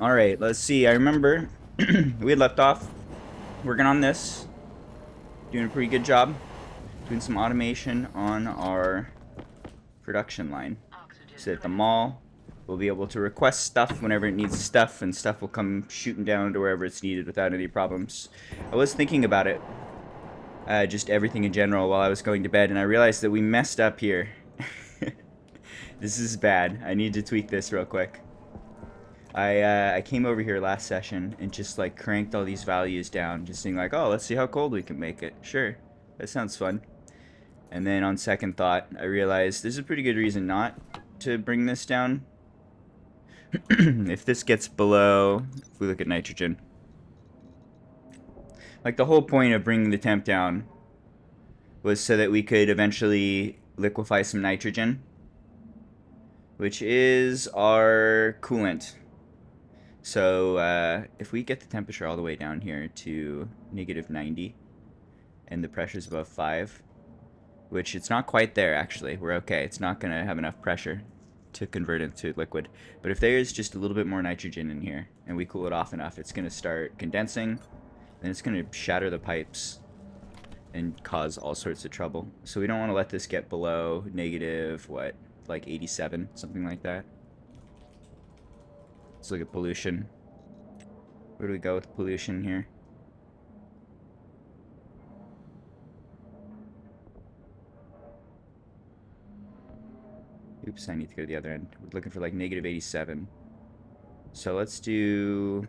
Alright, let's see. I remember we had left off working on this. Doing a pretty good job. Doing some automation on our production line. So that the mall will be able to request stuff whenever it needs stuff, and stuff will come shooting down to wherever it's needed without any problems. I was thinking about it. Just everything in general while I was going to bed, and I realized that we messed up here. This is bad. I need to tweak this real quick. I came over here last session and just like cranked all these values down, just saying like, oh, let's see how cold we can make it. Sure, that sounds fun. And then on second thought, I realized there's a pretty good reason not to bring this down. If this gets below, if we look at nitrogen, like the whole point of bringing the temp down was so that we could eventually liquefy some nitrogen, which is our coolant. So if we get the temperature all the way down here to -90 and the pressure's above 5, which it's not quite there actually, we're okay. It's not going to have enough pressure to convert it to liquid. But if there's just a little bit more nitrogen in here and we cool it off enough, it's going to start condensing, and it's going to shatter the pipes and cause all sorts of trouble. So we don't want to let this get below negative, what, like 87, something like that. Let's look at pollution. Where do we go with pollution here? Oops, I need to go to the other end. We're looking for like -87. So let's do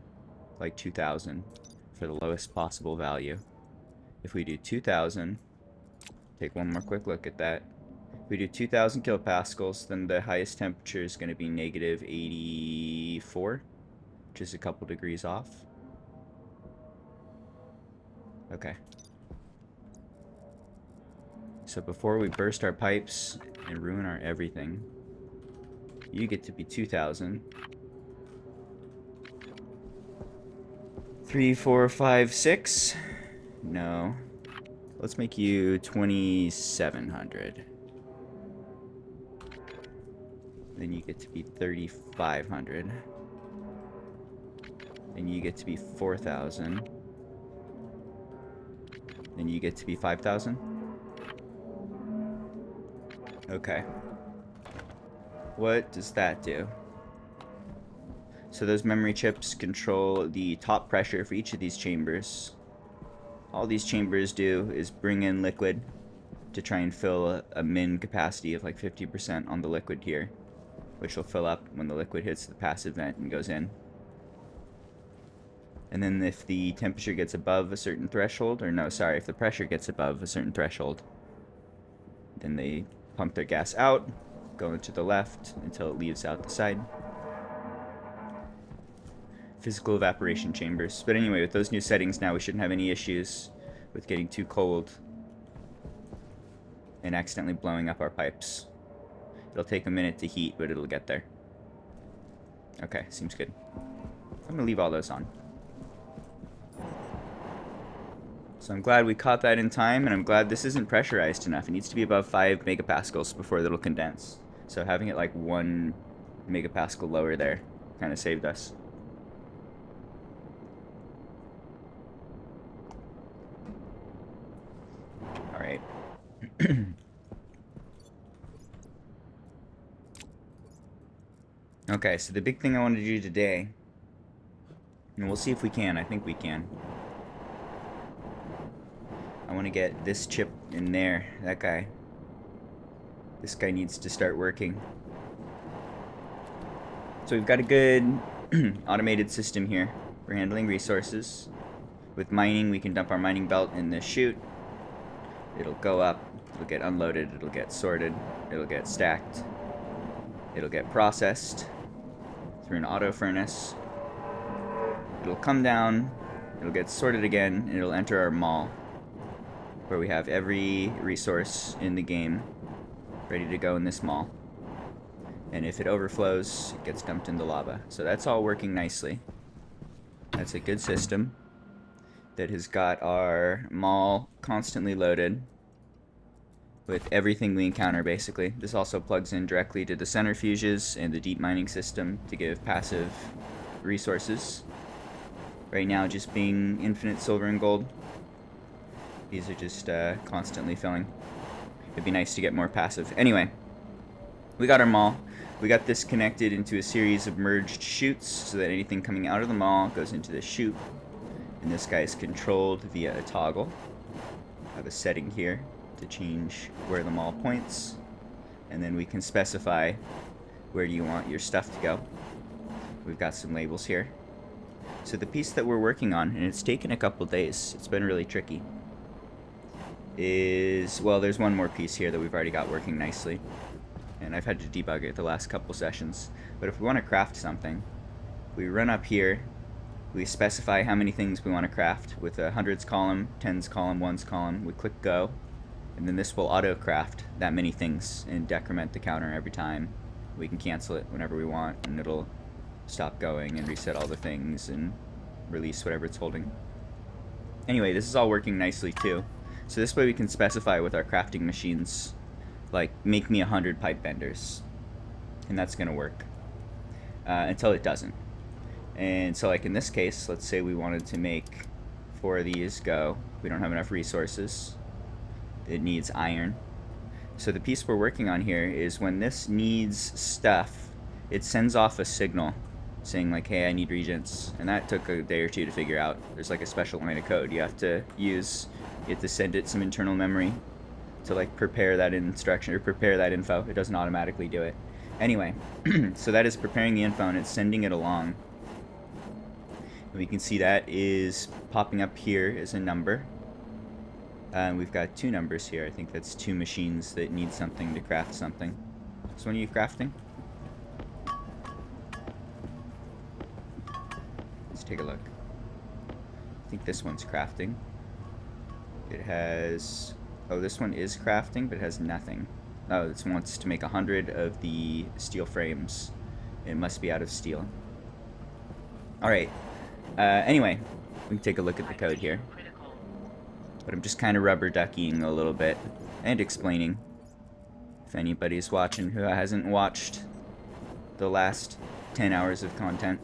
like 2000 for the lowest possible value. If we do 2000, take one more quick look at that. If we do 2000 kilopascals, then the highest temperature is going to be -84, which is a couple degrees off. Okay. So before we burst our pipes and ruin our everything, you get to be 2000. 3, 4, 5, 6. No. Let's make you 2700. Then you get to be 3500. Then you get to be 4000. Then you get to be 5000. Okay. What does that do? So those memory chips control the top pressure for each of these chambers. All these chambers do is bring in liquid to try and fill a min capacity of like 50% on the liquid here, which will fill up when the liquid hits the passive vent and goes in. And then if the temperature gets above a certain threshold, or no, sorry, if the pressure gets above a certain threshold, then they pump their gas out, go into the left until it leaves out the side. Physical evaporation chambers. But anyway, with those new settings now, we shouldn't have any issues with getting too cold and accidentally blowing up our pipes. It'll take a minute to heat, but it'll get there. Okay, seems good. I'm gonna leave all those on. So I'm glad we caught that in time, and I'm glad this isn't pressurized enough. It needs to be above 5 megapascals before it'll condense. So having it like 1 megapascal lower there kind of saved us. Alright. Okay, so the big thing I want to do today, and we'll see if we can, I think we can. I want to get this chip in there, that guy. This guy needs to start working. So we've got a good automated system here for handling resources. With mining, we can dump our mining belt in this chute. It'll go up, it'll get unloaded, it'll get sorted, it'll get stacked, it'll get processed through an auto furnace. It'll come down, it'll get sorted again, and it'll enter our mall, where we have every resource in the game ready to go in this mall. And if it overflows, it gets dumped into lava. So that's all working nicely. That's a good system that has got our mall constantly loaded with everything we encounter, basically. This also plugs in directly to the centrifuges and the deep mining system to give passive resources. Right now, just being infinite silver and gold. These are just constantly filling. It'd be nice to get more passive. Anyway, we got our maw. We got this connected into a series of merged chutes so that anything coming out of the maw goes into the chute. And this guy is controlled via a toggle. I have a setting here to change where the maw points. And then we can specify where do you want your stuff to go. We've got some labels here. So the piece that we're working on, and it's taken a couple days, it's been really tricky, is, well, there's one more piece here that we've already got working nicely. And I've had to debug it the last couple sessions. But if we want to craft something, we run up here, we specify how many things we want to craft with a hundreds column, tens column, ones column. We click go, and then this will auto craft that many things and decrement the counter every time. We can cancel it whenever we want, and it'll stop going and reset all the things and release whatever it's holding. Anyway, this is all working nicely too. So this way we can specify with our crafting machines, like, make me 100 pipe benders. And that's going to work. Until it doesn't. And so, like in this case, let's say we wanted to make 4 of these go. We don't have enough resources. It needs iron. So the piece we're working on here is when this needs stuff, it sends off a signal saying like, hey, I need regents. And that took a day or two to figure out. There's like a special line of code you have to use. You have to send it some internal memory to like prepare that instruction or prepare that info. It doesn't automatically do it. Anyway, so that is preparing the info and it's sending it along. And we can see that is popping up here as a number. And we've got 2 numbers here. I think that's 2 machines that need something to craft something. So when are you crafting? Let's take a look. I think this one's crafting. It has... oh, this one is crafting, but it has nothing. Oh, this wants to make 100 of the steel frames. It must be out of steel. Alright. Anyway, we can take a look at the code here. But I'm just kind of rubber duckying a little bit and explaining. If anybody's watching who hasn't watched the last 10 hours of content.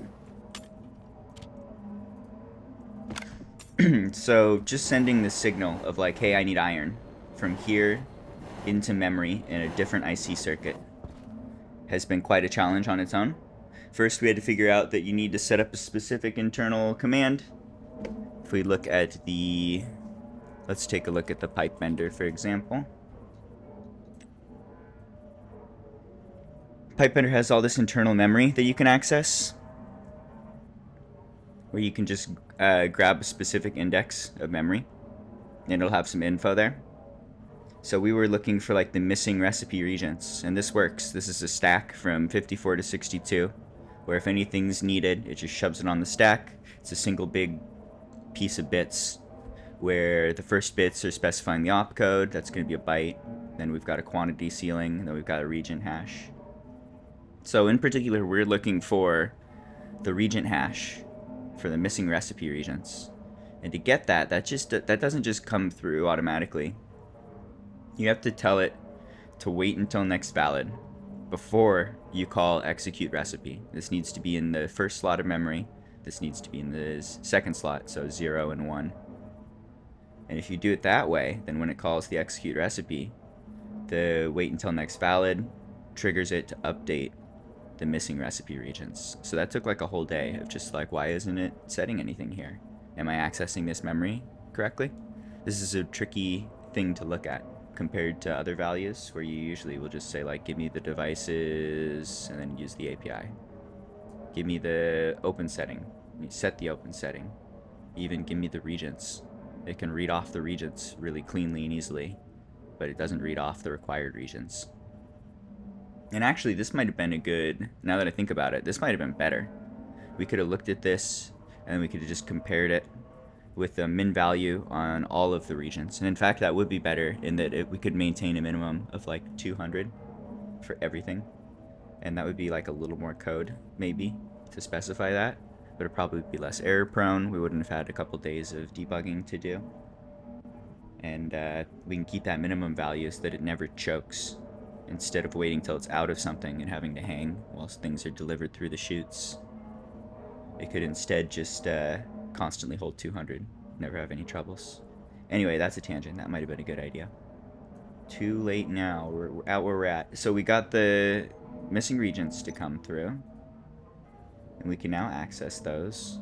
So just sending the signal of like, hey, I need iron from here into memory in a different IC circuit has been quite a challenge on its own. First, we had to figure out that you need to set up a specific internal command. If we look at the... let's take a look at the pipe bender, for example. Pipe bender has all this internal memory that you can access, where you can just grab a specific index of memory, and it'll have some info there. So we were looking for like the missing recipe regents, and this works. This is a stack from 54 to 62, where if anything's needed, it just shoves it on the stack. It's a single big piece of bits, where the first bits are specifying the opcode. That's going to be a byte. Then we've got a quantity ceiling, and then we've got a regent hash. So in particular, we're looking for the regent hash for the missing recipe regents. And to get that doesn't just come through automatically. You have to tell it to wait until next valid before you call execute recipe. This needs to be in the first slot of memory. This needs to be in the second slot, so 0 and 1. And if you do it that way, then when it calls the execute recipe, the wait until next valid triggers it to update the missing recipe regents. So that took like a whole day of just like, why isn't it setting anything here? Am I accessing this memory correctly? This is a tricky thing to look at compared to other values where you usually will just say like, give me the devices and then use the API. Give me the open setting. You set the open setting. Even give me the regents. It can read off the regents really cleanly and easily, but it doesn't read off the required regents. And actually, this might have been a good, now that I think about it, this might have been better. We could have looked at this, and then we could have just compared it with a min value on all of the regents. And in fact, that would be better in that we could maintain a minimum of like 200 for everything. And that would be like a little more code, maybe, to specify that. But it'd probably be less error prone. We wouldn't have had a couple days of debugging to do. And we can keep that minimum value so that it never chokes, instead of waiting till it's out of something and having to hang whilst things are delivered through the chutes. It could instead just constantly hold 200, never have any troubles. Anyway, that's a tangent. That might have been a good idea. Too late now. We're out where we're at. So we got the missing regions to come through, and we can now access those.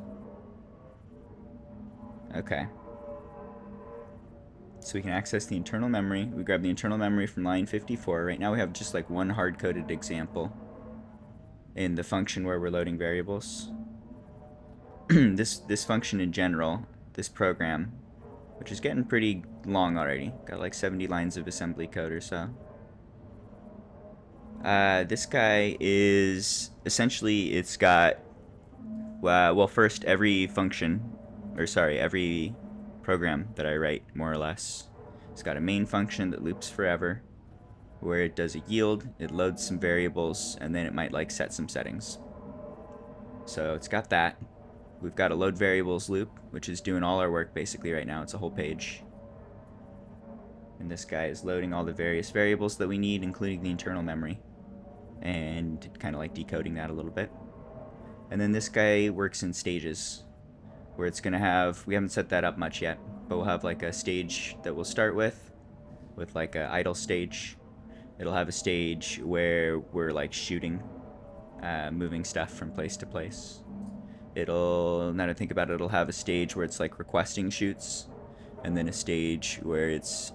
Okay. So we can access the internal memory. We grab the internal memory from line 54. Right now we have just like one hard-coded example in the function where we're loading variables. This function in general, this program, which is getting pretty long already. Got like 70 lines of assembly code or so. This guy is essentially, it's got, well, first every function, or sorry, every program that I write, more or less, it's got a main function that loops forever, where it does a yield, it loads some variables, and then it might like set some settings. So it's got that. We've got a load variables loop, which is doing all our work basically right now. It's a whole page. And this guy is loading all the various variables that we need, including the internal memory, and kind of like decoding that a little bit. And then this guy works in stages, where it's going to have, we haven't set that up much yet, but we'll have like a stage that we'll start with like a idle stage. It'll have a stage where we're like shooting, moving stuff from place to place. It'll, now that I think about it, it'll have a stage where it's like requesting shoots, and then a stage where it's,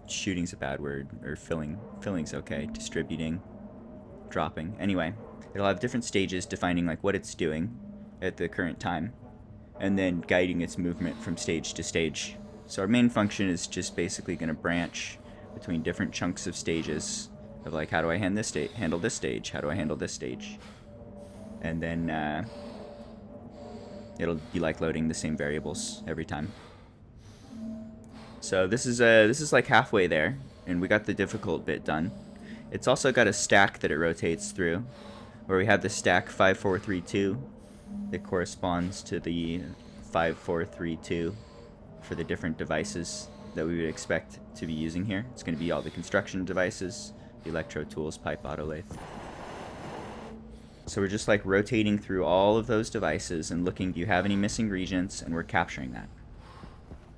shooting's a bad word, or filling's okay, distributing, dropping. Anyway, it'll have different stages defining like what it's doing at the current time, and then guiding its movement from stage to stage. So our main function is just basically going to branch between different chunks of stages of like, how do I handle this stage? How do I handle this stage? And then it'll be like loading the same variables every time. So this is like halfway there, and we got the difficult bit done. It's also got a stack that it rotates through, where we have the stack 5432 that corresponds to the 5432 for the different devices that we would expect to be using here. It's going to be all the construction devices, the electro tools, pipe, auto lathe. So we're just like rotating through all of those devices and looking, do you have any missing regions, and we're capturing that.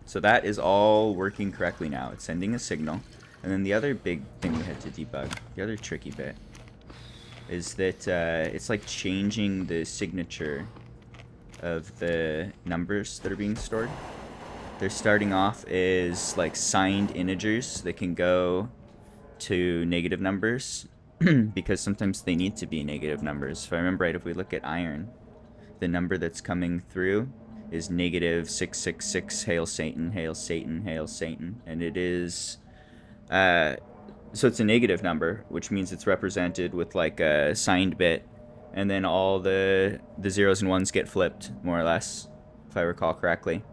So that is all working correctly now. It's sending a signal. And then the other big thing we had to debug, the other tricky bit, is that it's like changing the signature of the numbers that are being stored. They're starting off as like signed integers that can go to negative numbers because sometimes they need to be negative numbers. If I remember right, if we look at iron, the number that's coming through is negative 666, hail Satan, hail Satan, hail Satan. And it is, so it's a negative number, which means it's represented with like a signed bit, and then all the zeros and ones get flipped, more or less, if I recall correctly.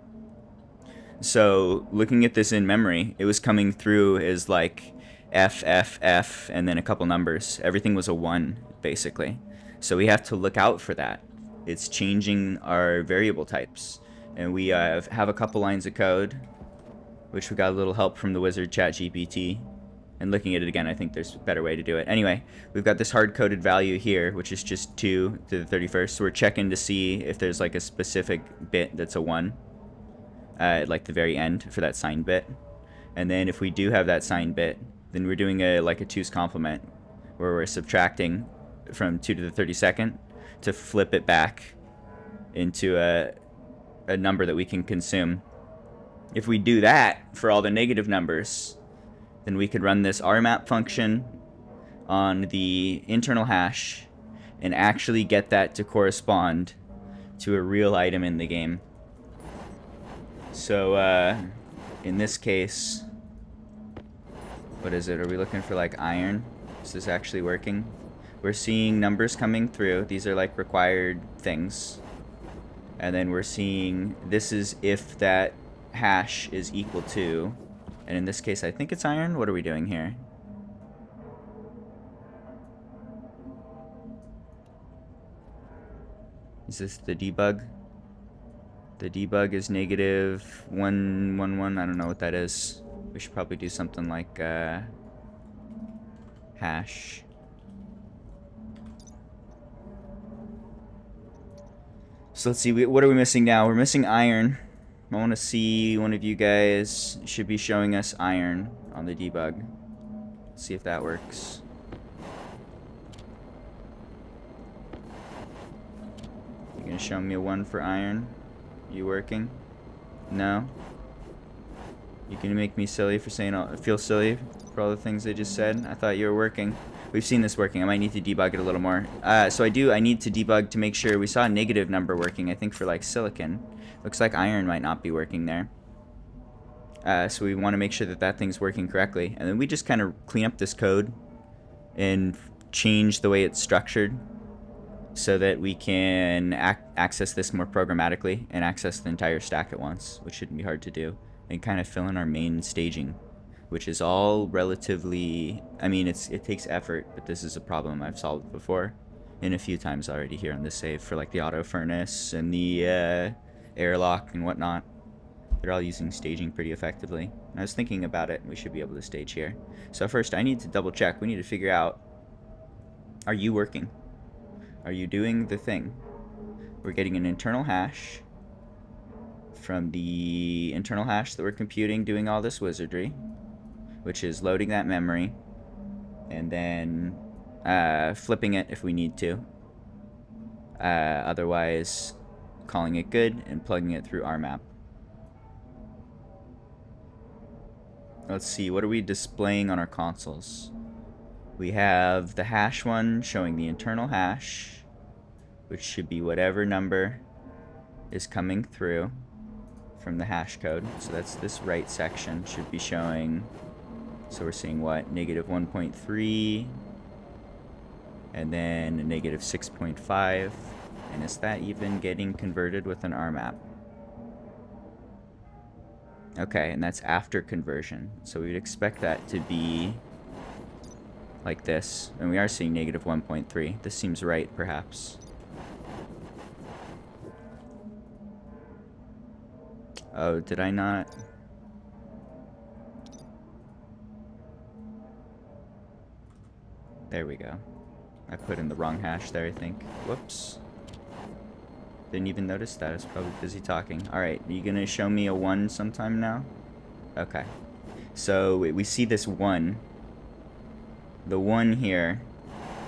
So looking at this in memory, it was coming through as like F, F, F, and then a couple numbers. Everything was a 1, basically. So we have to look out for that. It's changing our variable types. And we have a couple lines of code, which we got a little help from the wizard ChatGPT. And looking at it again, I think there's a better way to do it. Anyway, we've got this hard-coded value here, which is just 2 to the 31st. So we're checking to see if there's like a specific bit that's a 1 at like the very end for that signed bit. And then if we do have that signed bit, then we're doing a 2's complement, where we're subtracting from 2 to the 32nd to flip it back into a number that we can consume. If we do that for all the negative numbers, then we could run this rmap function on the internal hash and actually get that to correspond to a real item in the game. So in this case, what is it? Are we looking for like iron? Is this actually working? We're seeing numbers coming through. These are like required things. And then we're seeing, this is if that hash is equal to, and in this case I think it's iron. What are we doing here? Is this the debug? The debug is negative 111. I don't know what that is. We should probably do something like hash. So let's see, what are we missing now? We're missing iron. I want to see one of you guys should be showing us iron on the debug. Let's see if that works. You gonna show me a 1 for iron? You working? No? You gonna make me silly for saying feel silly for all the things I just said? I thought you were working. We've seen this working. I might need to debug it a little more. So I need to debug to make sure. We saw a negative number working, I think, for like silicon. Looks like iron might not be working there. So we want to make sure that that thing's working correctly. And then we just kind of clean up this code and change the way it's structured so that we can access this more programmatically and access the entire stack at once, which shouldn't be hard to do, and kind of fill in our main staging, which is all relatively, I mean, it takes effort, but this is a problem I've solved before and a few times already here on this save for like the auto furnace and the airlock and whatnot. They're all using staging pretty effectively. And I was thinking about it, and we should be able to stage here. So first, I need to double check. We need to figure out, are you working? Are you doing the thing? We're getting an internal hash from the internal hash that we're computing, doing all this wizardry, which is loading that memory, and then flipping it if we need to. Otherwise, calling it good and plugging it through RMAP. Let's see, what are we displaying on our consoles? We have the hash one showing the internal hash, which should be whatever number is coming through from the hash code. So that's this right section should be showing, so we're seeing what, negative 1.3, and then a negative 6.5, and is that even getting converted with an RMAP? Okay, and that's after conversion. So we'd expect that to be like this. And we are seeing negative 1.3. This seems right, perhaps. Oh, did I not? There we go. I put in the wrong hash there, I think. Whoops. Didn't even notice that. I was probably busy talking. Alright, are you going to show me a 1 sometime now? Okay. So we see this 1. The 1 here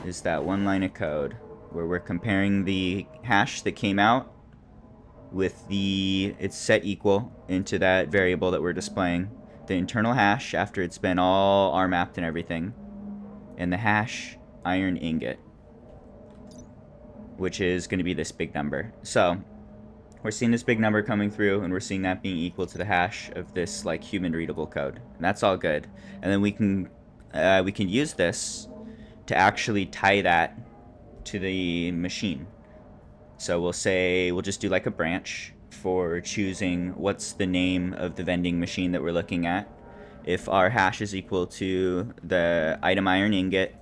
is that one line of code where we're comparing the hash that came out with it's set equal into that variable that we're displaying. The internal hash after it's been all RMAP'd and everything. And the hash iron ingot, which is going to be this big number. So we're seeing this big number coming through, and we're seeing that being equal to the hash of this like human readable code, and that's all good. And then we can use this to actually tie that to the machine. So we'll just do like a branch for choosing what's the name of the vending machine that we're looking at. If our hash is equal to the item iron ingot,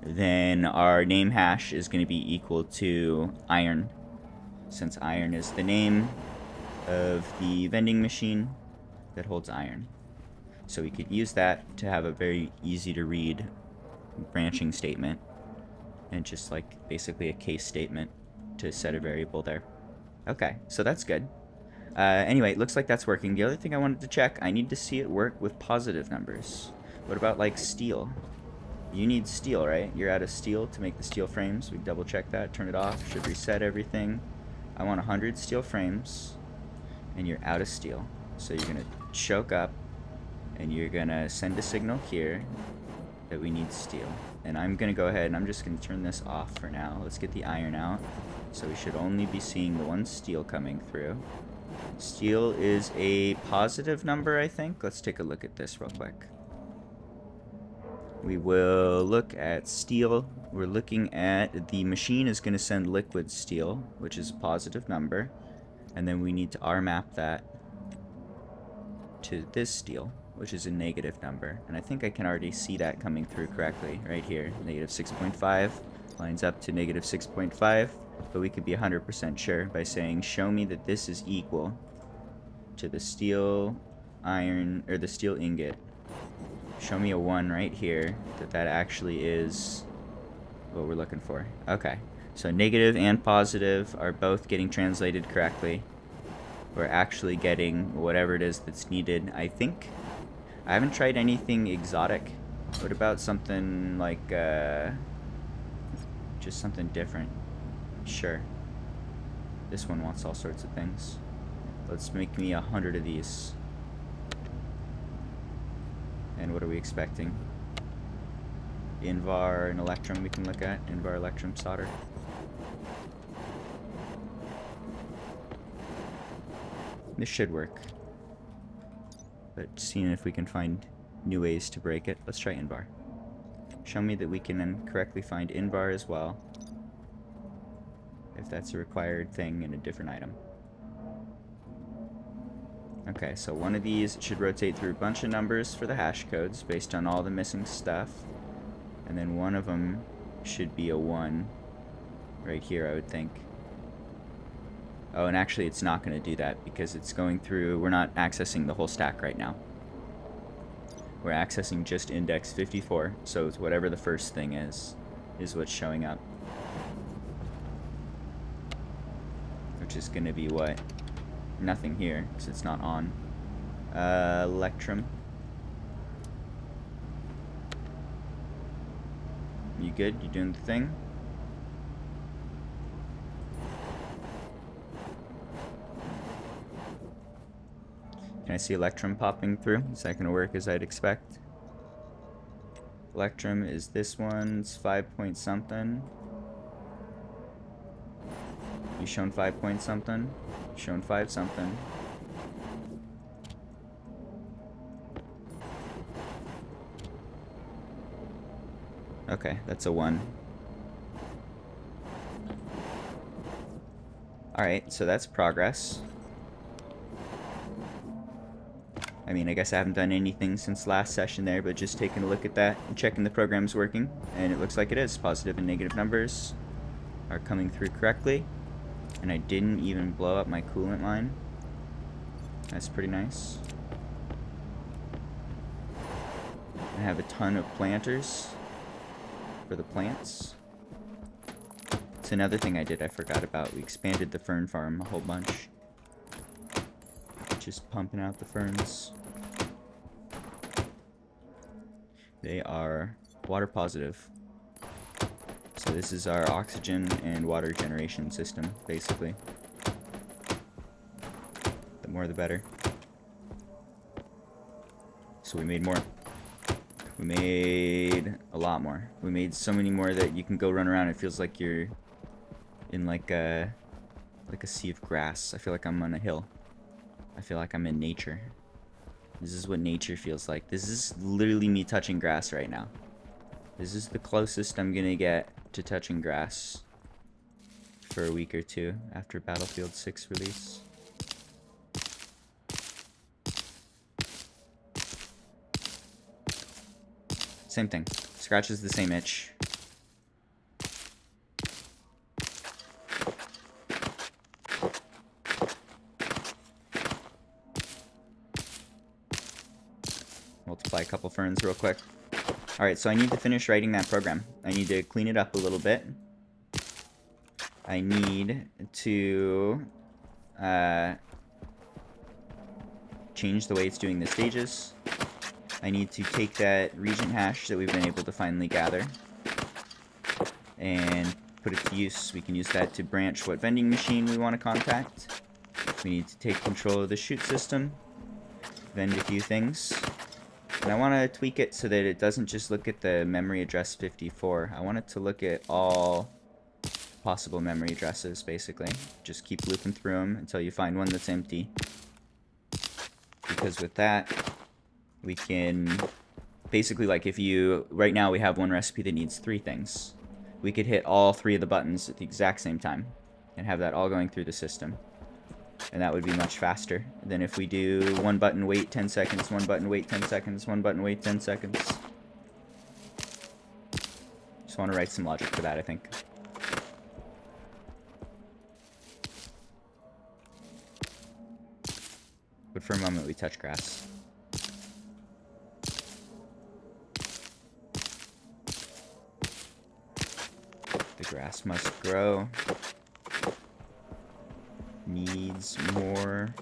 then our name hash is going to be equal to iron, since iron is the name of the vending machine that holds iron. So we could use that to have a very easy to read branching statement, and just like basically a case statement to set a variable there. Okay, so that's good. Anyway, it looks like that's working. The other thing I wanted to check, I need to see it work with positive numbers. What about like steel? You need steel, right? You're out of steel to make the steel frames. We double check that, turn it off, should reset everything. I want 100 steel frames, and you're out of steel. So you're gonna choke up, and you're gonna send a signal here that we need steel. And I'm gonna go ahead and I'm just gonna turn this off for now. Let's get the iron out. So we should only be seeing the one steel coming through. Steel is a positive number, I think. Let's take a look at this real quick. We will look at steel. We're looking at the machine is going to send liquid steel, which is a positive number. And then we need to RMAP that to this steel, which is a negative number. And I think I can already see that coming through correctly right here. Negative 6.5 lines up to negative 6.5. but we could be 100% sure by saying, show me that this is equal to the steel iron, or the steel ingot. Show me a 1 right here, that actually is what we're looking for. Okay, so negative and positive are both getting translated correctly. We're actually getting whatever it is that's needed, I think. I haven't tried anything exotic. What about something like, just something different? Sure. This one wants all sorts of things. Let's make me 100 of these. And what are we expecting? Invar and Electrum we can look at. Invar, Electrum, solder. This should work. But seeing if we can find new ways to break it. Let's try Invar. Show me that we can then correctly find Invar as well, if that's a required thing in a different item. Okay, so one of these should rotate through a bunch of numbers for the hash codes based on all the missing stuff. And then one of them should be a 1 right here, I would think. Oh, and actually it's not going to do that because it's going through, we're not accessing the whole stack right now. We're accessing just index 54, so it's whatever the first thing is what's showing up. Which is going to be what? Nothing here, because it's not on. Electrum. You good? You doing the thing? Can I see Electrum popping through? Is that going to work as I'd expect? Electrum is this one's 5 point something. You shown 5 point something? Shown 5 something. Okay, that's a 1. Alright, so that's progress. I mean, I guess I haven't done anything since last session there, but just taking a look at that and checking the program's working, and it looks like it is. Positive and negative numbers are coming through correctly, and I didn't even blow up my coolant line. That's pretty nice. I have a ton of planters for the plants. It's another thing I did I forgot about. We expanded the fern farm a whole bunch. Just pumping out the ferns. They are water positive. So this is our oxygen and water generation system, basically. The more the better. So we made more. We made a lot more. We made so many more that you can go run around. It feels like you're in like a sea of grass. I feel like I'm on a hill. I feel like I'm in nature. This is what nature feels like. This is literally me touching grass right now. This is the closest I'm gonna get to touching grass for a week or two after Battlefield 6 release. Same thing. Scratches the same itch. Multiply a couple ferns real quick. Alright, so I need to finish writing that program. I need to clean it up a little bit. I need to change the way it's doing the stages. I need to take that region hash that we've been able to finally gather and put it to use. We can use that to branch what vending machine we want to contact. We need to take control of the chute system, vend a few things. And I want to tweak it so that it doesn't just look at the memory address 54. I want it to look at all possible memory addresses, basically. Just keep looping through them until you find one that's empty. Because with that, we can basically, like, if you, right now we have one recipe that needs 3 things. We could hit all 3 of the buttons at the exact same time and have that all going through the system. And that would be much faster than if we do 1 button, wait 10 seconds, 1 button, wait 10 seconds, 1 button, wait 10 seconds. Just want to write some logic for that, I think. But for a moment, we touch grass. The grass must grow. Needs more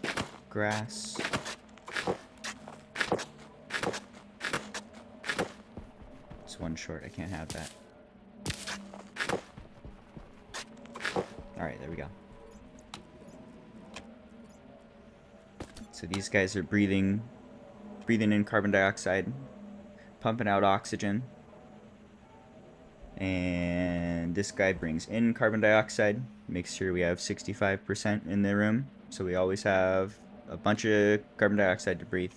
grass. It's one short. I can't have that. Alright, there we go. So these guys are breathing in carbon dioxide, pumping out oxygen. And this guy brings in carbon dioxide, makes sure we have 65% in the room. So we always have a bunch of carbon dioxide to breathe.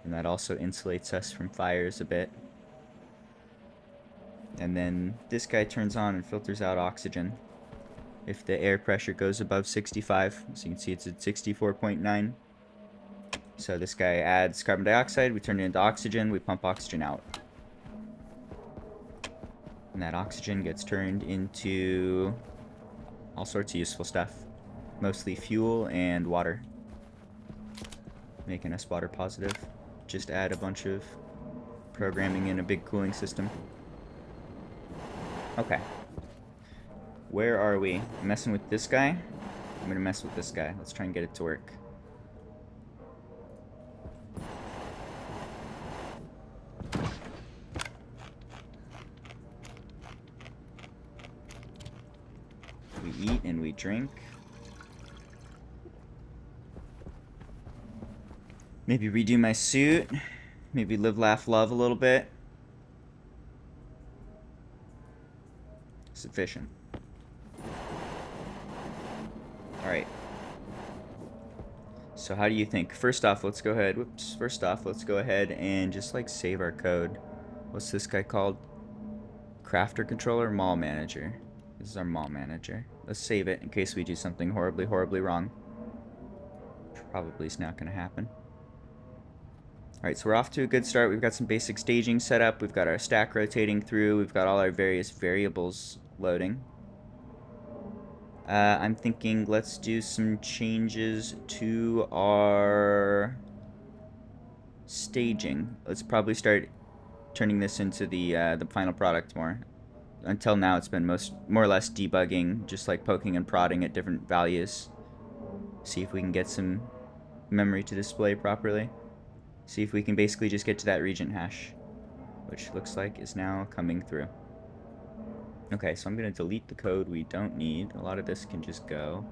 And that also insulates us from fires a bit. And then this guy turns on and filters out oxygen if the air pressure goes above 65. So you can see it's at 64.9. So this guy adds carbon dioxide, we turn it into oxygen, we pump oxygen out. And that oxygen gets turned into all sorts of useful stuff. Mostly fuel and water. Making us water positive. Just add a bunch of programming in a big cooling system. Okay. Where are we? I'm messing with this guy. I'm gonna mess with this guy. Let's try and get it to work. We eat and we drink. Maybe redo my suit. Maybe live, laugh, love a little bit. Sufficient. Alright. So how do you think? First off, let's go ahead. Whoops. First off, let's go ahead and just like save our code. What's this guy called? Crafter controller, mall manager. This is our mall manager. Let's save it in case we do something horribly, horribly wrong. Probably is not going to happen. Alright, so we're off to a good start. We've got some basic staging set up. We've got our stack rotating through. We've got all our various variables loading. I'm thinking let's do some changes to our staging. Let's probably start turning this into the final product more. Until now, it's been more or less debugging, just like poking and prodding at different values. See if we can get some memory to display properly. See if we can basically just get to that region hash, which looks like is now coming through. Okay, so I'm going to delete the code we don't need. A lot of this can just go.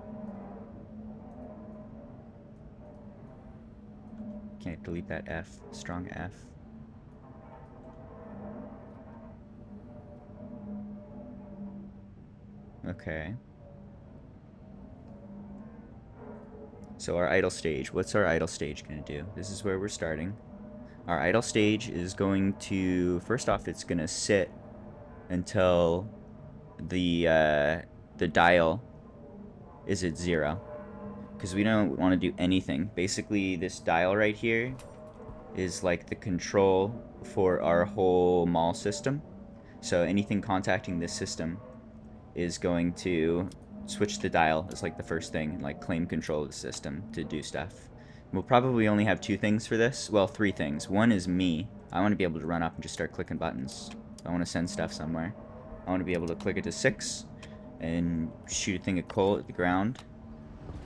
Can't delete that F, strong F. Okay. So our idle stage, what's our idle stage going to do? This is where we're starting. Our idle stage is going to, first off, it's going to sit until the dial is at 0. Because we don't want to do anything. Basically, this dial right here is like the control for our whole mall system. So anything contacting this system is going to switch the dial as like the first thing and like claim control of the system to do stuff. We'll probably only have 2 things for this. Well, 3 things. One is me. I want to be able to run up and just start clicking buttons. I want to send stuff somewhere. I want to be able to click it to 6 and shoot a thing of coal at the ground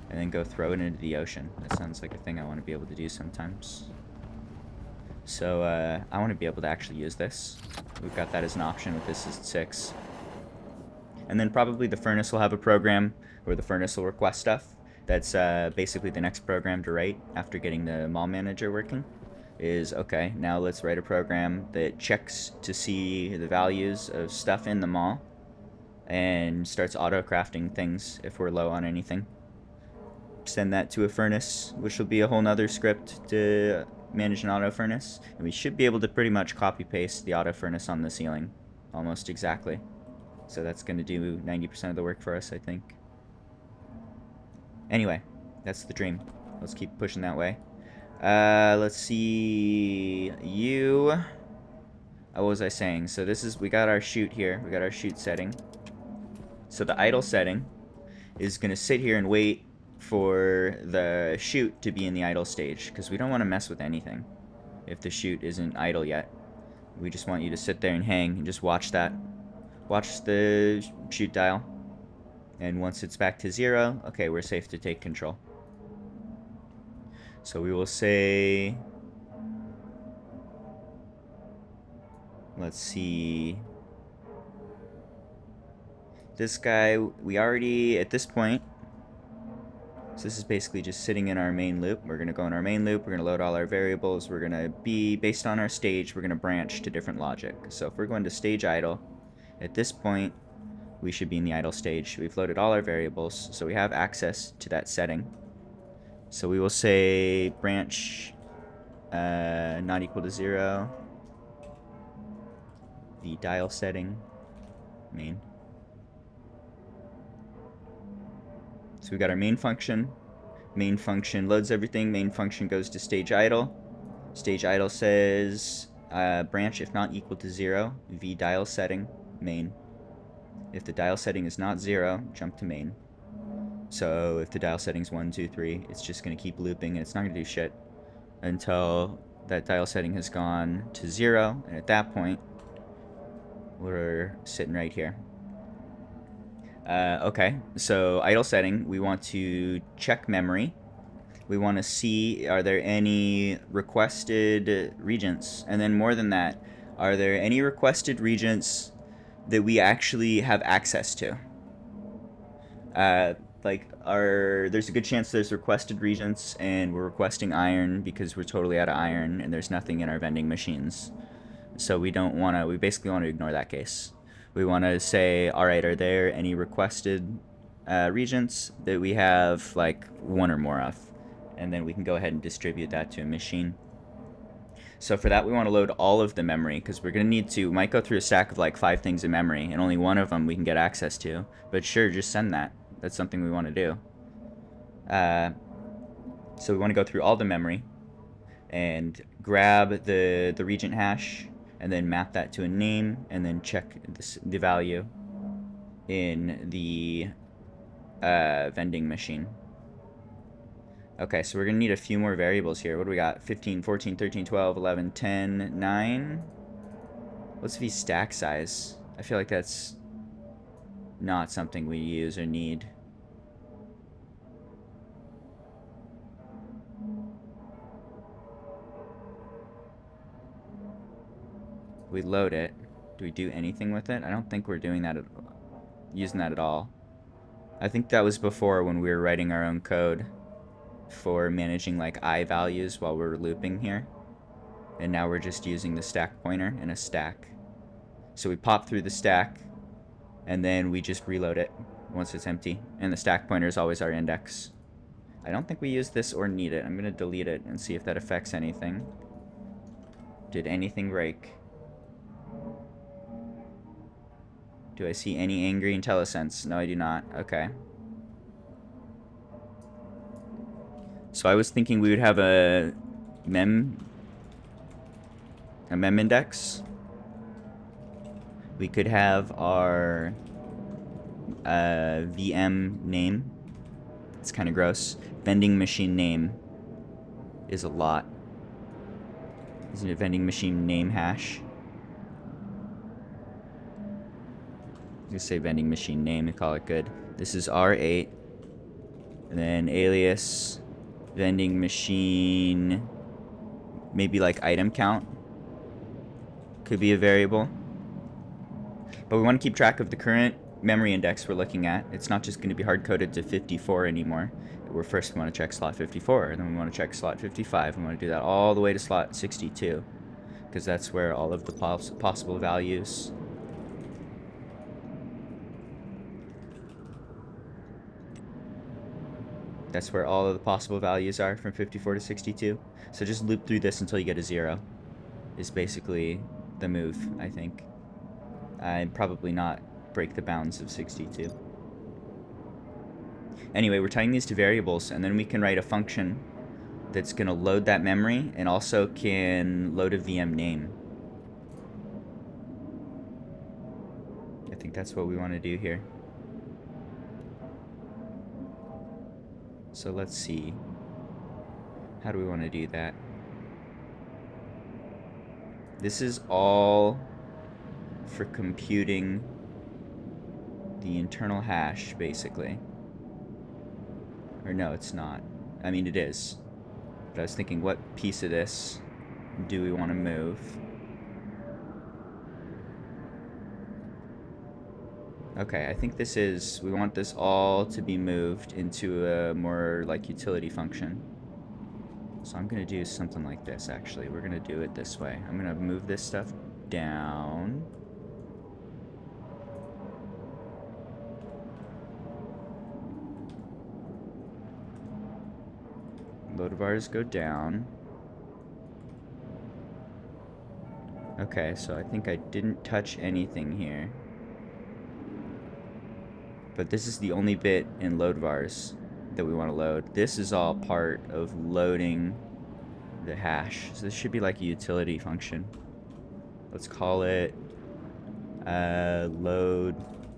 and then go throw it into the ocean. That sounds like a thing I want to be able to do sometimes. So I want to be able to actually use this. We've got that as an option with this as 6. And then probably the furnace will have a program where the furnace will request stuff. That's basically the next program to write after getting the mall manager working. Is, okay, now let's write a program that checks to see the values of stuff in the mall and starts auto-crafting things if we're low on anything. Send that to a furnace, which will be a whole nother script to manage an auto furnace. And we should be able to pretty much copy-paste the auto furnace on the ceiling almost exactly. So that's going to do 90% of the work for us, I think. Anyway, that's the dream. Let's keep pushing that way. Let's see. What was I saying? So this is, we got our shoot here. We got our shoot setting. So the idle setting is going to sit here and wait for the chute to be in the idle stage, because we don't want to mess with anything if the chute isn't idle yet. We just want you to sit there and hang and just watch that. Watch the chute dial. And once it's back to 0, okay, we're safe to take control. So we will say, let's see, this guy, we already, at this point, so this is basically just sitting in our main loop. We're going to go in our main loop, we're going to load all our variables, we're going to be, based on our stage, we're going to branch to different logic. So if we're going to stage idle, at this point, we should be in the idle stage. We've loaded all our variables, so we have access to that setting. So we will say branch not equal to 0, the dial setting, main. So we got our main function. Main function loads everything. Main function goes to stage idle. Stage idle says branch if not equal to 0, v dial setting, main. If the dial setting is not 0, jump to main. So if the dial setting's 1, 2, 3, it's just going to keep looping and it's not going to do shit until that dial setting has gone to 0, and at that point, we're sitting right here. Okay, so idle setting, we want to check memory. We want to see, are there any requested regents? And then more than that, are there any requested regents that we actually have access to? There's a good chance there's requested regents and we're requesting iron because we're totally out of iron and there's nothing in our vending machines. So we basically want to ignore that case. We want to say, all right, are there any requested regents that we have like one or more of? And then we can go ahead and distribute that to a machine. So for that, we want to load all of the memory because we're going to we might go through a stack of like 5 things in memory and only one of them we can get access to. But sure, just send that. That's something we want to do. So we want to go through all the memory and grab the regent hash and then map that to a name and then check the value in the vending machine. Okay, so we're going to need a few more variables here. What do we got? 15, 14, 13, 12, 11, 10, 9. What's the stack size? I feel like that's not something we use or need. We load it. Do we do anything with it? I don't think we're doing that using that at all. I think that was before when we were writing our own code for managing like I values while we're looping here. And now we're just using the stack pointer in a stack. So we pop through the stack and then we just reload it once it's empty. And the stack pointer is always our index. I don't think we use this or need it. I'm going to delete it and see if that affects anything. Did anything break? Do I see any angry IntelliSense? No, I do not. Okay. So I was thinking we would have a mem index. We could have our VM name. It's kind of gross. Vending machine name is a lot. Isn't it vending machine name hash? Just say vending machine name and call it good. This is R8. And then alias vending machine, maybe like item count could be a variable. But we want to keep track of the current memory index we're looking at. It's not just going to be hard-coded to 54 anymore. We're first want to check slot 54, and then we want to check slot 55. We want to do that all the way to slot 62, because that's where all of the possible values That's where all of the possible values are from 54 to 62. So just loop through this until you get a 0 is basically the move, I think. And probably not break the bounds of 62. Anyway, we're tying these to variables, and then we can write a function that's going to load that memory and also can load a VM name. I think that's what we want to do here. So let's see. How do we want to do that? This is all for computing the internal hash, basically. Or no, it's not. I mean, it is. But I was thinking, what piece of this do we want to move? Okay, I think this is... We want this all to be moved into a more, like, utility function. So I'm going to do something like this, actually. We're going to do it this way. I'm going to move this stuff down. Load bars go down. Okay, so I think I didn't touch anything here. But this is the only bit in load bars that we want to load. This is all part of loading the hash. So this should be like a utility function. Let's call it load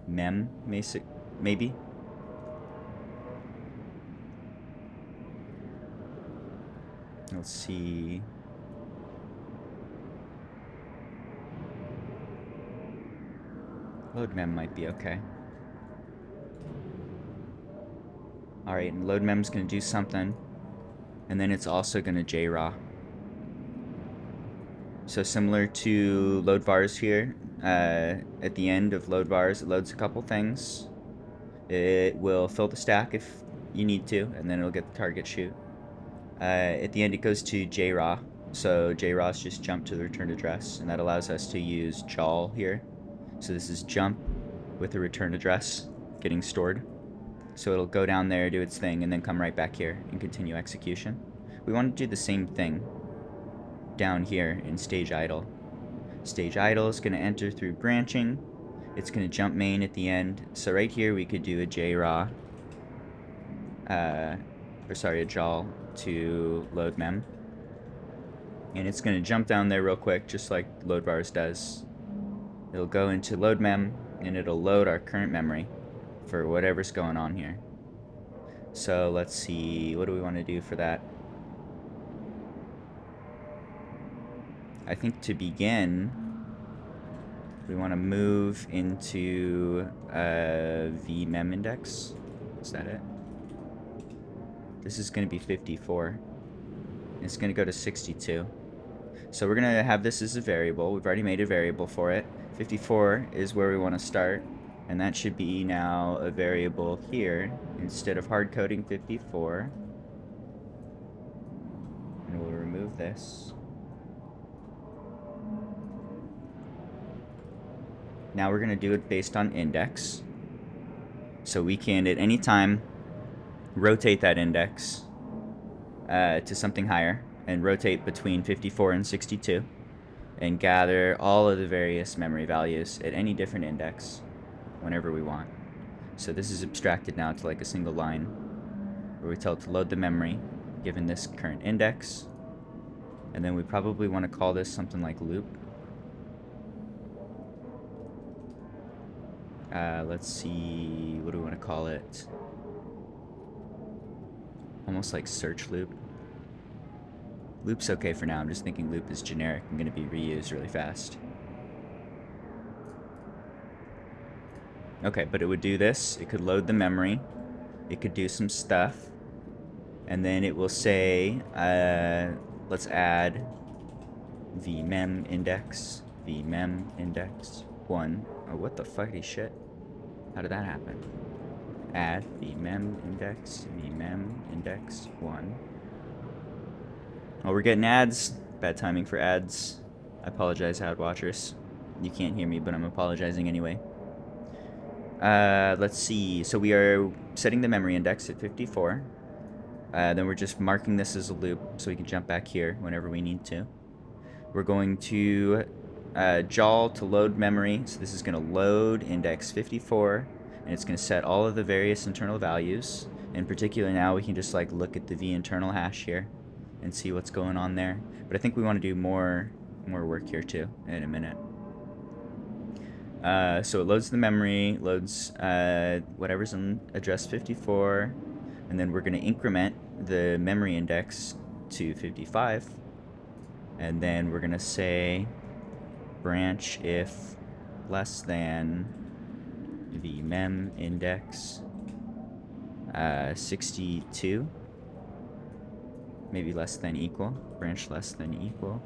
mem, maybe. Let's see. Load mem might be okay. Alright, and load mem's gonna do something. And then it's also gonna JRAW. So similar to load vars here, at the end of load vars, it loads a couple things. It will fill the stack if you need to, and then it'll get the target shoot. At the end, it goes to JRAW. So JRAW's just jump to the return address, and that allows us to use JAWL here. So this is jump with the return address getting stored. So it'll go down there, do its thing, and then come right back here and continue execution. We want to do the same thing down here in stage idle. Stage idle is going to enter through branching. It's going to jump main at the end. So right here we could do a JRAW, a JAWL to load mem. And it's going to jump down there real quick, just like load vars does. It'll go into load mem, and it'll load our current memory for whatever's going on here. So let's see, what do we want to do for that? I think to begin, we want to move into vmem index. Is that it? This is going to be 54. It's going to go to 62. So we're going to have this as a variable. We've already made a variable for it. 54 is where we want to start. And that should be now a variable here instead of hard coding 54. And we'll remove this. Now we're going to do it based on index. So we can at any time rotate that index to something higher and rotate between 54 and 62 and gather all of the various memory values at any different index whenever we want. So this is abstracted now to like a single line where we tell it to load the memory given this current index, and then we probably want to call this something like loop. Let's see, what do we want to call it? Almost like search loop. Loop's okay for now. I'm just thinking loop is generic and going to be reused really fast. Okay, but it would do this. It could load the memory. It could do some stuff. And then it will say, let's add vmem index 1. Oh, what the fuckity shit? How did that happen? Add vmem index 1. Oh, we're getting ads. Bad timing for ads. I apologize, ad watchers. You can't hear me, but I'm apologizing anyway. Let's see. So we are setting the memory index at 54. Then we're just marking this as a loop so we can jump back here whenever we need to. We're going to JAWL to load memory. So this is going to load index 54, and it's going to set all of the various internal values. In particular, now we can just like look at the vinternal hash here and see what's going on there. But I think we want to do more work here too in a minute. So it loads the memory, loads whatever's in address 54, And then we're going to increment the memory index to 55. And then we're going to say branch if less than the mem index 62. Maybe less than equal. Branch less than equal.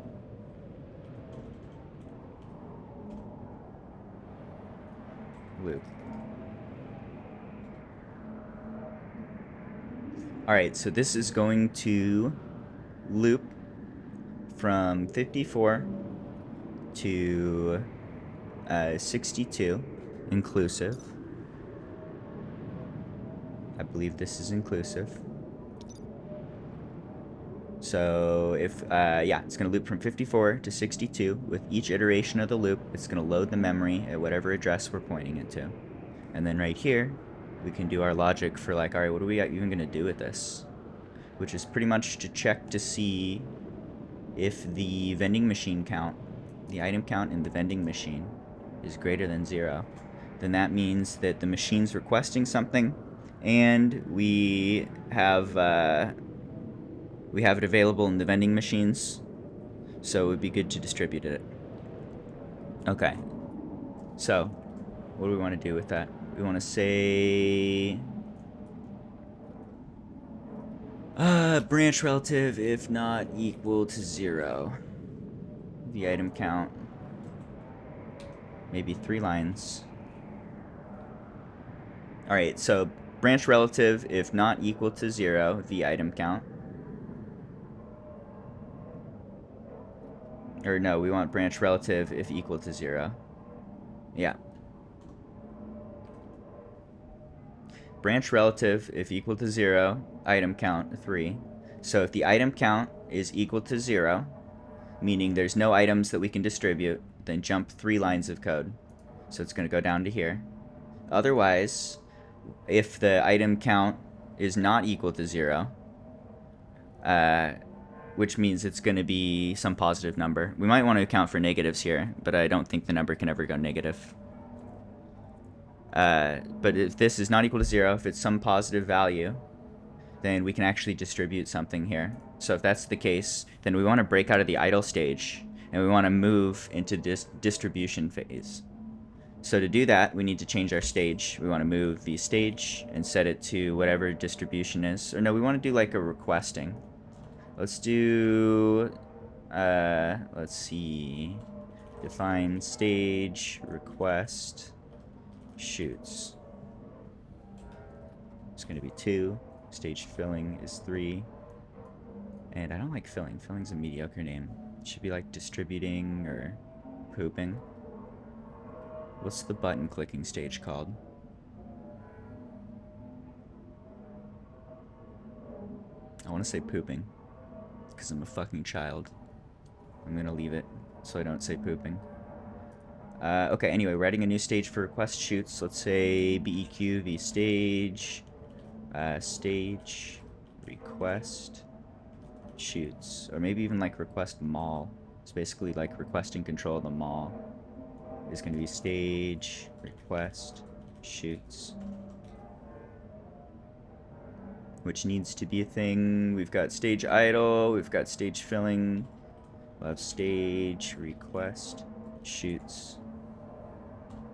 Loop. Alright, so this is going to loop from 54 to 62 inclusive. I believe this is inclusive. So if, yeah, it's going to loop from 54 to 62. With each iteration of the loop, it's going to load the memory at whatever address we're pointing it to. And then right here, we can do our logic for like, alright, what are we even going to do with this? Which is pretty much to check to see if the vending machine count, the item count in the vending machine, is greater than 0. Then that means that the machine's requesting something, and we have it available in the vending machines, so it would be good to distribute it. Okay, so what do we want to do with that? We want to say branch relative if not equal to 0. The item count, maybe 3 lines. Alright, so branch relative if not equal to 0, the item count. Or no, we want branch relative if equal to 0. Yeah. Branch relative if equal to 0, item count 3. So if the item count is equal to 0, meaning there's no items that we can distribute, then jump 3 lines of code. So it's going to go down to here. Otherwise, if the item count is not equal to 0, which means it's going to be some positive number. We might want to account for negatives here, but I don't think the number can ever go negative. But if this is not equal to 0, if it's some positive value, then we can actually distribute something here. So if that's the case, then we want to break out of the idle stage, and we want to move into this distribution phase. So to do that, we need to change our stage. We want to move the stage and set it to whatever distribution is. Or no, we want to do like a requesting. Let's do, let's see, define stage, request, shoots. It's going to be 2. Stage filling is 3. And I don't like filling. Filling's a mediocre name. It should be like distributing or pooping. What's the button clicking stage called? I want to say pooping, because I'm a fucking child. I'm gonna leave it so I don't say pooping. Okay, anyway, we're adding a new stage for request shoots. Let's say BEQ v stage, stage, request, shoots. Or maybe even like request mall. It's basically like requesting control of the mall. It's gonna be stage, request, shoots. Which needs to be a thing. We've got stage idle, we've got stage filling, we'll have stage request shoots,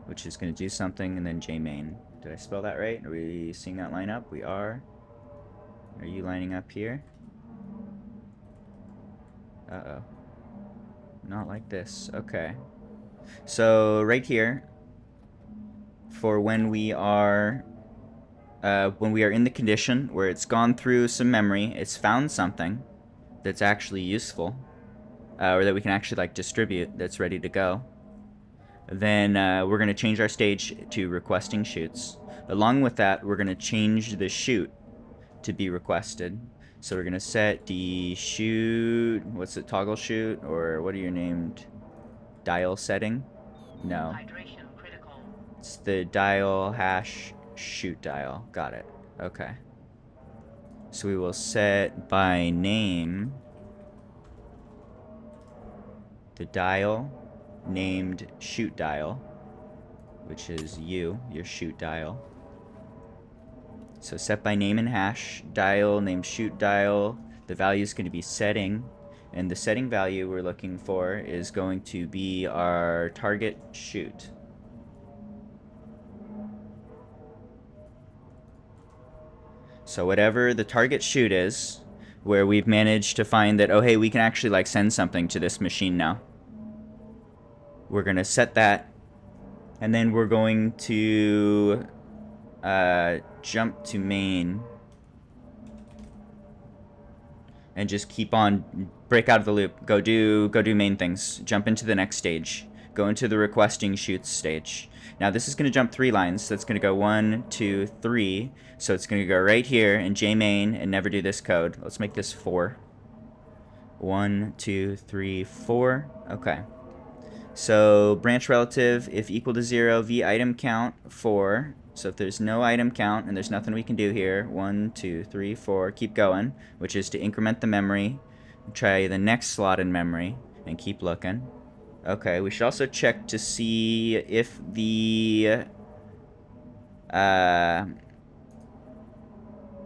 which is going to do something, and then jmain. Did I spell that right? Are we seeing that line up? We are. Are you lining up here? Uh-oh. Not like this. Okay. So right here, for when we are in the condition where it's gone through some memory, it's found something that's actually useful, or that we can actually like distribute, that's ready to go, then we're going to change our stage to requesting shoots. Along with that, we're going to change the shoot to be requested. So we're going to set the shoot, what's it, toggle shoot, or what are you named? Dial setting? No. It's the dial hash shoot dial. Got it. Okay. So we will set by name the dial named shoot dial, which is your shoot dial. So set by name and hash, dial, name shoot dial. The value is going to be setting. And the setting value we're looking for is going to be our target shoot. So whatever the target shoot is, where we've managed to find that, oh hey, we can actually like send something to this machine now. We're going to set that. And then we're going to jump to main. And just keep on, break out of the loop. Go do main things. Jump into the next stage. Go into the requesting shoots stage. Now this is going to jump 3 lines. So it's going to go 1, 2, 3. So it's going to go right here in JMain and never do this code. Let's make this 4. 1, 2, 3, 4. Okay. So branch relative, if equal to 0, v item count 4. So if there's no item count and there's nothing we can do here, 1, 2, 3, 4, keep going, which is to increment the memory. Try the next slot in memory and keep looking. Okay, we should also check to see if the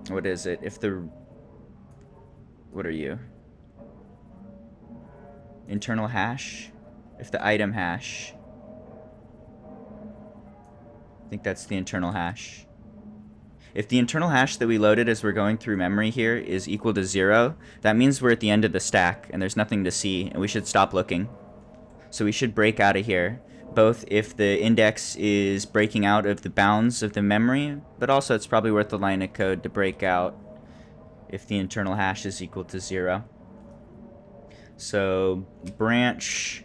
what is it? If the, what are you? Internal hash? If the item hash, I think that's the internal hash. If the internal hash that we loaded as we're going through memory here is equal to 0, that means we're at the end of the stack and there's nothing to see and we should stop looking. So we should break out of here, both if the index is breaking out of the bounds of the memory, but also it's probably worth a line of code to break out if the internal hash is equal to 0. So branch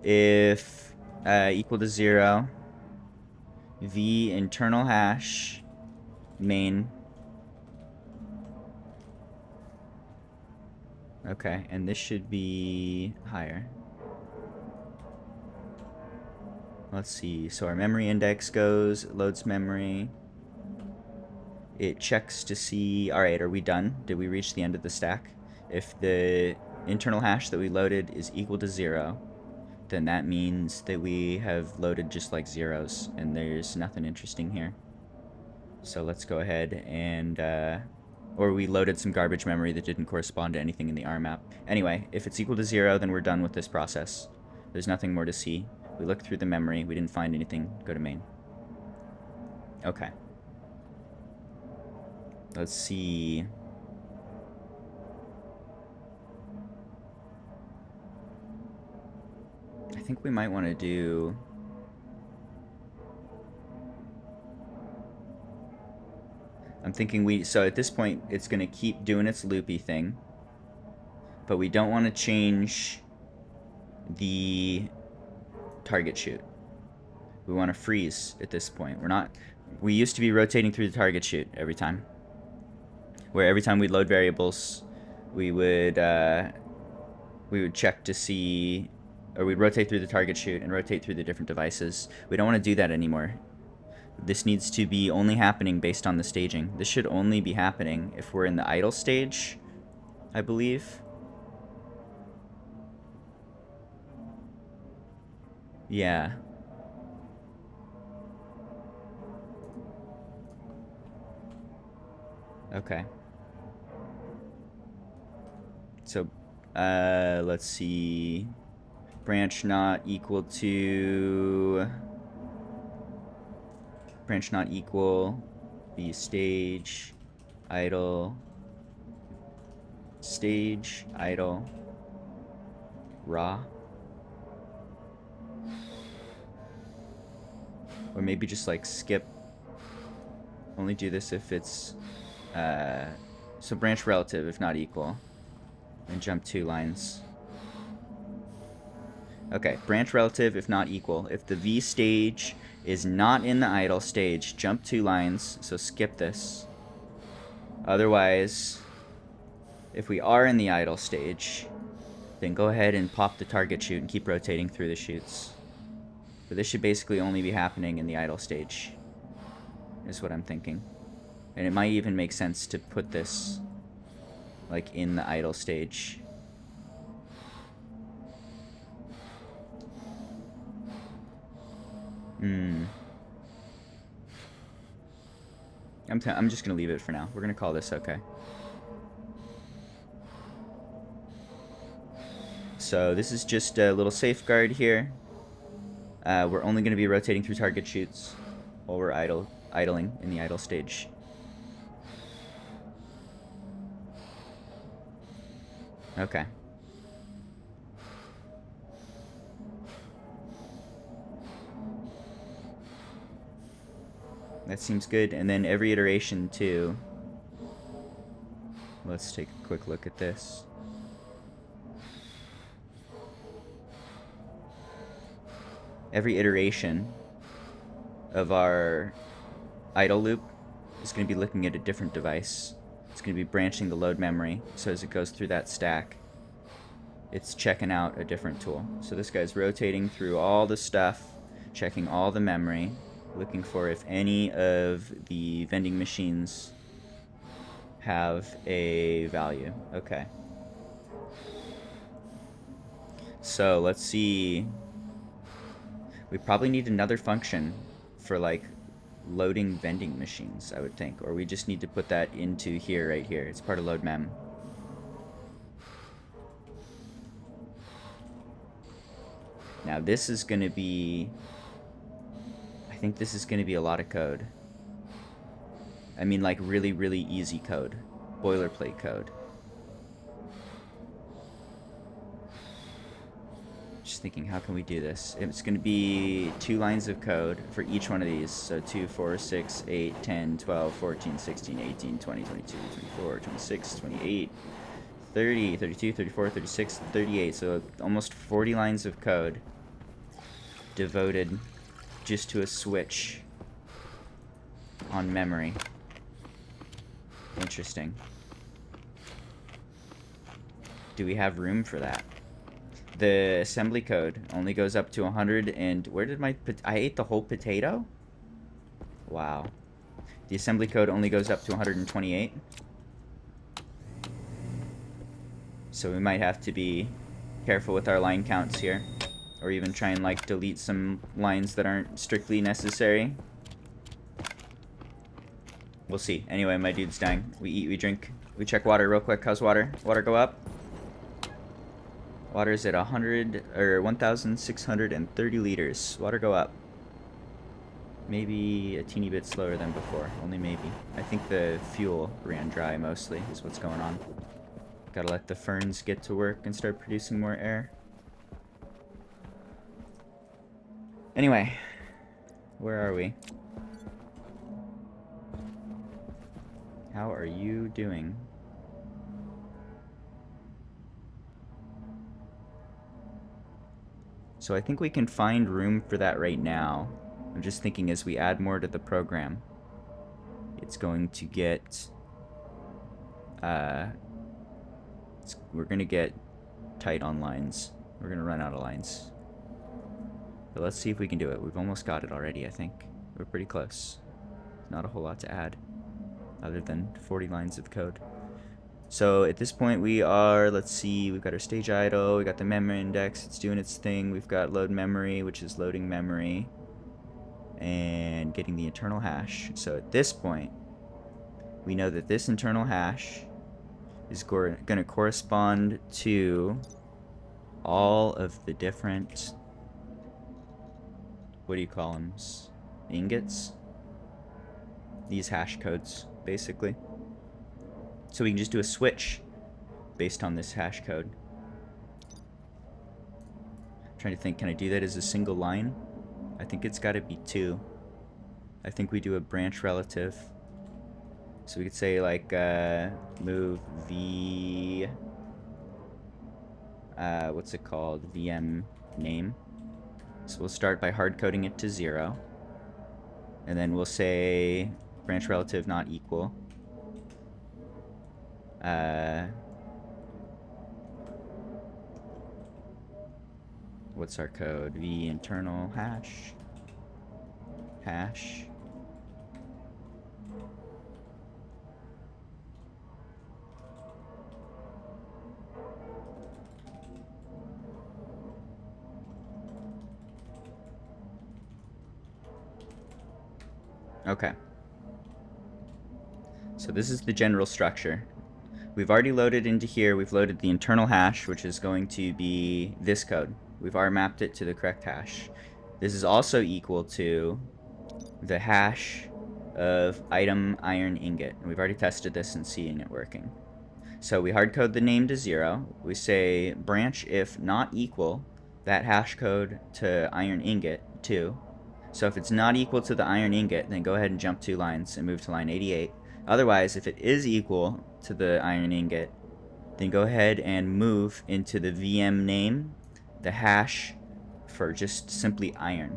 if equal to 0, v internal hash main. Okay, and this should be higher. Let's see, so our memory index goes, loads memory. It checks to see, alright, are we done? Did we reach the end of the stack? If the internal hash that we loaded is equal to 0, then that means that we have loaded just like zeros and there's nothing interesting here. So let's go ahead and, or we loaded some garbage memory that didn't correspond to anything in the R map. Anyway, if it's equal to 0, then we're done with this process. There's nothing more to see. We looked through the memory, we didn't find anything, go to main. Okay. Let's see. I think we might want to do... I'm thinking so at this point, it's going to keep doing its loopy thing. But we don't want to change the target shoot. We want to freeze at this point. We used to be rotating through the target shoot every time. Where every time we load variables, we would check to see, or we'd rotate through the target shoot and rotate through the different devices. We don't want to do that anymore. This needs to be only happening based on the staging. This should only be happening if we're in the idle stage, I believe. Yeah. Okay. So, let's see. Branch not equal to... Branch not equal, the stage, idle, stage, idle, raw. Or maybe just like skip. Only do this if it's, so branch relative if not equal. And jump 2 lines. Okay, branch relative if not equal. If the V stage is not in the idle stage, jump 2 lines, so skip this. Otherwise, if we are in the idle stage, then go ahead and pop the target shoot and keep rotating through the shoots. But this should basically only be happening in the idle stage, is what I'm thinking. And it might even make sense to put this like in the idle stage. I'm just gonna leave it for now. We're gonna call this okay. So this is just a little safeguard here. We're only gonna be rotating through target shoots while we're idling in the idle stage. Okay. That seems good. And then every iteration too. Let's take a quick look at this. Every iteration of our idle loop is going to be looking at a different device. It's going to be branching the load memory, so as it goes through that stack, it's checking out a different tool. So this guy's rotating through all the stuff, checking all the memory, looking for if any of the vending machines have a value. Okay. So let's see. We probably need another function for like loading vending machines, I would think. Or we just need to put that into here, right here. It's part of load mem. Now this is going to be... I think this is going to be a lot of code. I mean like really, really easy code. Boilerplate code. Just thinking, how can we do this? It's going to be 2 lines of code for each one of these. So 2, 4, 6, 8, 10, 12, 14, 16, 18, 20, 22, 24, 26, 28, 30, 32, 34, 36, 38. So almost 40 lines of code devoted just to a switch on memory. Interesting. Do we have room for that? The assembly code only goes up to 100 and... Where did my... I ate the whole potato? Wow. The assembly code only goes up to 128. So we might have to be careful with our line counts here. Or even try and, like, delete some lines that aren't strictly necessary. We'll see. Anyway, my dude's dying. We eat, we drink. We check water real quick. How's water? Water go up? Water's at 1,630 liters. Water go up. Maybe a teeny bit slower than before. Only maybe. I think the fuel ran dry mostly is what's going on. Gotta let the ferns get to work and start producing more air. Anyway, where are we? How are you doing? So I think we can find room for that right now. I'm just thinking as we add more to the program, it's going to get... we're going to get tight on lines. We're going to run out of lines. But let's see if we can do it. We've almost got it already, I think. We're pretty close. Not a whole lot to add, other than 40 lines of code. So at this point we are, let's see, we've got our stage idle, we got the memory index, it's doing its thing, we've got load memory, which is loading memory, and getting the internal hash. So at this point, we know that this internal hash is going to correspond to all of the different, what do you call them, ingots? These hash codes, basically. So we can just do a switch based on this hash code. I'm trying to think, can I do that as a single line? I think it's got to be 2. I think we do a branch relative. So we could say like move the what's it called? VM name. So we'll start by hard coding it to 0. And then we'll say branch relative not equal. What's our code? V internal hash. Hash. Okay. So this is the general structure. We've already loaded into here, we've loaded the internal hash, which is going to be this code. We've already mapped it to the correct hash. This is also equal to the hash of item iron ingot. And we've already tested this and seeing it working. So we hardcode the name to 0. We say branch if not equal that hash code to iron ingot 2. So if it's not equal to the iron ingot, then go ahead and jump 2 lines and move to line 88. Otherwise, if it is equal to the iron ingot, then go ahead and move into the VM name, the hash for just simply iron,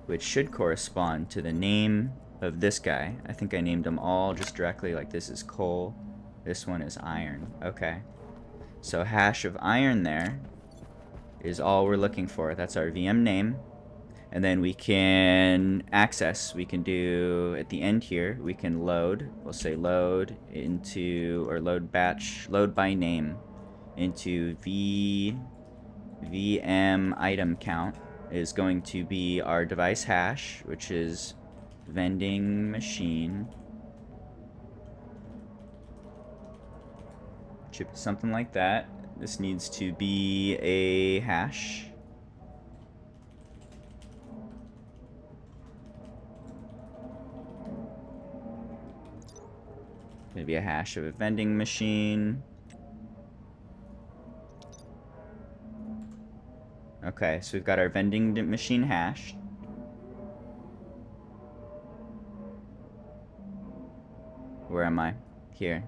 which should correspond to the name of this guy. I think I named them all just directly, like this is coal, this one is iron. Okay. So hash of iron there is all we're looking for. That's our VM name. And then we can access, we can do at the end here, we can load, we'll say load into, or load batch, load by name into VM item count is going to be our device hash, which is vending machine. Should be something like that. This needs to be a hash. Maybe a hash of a vending machine. Okay, so we've got our vending machine hash. Where am I? Here.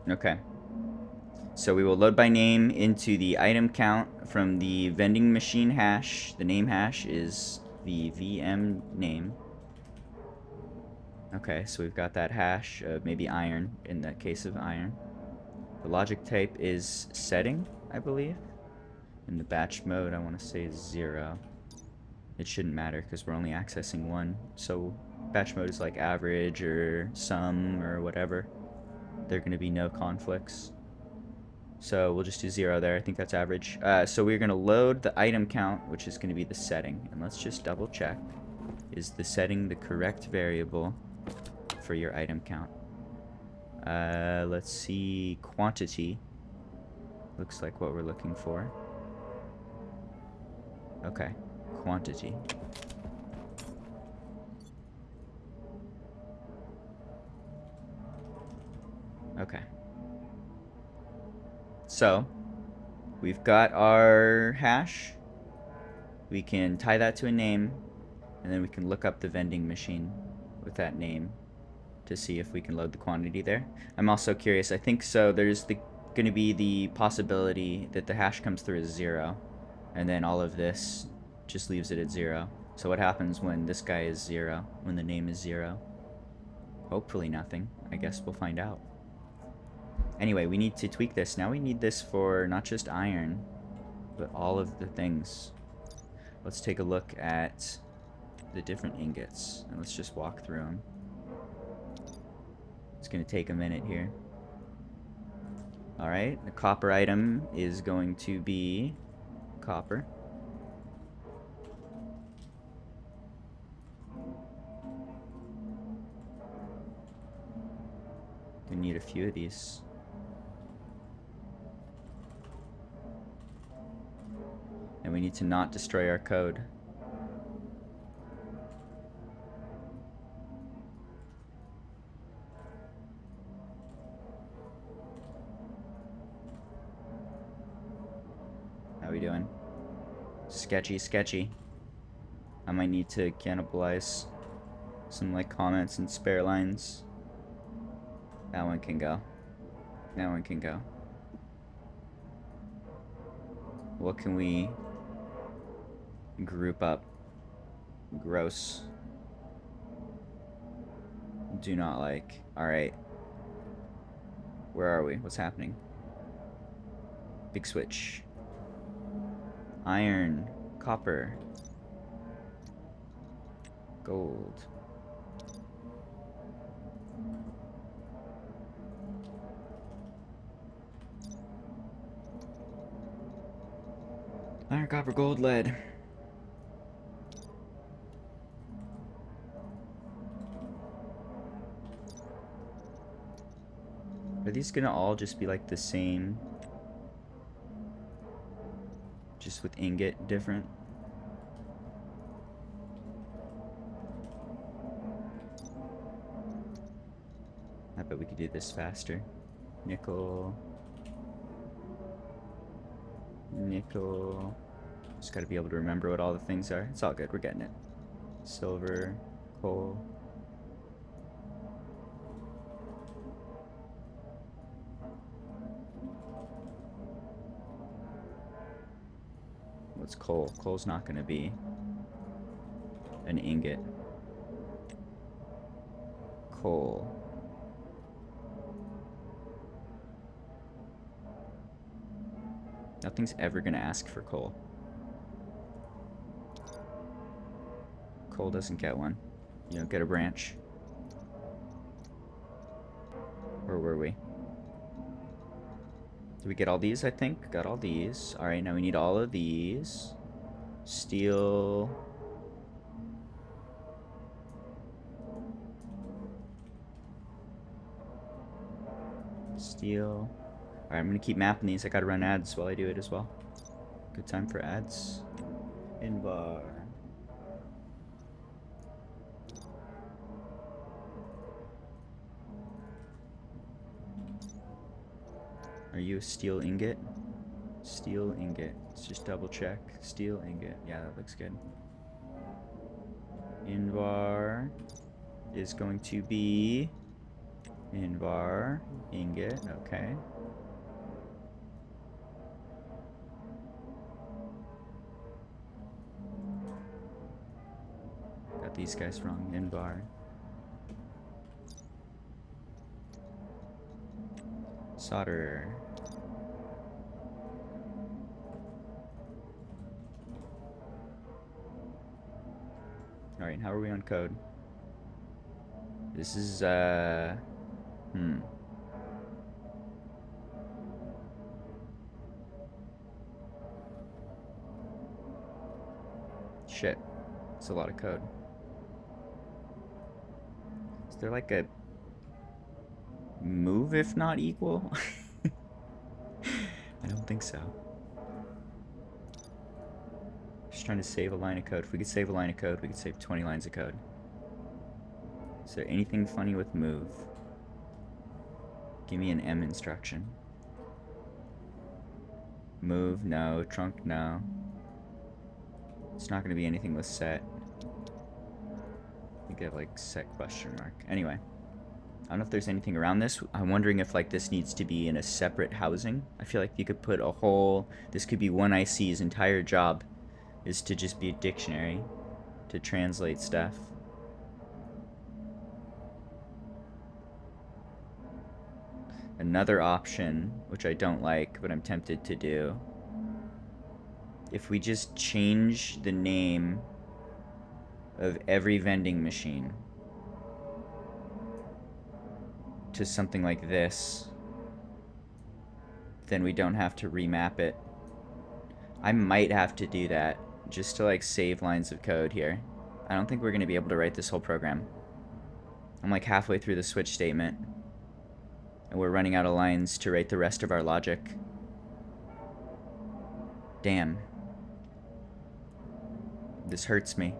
Okay. So we will load by name into the item count from the vending machine hash. The name hash is the VM name. Okay, so we've got that hash of maybe iron, in that case of iron. The logic type is setting, I believe. In the batch mode, I want to say 0. It shouldn't matter because we're only accessing 1. So batch mode is like average or sum or whatever. There are going to be no conflicts. So we'll just do 0 there. I think that's average. So we're going to load the item count, which is going to be the setting. And let's just double check. Is the setting the correct variable for your item count? Let's see. Quantity. Looks like what we're looking for. Okay. Quantity. Okay. So, we've got our hash. We can tie that to a name, and then we can look up the vending machine with that name to see if we can load the quantity there. I'm also curious, I think so, there's going to be the possibility that the hash comes through as 0, and then all of this just leaves it at 0. So what happens when this guy is 0, when the name is 0? Hopefully nothing. I guess we'll find out. Anyway, we need to tweak this. Now we need this for not just iron, but all of the things. Let's take a look at the different ingots, and let's just walk through them. It's going to take a minute here. Alright, the copper item is going to be copper. We need a few of these. And we need to not destroy our code. How we doing? Sketchy, sketchy. I might need to cannibalize some like comments and spare lines. That one can go. That one can go. What can we group up? Gross. Do not like. Alright. Where are we? What's happening? Big switch. Iron. Copper. Gold. Iron, copper, gold, lead. Are these gonna all just be like the same? Just with ingot different? I bet we could do this faster. Nickel. Nickel. Just gotta be able to remember what all the things are. It's all good, we're getting it. Silver, coal. What's coal? Coal's not gonna be an ingot. Coal. Nothing's ever gonna ask for coal. Coal doesn't get one. You don't get a branch. Where were we? Did we get all these, I think? Got all these. Alright, now we need all of these. Steel. Steel. Alright, I'm gonna keep mapping these. I gotta run ads while I do it as well. Good time for ads. Invar. Are you a steel ingot? Steel ingot. Let's just double check. Steel ingot. Yeah, that looks good. Invar is going to be Invar ingot. Okay. Got these guys wrong. Invar. Solder. Alright, how are we on code? This is, Shit. It's a lot of code. Is there like a move if not equal? I don't think so. Just trying to save a line of code. If we could save a line of code, we could save 20 lines of code. Is there anything funny with move? Give me an M instruction. Move, no. Trunk, no. It's not going to be anything with set. I think I have like set question mark. Anyway. I don't know if there's anything around this. I'm wondering if like this needs to be in a separate housing. I feel like you could put a whole... This could be one IC's entire job is to just be a dictionary to translate stuff. Another option, which I don't like, but I'm tempted to do, if we just change the name of every vending machine to something like this, then we don't have to remap it. I might have to do that just to like save lines of code here. I don't think we're gonna be able to write this whole program. I'm like halfway through the switch statement and we're running out of lines to write the rest of our logic. Damn. This hurts me.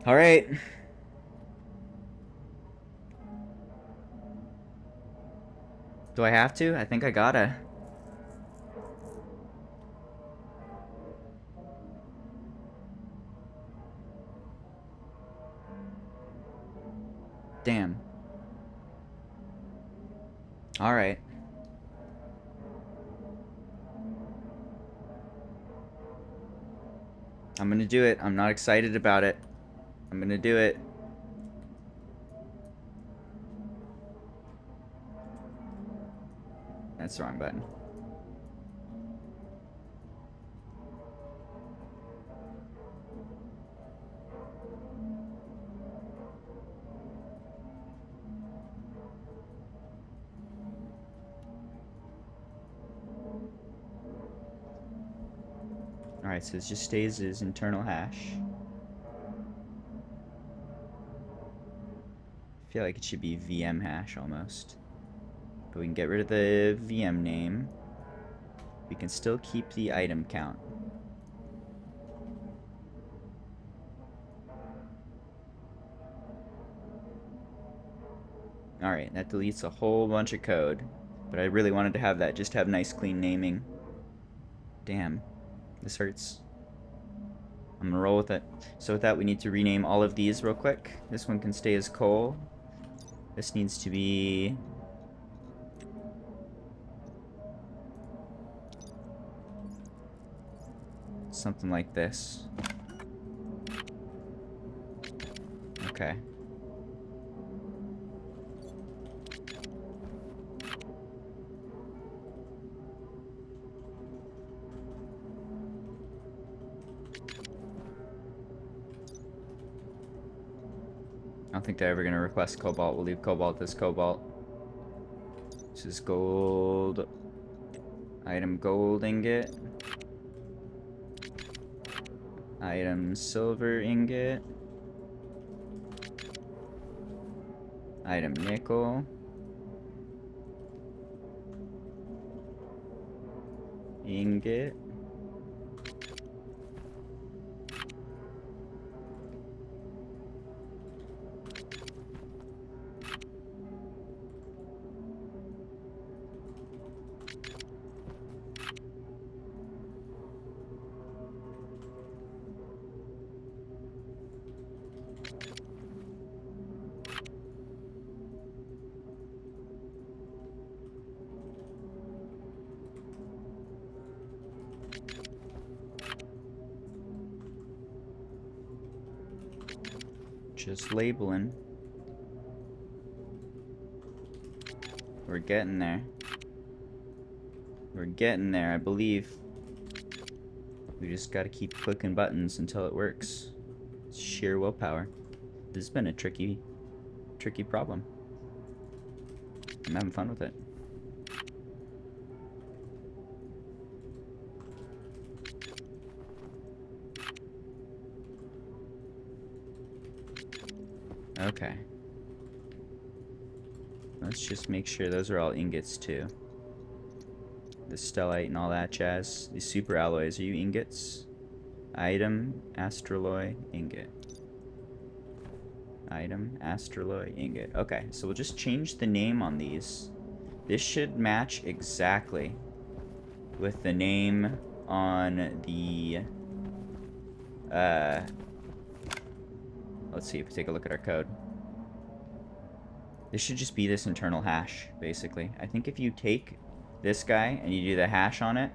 All right. Do I have to? I think I gotta. Damn. All right. I'm gonna do it. I'm not excited about it. I'm gonna do it. That's the wrong button. Alright, so it just stays as internal hash. I feel like it should be VM hash almost. But we can get rid of the VM name. We can still keep the item count. Alright, that deletes a whole bunch of code. But I really wanted to have that, just have nice clean naming. Damn. This hurts. I'm gonna roll with it. So with that, we need to rename all of these real quick. This one can stay as coal. This needs to be... something like this. Okay. I don't think they're ever going to request cobalt. We'll leave cobalt as cobalt. This is gold. Item gold ingot. Item silver ingot. Item nickel. Ingot. Just labeling. We're getting there. We're getting there, I believe. We just gotta keep clicking buttons until it works. It's sheer willpower. This has been a tricky problem. I'm having fun with it. Okay. Let's just make sure those are all ingots too. The stellite and all that jazz. These super alloys, are you ingots? Item, astraloy, ingot. Item, astraloy, ingot. Okay, so we'll just change the name on these. This should match exactly with the name on the let's see if we take a look at our code. This should just be this internal hash, basically. I think if you take this guy and you do the hash on it,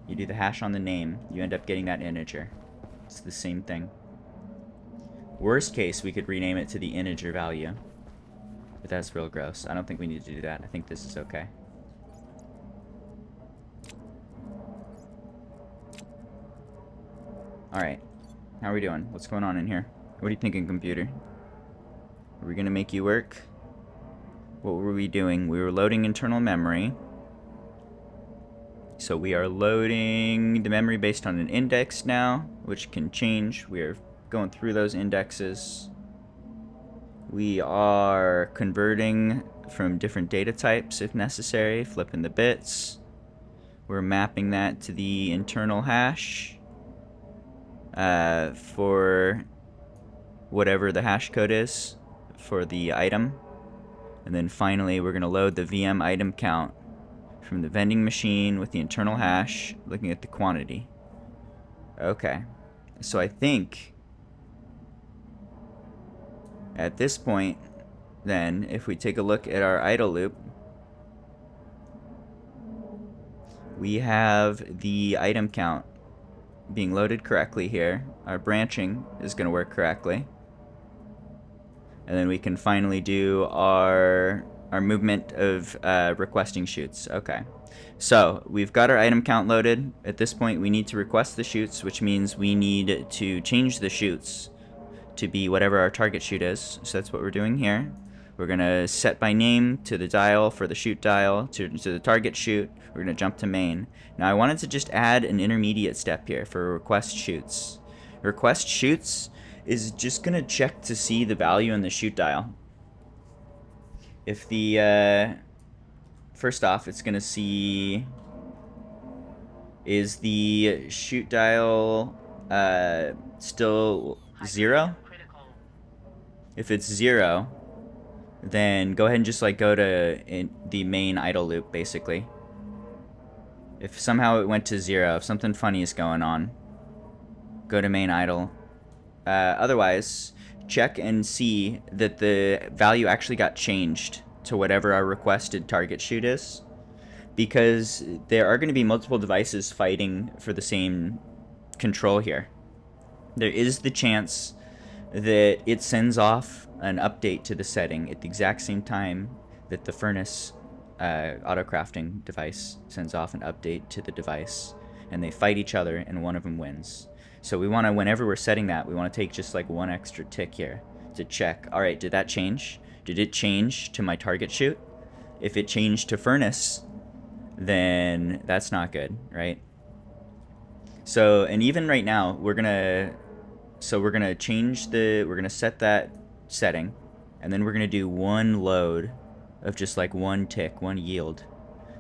you do the hash on the name, you end up getting that integer. It's the same thing. Worst case, we could rename it to the integer value. But that's real gross. I don't think we need to do that. I think this is okay. Alright. How are we doing? What's going on in here? What are you thinking, computer? Are we gonna make you work? What were we doing? We were loading internal memory. So we are loading the memory based on an index now, which can change. We are going through those indexes. We are converting from different data types if necessary, flipping the bits. We're mapping that to the internal hash for whatever the hash code is for the item. And then finally, we're going to load the VM item count from the vending machine with the internal hash, looking at the quantity. Okay. So I think at this point, then, if we take a look at our idle loop, we have the item count being loaded correctly here. Our branching is going to work correctly. And then we can finally do our movement of requesting chutes. Okay. So we've got our item count loaded. At this point, we need to request the chutes, which means we need to change the chutes to be whatever our target chute is. So that's what we're doing here. We're going to set by name to the dial for the shoot dial, to the target shoot. We're going to jump to main. Now I wanted to just add an intermediate step here for request shoots. Request shoots is just going to check to see the value in the shoot dial. If the, first off, it's going to see, is the shoot dial still 0? If it's 0, then go ahead and just like go to the main idle loop, basically. If somehow it went to 0, if something funny is going on, go to main idle. Otherwise, check and see that the value actually got changed to whatever our requested target shoot is, because there are going to be multiple devices fighting for the same control here. There is the chance that it sends off an update to the setting at the exact same time that the furnace auto-crafting device sends off an update to the device, and they fight each other and one of them wins. So we want to, whenever we're setting that, we want to take just like one extra tick here to check, all right, did that change? Did it change to my target shoot? If it changed to furnace, then that's not good, right? So, and even right now, we're gonna change the, we're gonna set that setting, and then we're gonna do one load of just like one tick, one yield.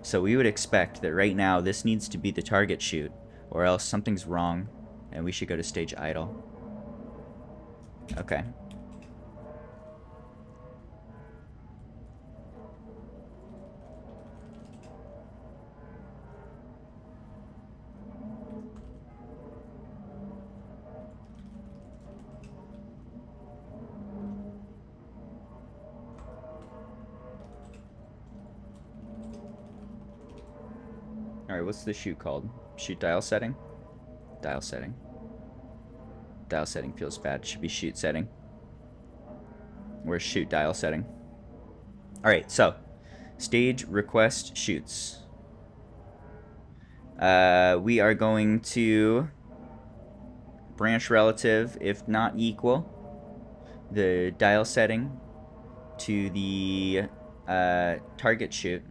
So we would expect that right now this needs to be the target shoot, or else something's wrong, and we should go to stage idle. Okay. Alright, what's the shoot called? Shoot dial setting? Dial setting. Dial setting feels bad. Should be shoot setting. Where's shoot dial setting? Alright, so stage request shoots. We are going to branch relative, if not equal, the dial setting to the target shoot,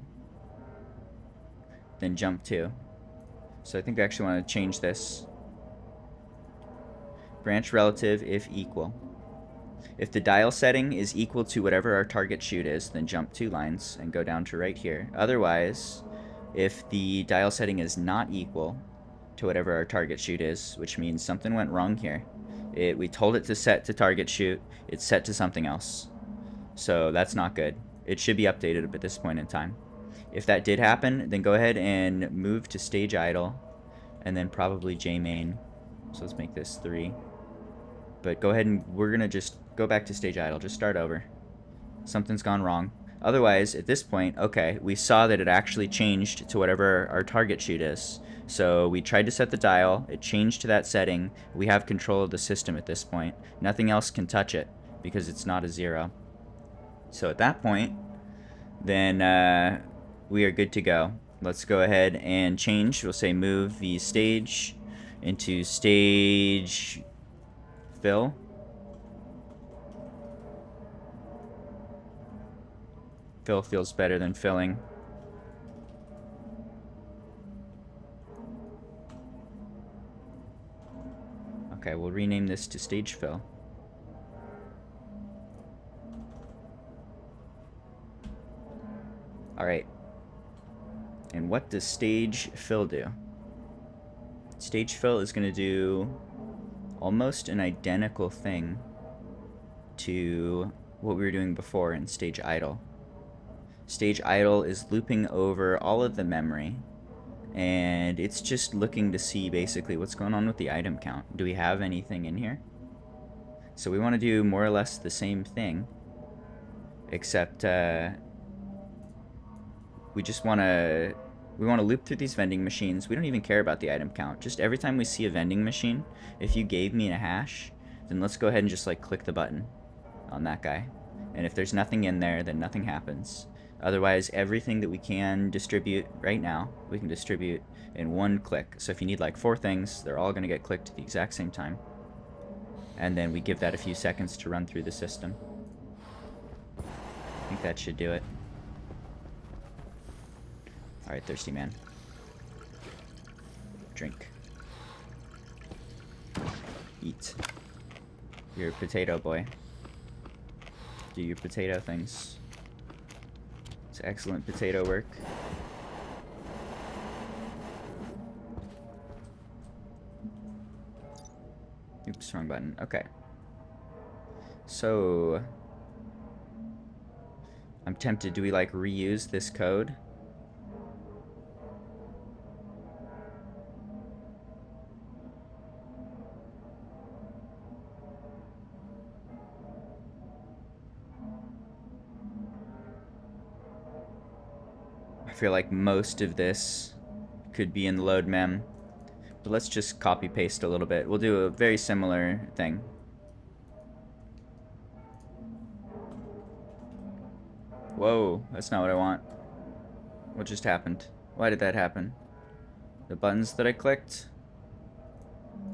then jump to. So I think we actually want to change this. Branch relative if equal. If the dial setting is equal to whatever our target shoot is, then jump 2 lines and go down to right here. Otherwise, if the dial setting is not equal to whatever our target shoot is, which means something went wrong here. We told it to set to target shoot, it's set to something else. So that's not good. It should be updated at this point in time. If that did happen, then go ahead and move to stage idle, and then probably JMain. So let's make this 3. But go ahead and we're gonna just go back to stage idle, just start over. Something's gone wrong. Otherwise, at this point, okay, we saw that it actually changed to whatever our target shoot is. So we tried to set the dial, it changed to that setting. We have control of the system at this point. Nothing else can touch it because it's not a 0. So at that point, then we are good to go. Let's go ahead and change. We'll say move the stage into stage fill. Fill feels better than filling. Okay, we'll rename this to stage fill. Alright. And what does stage fill do? Stage fill is going to do almost an identical thing to what we were doing before in stage idle. Stage idle is looping over all of the memory, and it's just looking to see basically what's going on with the item count. Do we have anything in here? So we want to do more or less the same thing, except we just want to loop through these vending machines. We don't even care about the item count. Just every time we see a vending machine, if you gave me a hash, then let's go ahead and just like click the button on that guy. And if there's nothing in there, then nothing happens. Otherwise, everything that we can distribute right now, we can distribute in one click. So if you need like 4 things, they're all going to get clicked at the exact same time. And then we give that a few seconds to run through the system. think that should do it. Alright, thirsty man. Drink. Eat. You're a potato boy. Do your potato things. It's excellent potato work. Oops, wrong button. Okay. So... I'm tempted. Do we, like, reuse this code? I feel like most of this could be in the load mem. But let's just copy paste a little bit. We'll do a very similar thing. Whoa, that's not what I want. What just happened? Why did that happen? The buttons that I clicked?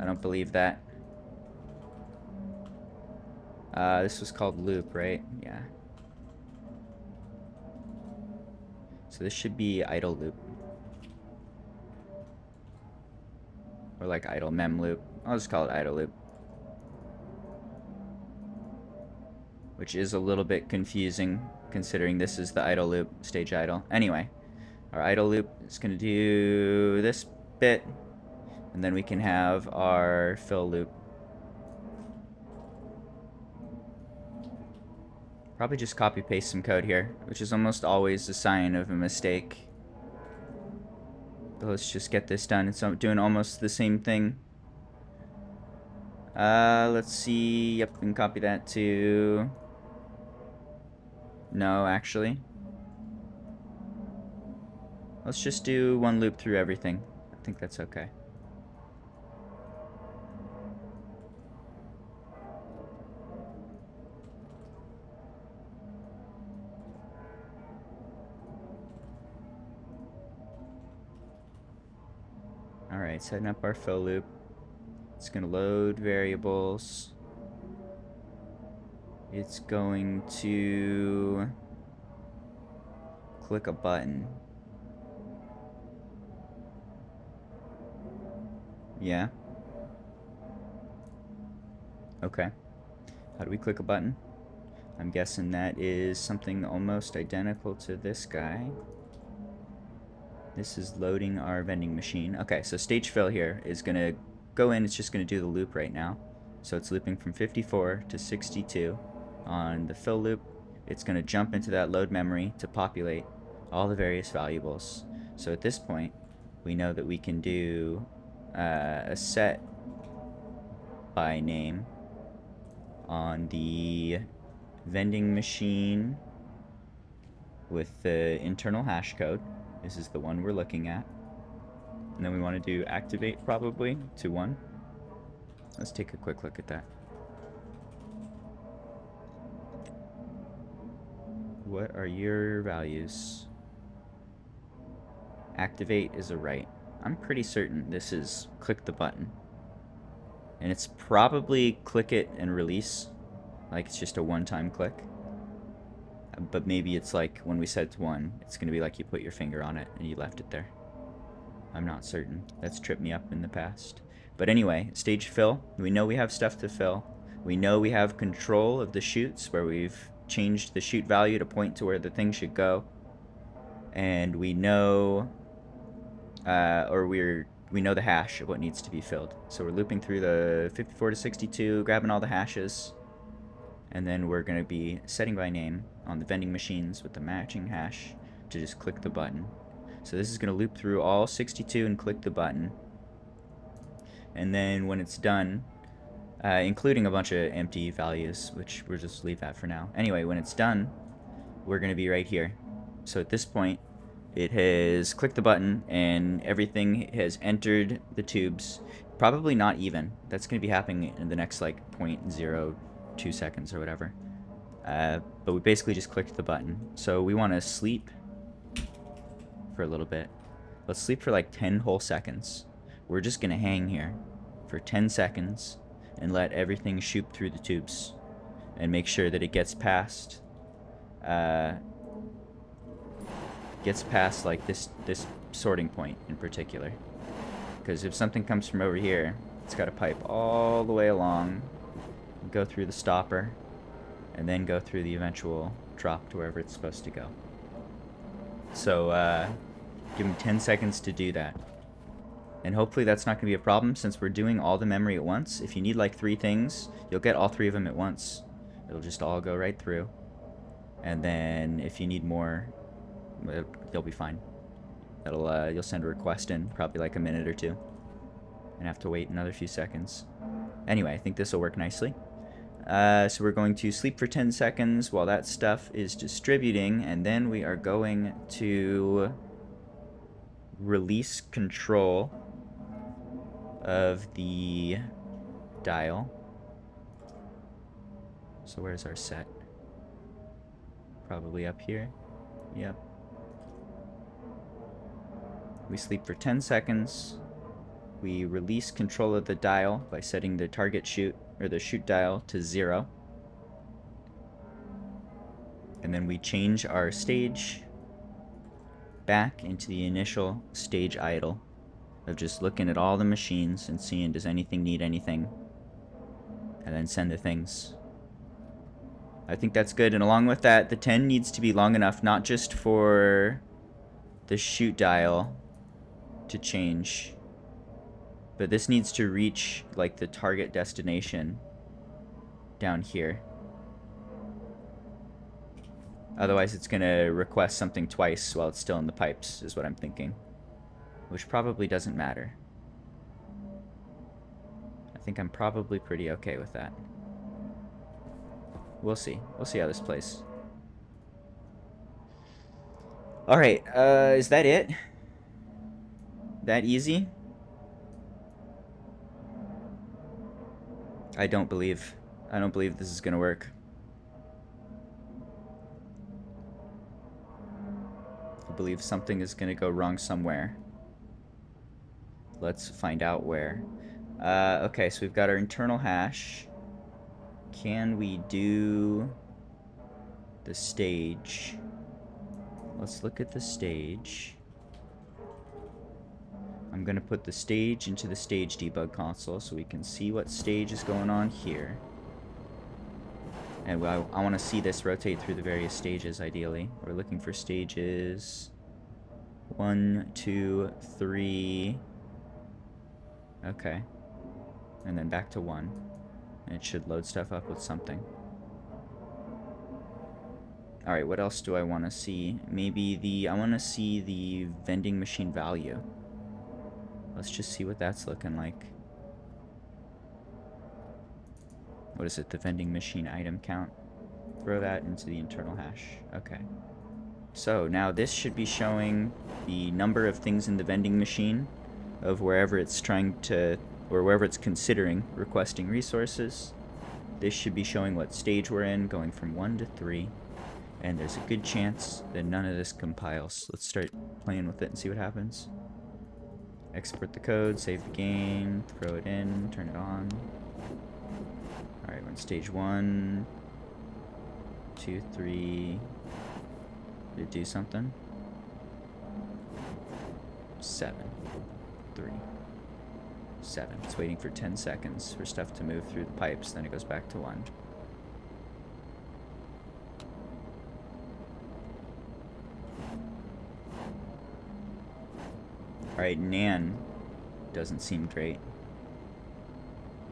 I don't believe that. This was called loop, right? Yeah. So this should be idle loop. Or like idle mem loop. I'll just call it idle loop. Which is a little bit confusing considering this is the idle loop, stage idle. Anyway, our idle loop is going to do this bit. And then we can have our fill loop. Probably just copy paste some code here, which is almost always a sign of a mistake. But let's just get this done. It's doing almost the same thing. Let's see. Yep, we can copy that to... No, actually. Let's just do one loop through everything. I think that's okay. Alright, setting up our fill loop. It's going to load variables. It's going to click a button. Yeah. Okay. How do we click a button? I'm guessing that is something almost identical to this guy. This is loading our vending machine. Okay, so stage fill here is going to go in. It's just going to do the loop right now. So it's looping from 54 to 62 on the fill loop. It's going to jump into that load memory to populate all the various variables. So at this point, we know that we can do a set by name on the vending machine with the internal hash code. This is the one we're looking at. And then we want to do activate probably to 1. Let's take a quick look at that. What are your values? Activate is a write. I'm pretty certain this is click the button. And it's probably click it and release. Like it's just a one-time click. But maybe it's like when we set to 1, it's going to be like you put your finger on it and you left it there. I'm not certain. That's tripped me up in the past. But anyway, stage fill. We know we have stuff to fill. We know we have control of the chutes where we've changed the chute value to point to where the thing should go. And we know, we know the hash of what needs to be filled. So we're looping through the 54 to 62, grabbing all the hashes. And then we're going to be setting by name on the vending machines with the matching hash to just click the button. So this is going to loop through all 62 and click the button. And then when it's done, including a bunch of empty values, which we'll just leave that for now. Anyway, when it's done, we're going to be right here. So at this point, it has clicked the button and everything has entered the tubes. Probably not even. That's going to be happening in the next like 0.02 seconds or whatever. But we basically just clicked the button. So we want to sleep for a little bit. Let's sleep for like 10 whole seconds. We're just going to hang here for 10 seconds and let everything shoot through the tubes and make sure that it gets past gets past like this sorting point in particular. Because if something comes from over here, it's got to pipe all the way along, go through the stopper, and then go through the eventual drop to wherever it's supposed to go. So give me 10 seconds to do that. And hopefully that's not going to be a problem since we're doing all the memory at once. If you need like 3 things, you'll get all 3 of them at once. It'll just all go right through. And then if you need more, you'll be fine. You'll send a request in probably like a minute or 2 and have to wait another few seconds. Anyway, I think this will work nicely. So we're going to sleep for 10 seconds while that stuff is distributing, and then we are going to release control of the dial. So where's our set? Probably up here. Yep. We sleep for 10 seconds. We release control of the dial by setting the target shoot, or the shoot dial, to 0. And then we change our stage back into the initial stage idle of just looking at all the machines and seeing does anything need anything, and then send the things. I think that's good, and along with that, the 10 needs to be long enough not just for the shoot dial to change, but this needs to reach like the target destination down here. Otherwise it's gonna request something twice while it's still in the pipes, is what I'm thinking. Which probably doesn't matter. I think I'm probably pretty okay with that. We'll see. We'll see how this plays. Alright, is that it? That easy? I don't believe this is gonna work. I believe something is gonna go wrong somewhere. Let's find out where. Okay, so we've got our internal hash. Can we do the stage? Let's look at the stage. I'm gonna put the stage into the stage debug console so we can see what stage is going on here. And I want to see this rotate through the various stages, ideally. We're looking for stages 1, 2, 3. Okay. And then back to 1. And it should load stuff up with something. Alright, what else do I want to see? Maybe I want to see the vending machine value. Let's just see what that's looking like. What is it? The vending machine item count. Throw that into the internal hash. Okay. So now this should be showing the number of things in the vending machine of wherever it's trying to, or wherever it's considering requesting resources. This should be showing what stage we're in, going from 1 to 3. And there's a good chance that none of this compiles. Let's start playing with it and see what happens. Export the code, save the game, throw it in, turn it on. Alright, we're in stage 1, 2, 3. Did it do something? 7, 3, 7. It's waiting for 10 seconds for stuff to move through the pipes, then it goes back to 1. Alright, Nan doesn't seem great.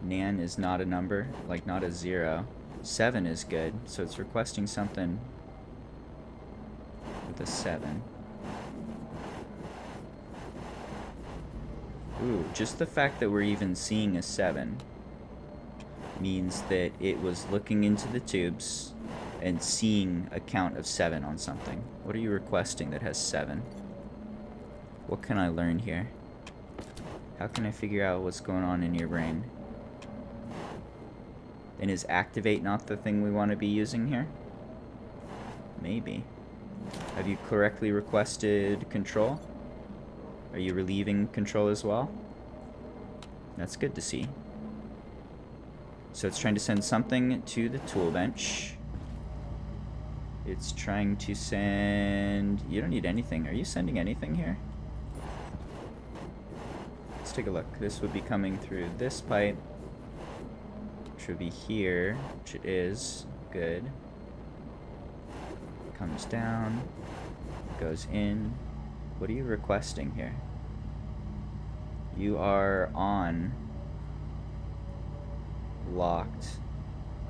Nan is not a number, like not a 0. 7 is good, so it's requesting something with a 7. Ooh, just the fact that we're even seeing a 7 means that it was looking into the tubes and seeing a count of 7 on something. What are you requesting that has 7? What can I learn here? How can I figure out what's going on in your brain? And is activate not the thing we want to be using here? Maybe. Have you correctly requested control? Are you relieving control as well? That's good to see. So it's trying to send something to the tool bench. It's trying to send... You don't need anything. Are you sending anything here? Let's take a look. This would be coming through this pipe, which would be here, which it is. Good. Comes down, goes in. What are you requesting here? You are on. Locked.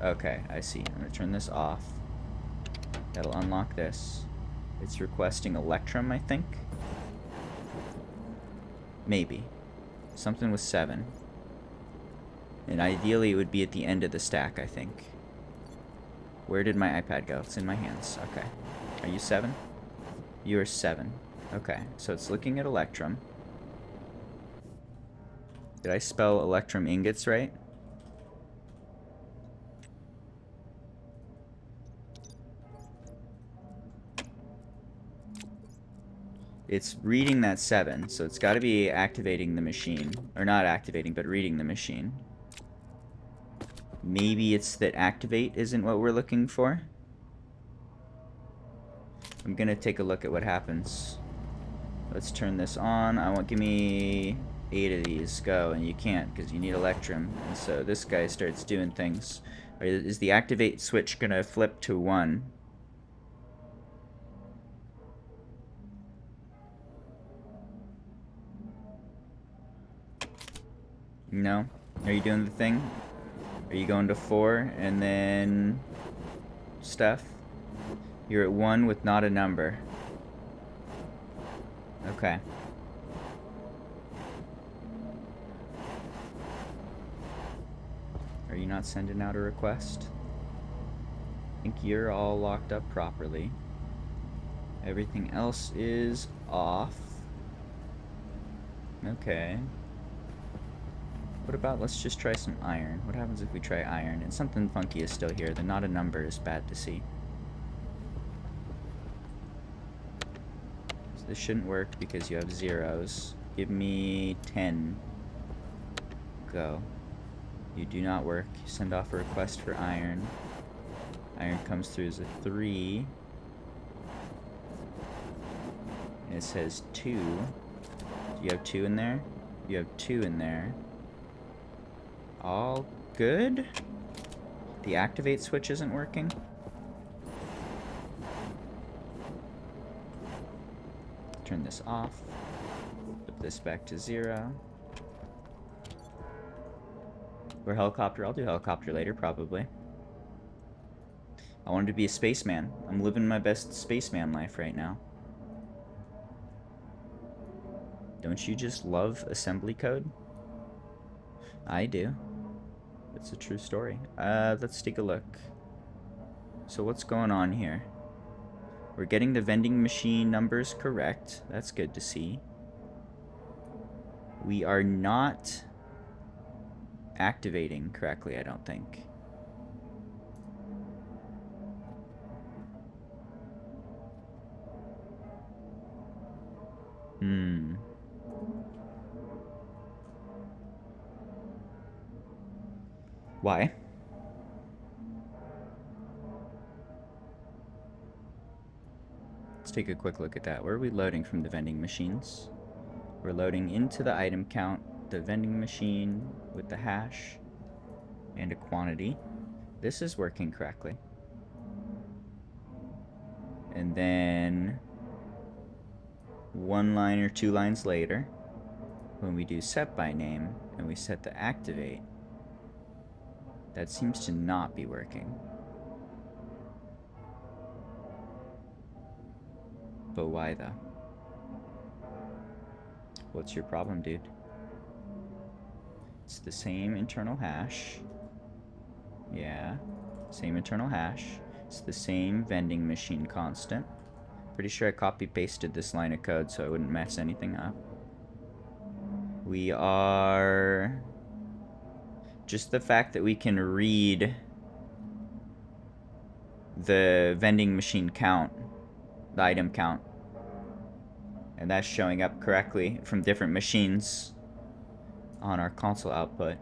Okay, I see. I'm gonna turn this off. That'll unlock this. It's requesting Electrum, I think. Maybe. Something with 7. And ideally it would be at the end of the stack, I think. Where did my iPad go? It's in my hands. Okay. Are you 7? You are 7. Okay, so it's looking at Electrum. Did I spell Electrum ingots right? It's reading that 7, so it's got to be activating the machine. Or not activating, but reading the machine. Maybe it's that activate isn't what we're looking for. I'm going to take a look at what happens. Let's turn this on. Give me 8 of these. Go. And you can't because you need Electrum. And so this guy starts doing things. Is the activate switch going to flip to 1? No? Are you doing the thing? Are you going to 4 and then stuff? You're at 1 with not a number. Okay. Are you not sending out a request? I think you're all locked up properly. Everything else is off. Okay. What about, let's just try some iron. What happens if we try iron? And something funky is still here. The not a number is bad to see. So this shouldn't work because you have zeros. Give me 10. Go. You do not work. You send off a request for iron. Iron comes through as a 3. And it says 2. Do you have 2 in there? You have 2 in there. All good? The activate switch isn't working? Turn this off. Put this back to 0. Or helicopter. I'll do helicopter later, probably. I wanted to be a spaceman. I'm living my best spaceman life right now. Don't you just love assembly code? I do. It's a true story. Let's take a look. So what's going on here? We're getting the vending machine numbers correct. That's good to see. We are not activating correctly, I don't think. Why? Let's take a quick look at that. Where are we loading from the vending machines? We're loading into the item count, the vending machine with the hash and a quantity. This is working correctly. And then 1 line or 2 lines later, when we do set by name and we set the activate, that seems to not be working. But why though? What's your problem, dude? It's the same internal hash. Yeah, same internal hash. It's the same vending machine constant. Pretty sure I copy-pasted this line of code so I wouldn't mess anything up. We are... Just the fact that we can read the vending machine count, the item count, and that's showing up correctly from different machines on our console output.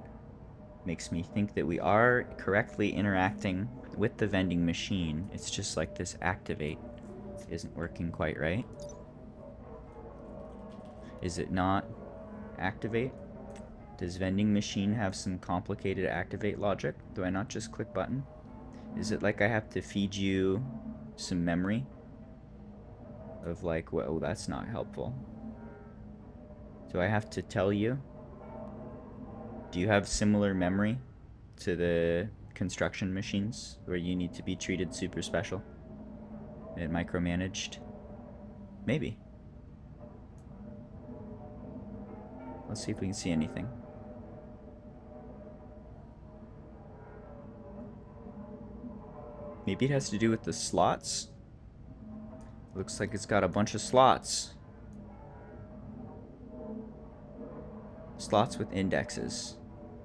makes me think that we are correctly interacting with the vending machine. It's just like this activate isn't working quite right. Is it not activate? Does vending machine have some complicated activate logic? Do I not just click button? Is it like I have to feed you some memory? Of like, well, that's not helpful. Do I have to tell you? Do you have similar memory to the construction machines where you need to be treated super special and micromanaged? Maybe. Let's see if we can see anything. Maybe it has to do with the slots. Looks like it's got a bunch of slots. Slots with indexes.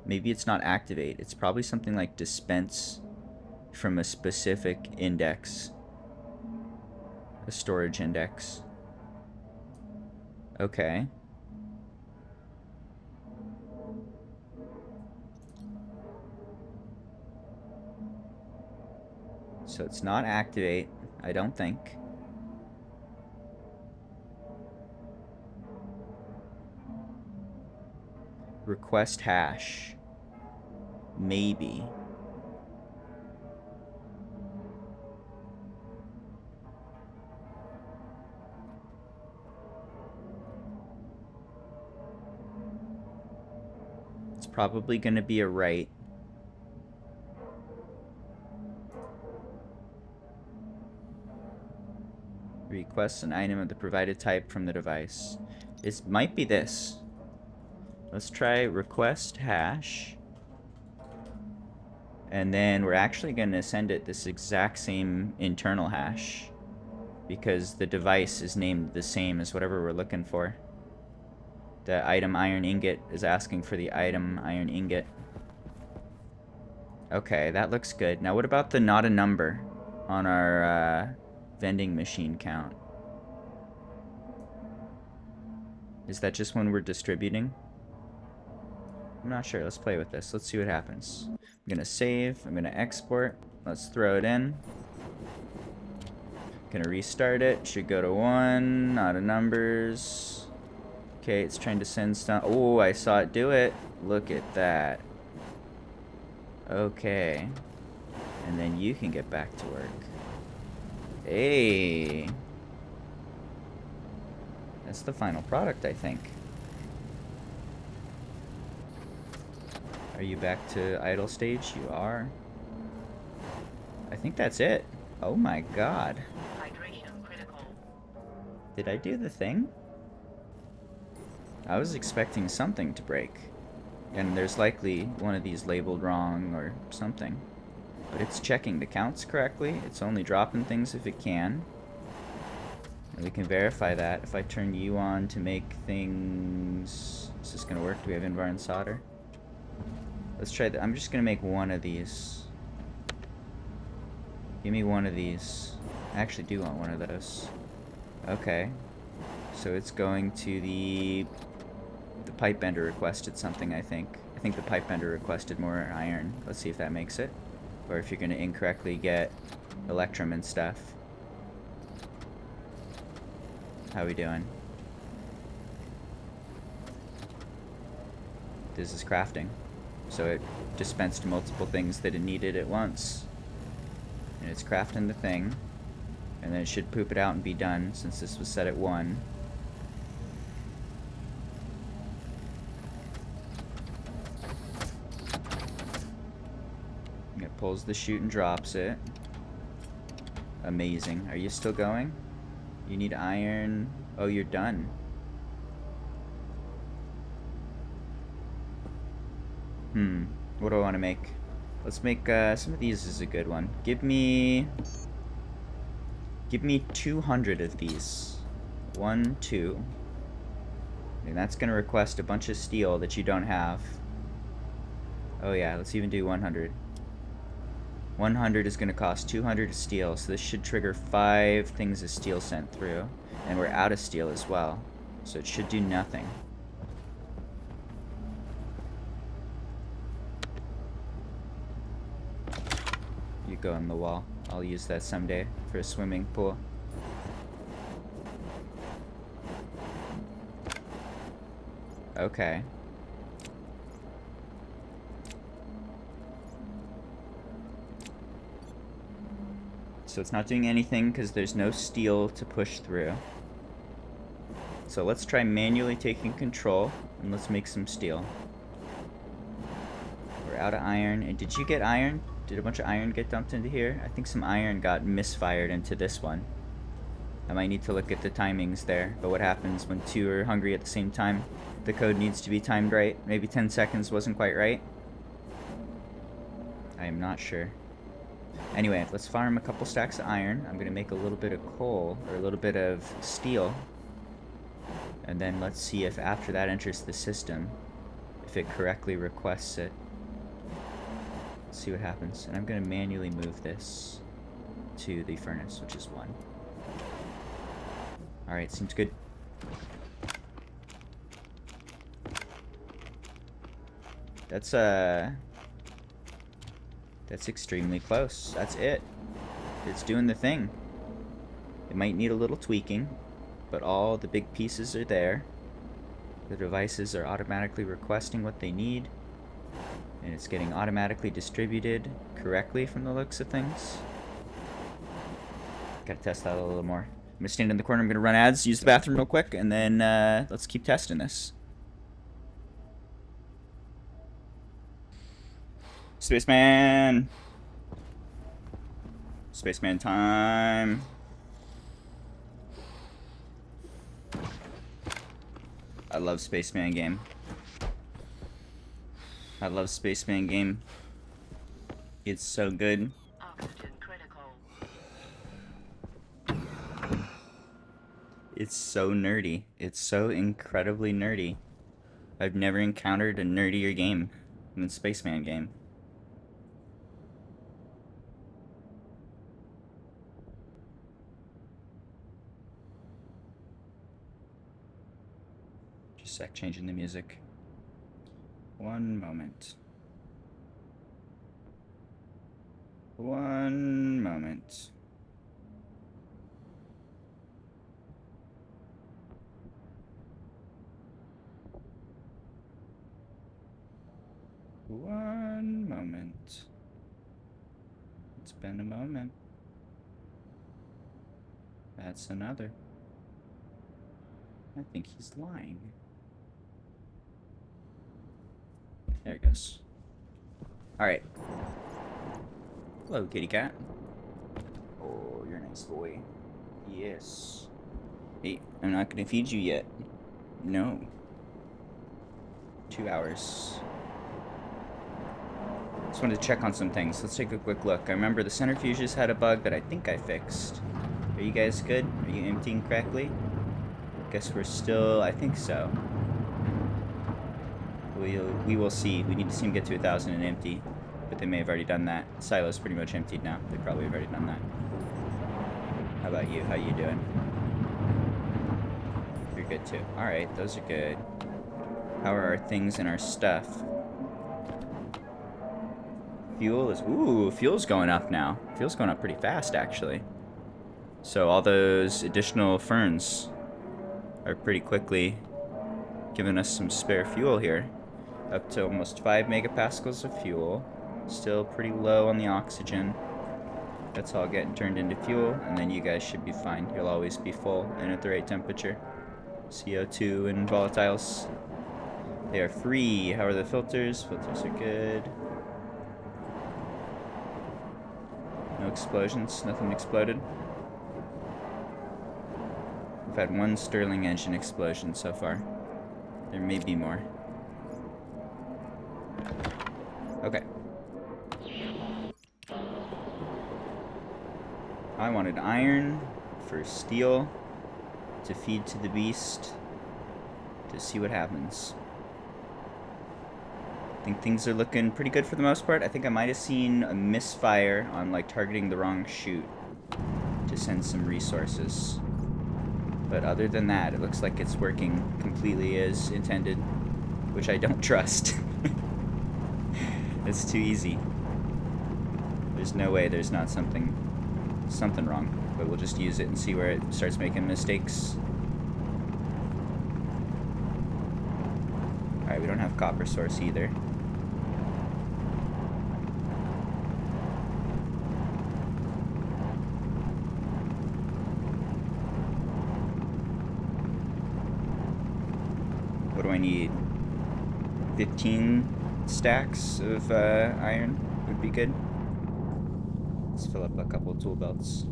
Maybe it's not activate. It's probably something like dispense from a specific index. A storage index. Okay. So it's not activate, I don't think. Request hash. Maybe. It's probably going to be a write. Request an item of the provided type from the device. It might be this. Let's try request hash. And then we're actually going to send it this exact same internal hash. Because the device is named the same as whatever we're looking for. The item iron ingot is asking for the item iron ingot. Okay, that looks good. Now what about the not a number on our vending machine count? Is that just when we're distributing? I'm not sure. Let's play with this. Let's see what happens. I'm gonna save. I'm gonna export. Let's throw it in. Gonna restart it. Should go to 1. Not a numbers. Okay, it's trying to send stuff. Oh, I saw it do it. Look at that. Okay. And then you can get back to work. Hey. That's the final product, I think. Are you back to idle stage? You are. I think that's it. Oh my god. Hydration critical. Did I do the thing? I was expecting something to break. And there's likely one of these labeled wrong or something. But it's checking the counts correctly. It's only dropping things if it can. And we can verify that. If I turn you on to make things... Is this going to work? Do we have invar and solder? Let's try that. I'm just going to make one of these. Give me one of these. I actually do want one of those. Okay. So it's going to the pipe bender requested something, I think. I think the pipe bender requested more iron. Let's see if that makes it. Or if you're going to incorrectly get electrum and stuff. How we doing? This is crafting. So it dispensed multiple things that it needed at once. And it's crafting the thing. And then it should poop it out and be done, since this was set at 1. It pulls the chute and drops it. Amazing. Are you still going? You need iron. Oh, you're done. What do I want to make? Let's make some of these is a good one. Give me 200 of these. 1, 2. And that's gonna request a bunch of steel that you don't have. Oh yeah, let's even do 100. 100 is gonna cost 200 of steel, so this should trigger 5 things of steel sent through. And we're out of steel as well, so it should do nothing. could go on the wall. I'll use that someday for a swimming pool. Okay. So it's not doing anything because there's no steel to push through. So let's try manually taking control, and let's make some steel. We're out of iron. And did you get iron? Did a bunch of iron get dumped into here? I think some iron got misfired into this one. I might need to look at the timings there. But what happens when two are hungry at the same time? The code needs to be timed right. Maybe 10 seconds wasn't quite right. I am not sure. Anyway, let's farm a couple stacks of iron. I'm going to make a little bit of coal, or a little bit of steel. And then let's see if after that enters the system, if it correctly requests it. Let's see what happens. And I'm going to manually move this to the furnace, which is 1. Alright, seems good. That's extremely close. That's it. It's doing the thing. It might need a little tweaking, but all the big pieces are there. The devices are automatically requesting what they need, and it's getting automatically distributed correctly from the looks of things. Gotta test that a little more. I'm gonna stand in the corner, I'm gonna run ads, use the bathroom real quick, and then let's keep testing this. Spaceman! Spaceman time! I love Spaceman game. I love Spaceman game. It's so good. Oxygen critical. It's so nerdy. It's so incredibly nerdy. I've never encountered a nerdier game than Spaceman game. Just a sec, changing the music. One moment. One moment. One moment. It's been a moment. That's another. I think he's lying. There it goes. Alright. Hello, kitty cat. Oh, you're a nice boy. Yes. Hey, I'm not gonna feed you yet. No. 2 hours. Just wanted to check on some things. Let's take a quick look. I remember the centrifuges had a bug that I think I fixed. Are you guys good? Are you emptying correctly? Guess we're still... I think so. We will see. We need to see them get to 1,000 and empty. But they may have already done that. Silo's pretty much emptied now. They probably have already done that. How about you? How you doing? You're good too. Alright, those are good. How are our things and our stuff? Fuel is... Ooh, fuel's going up now. Fuel's going up pretty fast, actually. So all those additional ferns are pretty quickly giving us some spare fuel here. Up to almost 5 megapascals of fuel. Still pretty low on the oxygen. That's all getting turned into fuel, and then you guys should be fine. You'll always be full and at the right temperature. CO2 and volatiles. They are free. How are the filters? Filters are good. No explosions. Nothing exploded. We've had 1 Stirling engine explosion so far. There may be more. Okay. I wanted iron for steel to feed to the beast to see what happens. I think things are looking pretty good for the most part. I think I might have seen a misfire on like targeting the wrong chute to send some resources. But other than that, it looks like it's working completely as intended, which I don't trust. It's too easy. There's no way there's not something wrong, but we'll just use it and see where it starts making mistakes. Alright, we don't have copper source either. What do I need? 15 stacks of iron would be good. Let's fill up a couple of tool belts.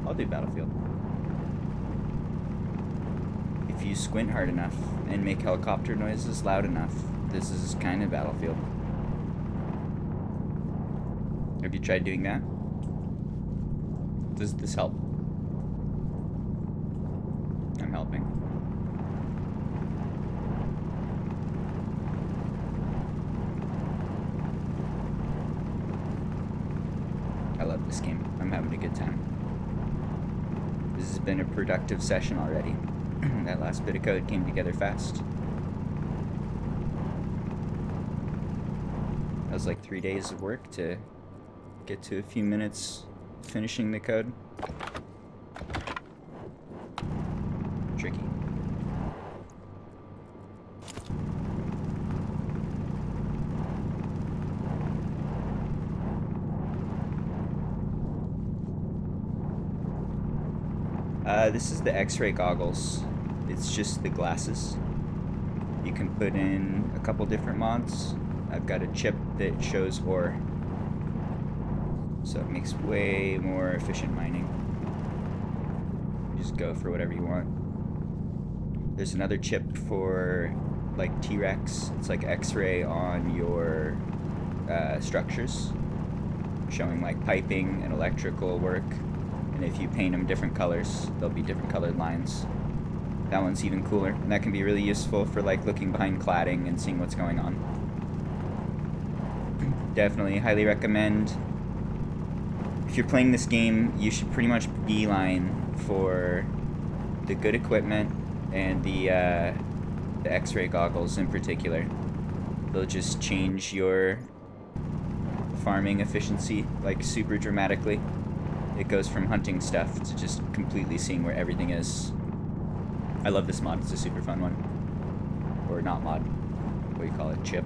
I'll do Battlefield. If you squint hard enough and make helicopter noises loud enough, this is kind of Battlefield. Have you tried doing that? Does this help? I'm helping. I love this game. I'm having a good time. This has been a productive session already. That last bit of code came together fast. That was like 3 days of work to get to a few minutes finishing the code. Tricky. This is the X-ray goggles. It's just the glasses. You can put in a couple different mods. I've got a chip that shows ore, so it makes way more efficient mining. You just go for whatever you want. There's another chip for like T-Rex. It's like X-ray on your structures, showing like piping and electrical work. And if you paint them different colors, there'll be different colored lines. That one's even cooler, and that can be really useful for like looking behind cladding and seeing what's going on. Definitely highly recommend. If you're playing this game, you should pretty much beeline for the good equipment and the X-ray goggles in particular. They'll just change your farming efficiency like super dramatically. It goes from hunting stuff to just completely seeing where everything is. I love this mod. It's a super fun one. Or not mod. What do you call it? Chip.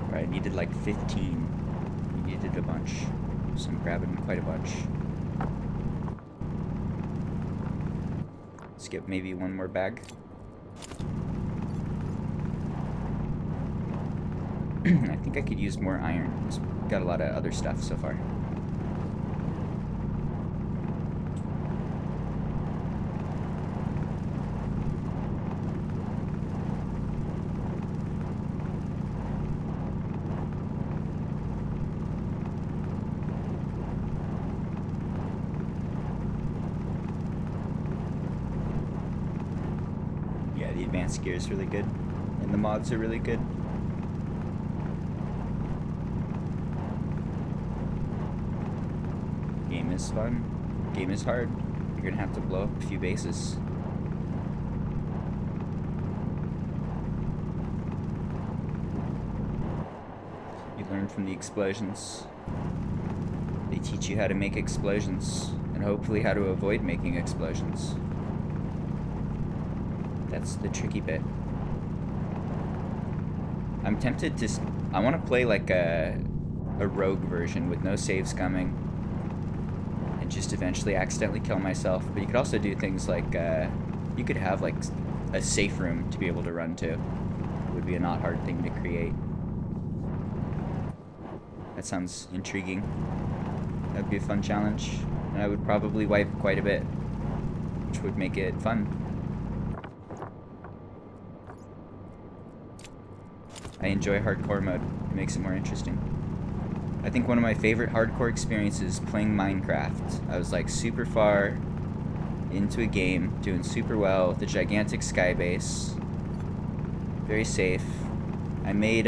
Right, I needed like 15. We needed a bunch. So I'm grabbing quite a bunch. Skip maybe one more bag. I think I could use more iron. It's got a lot of other stuff so far. Yeah, the advanced gear is really good, and the mods are really good. Game is fun. Game is hard. You're gonna have to blow up a few bases. You learn from the explosions. They teach you how to make explosions, and hopefully how to avoid making explosions. That's the tricky bit. I'm tempted to... I want to play like a rogue version with no saves coming. And just eventually accidentally kill myself. But you could also do things like... you could have like a safe room to be able to run to. It would be a not hard thing to create. That sounds intriguing. That would be a fun challenge. And I would probably wipe quite a bit. Which would make it fun. I enjoy hardcore mode. It makes it more interesting. I think one of my favorite hardcore experiences playing Minecraft. I was like super far into a game, doing super well with a gigantic sky base. Very safe. I made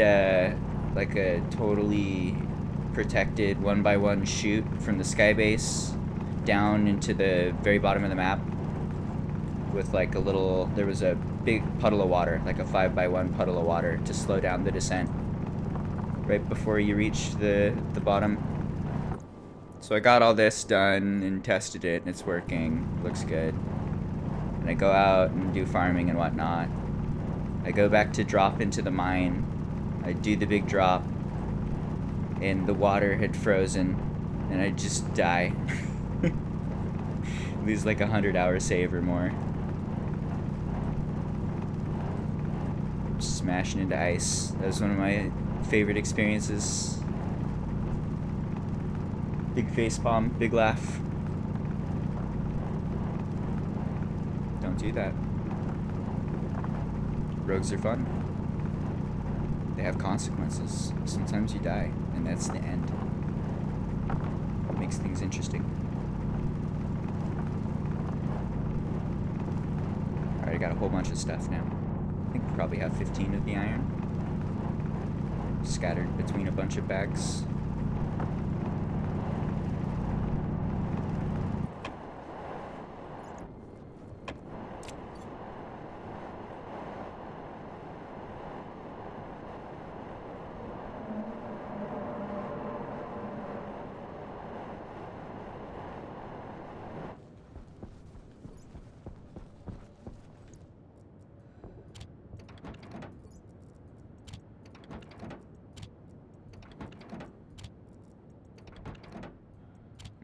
like a totally protected 1x1 chute from the skybase down into the very bottom of the map with like a little, there was a big puddle of water, like a 5x1 puddle of water to slow down the descent right before you reach the bottom. So I got all this done and tested it, and it's working, looks good. And I go out and do farming and whatnot. I go back to drop into the mine. I do the big drop, and the water had frozen, and I just die. Lose like 100-hour save or more. Smashing into ice. That was one of my favorite experiences. Big face palm, big laugh. Don't do that. Rogues are fun. They have consequences. Sometimes you die, and that's the end. It makes things interesting. Alright, I got a whole bunch of stuff now. I think we probably have 15 of the iron. Scattered between a bunch of bags.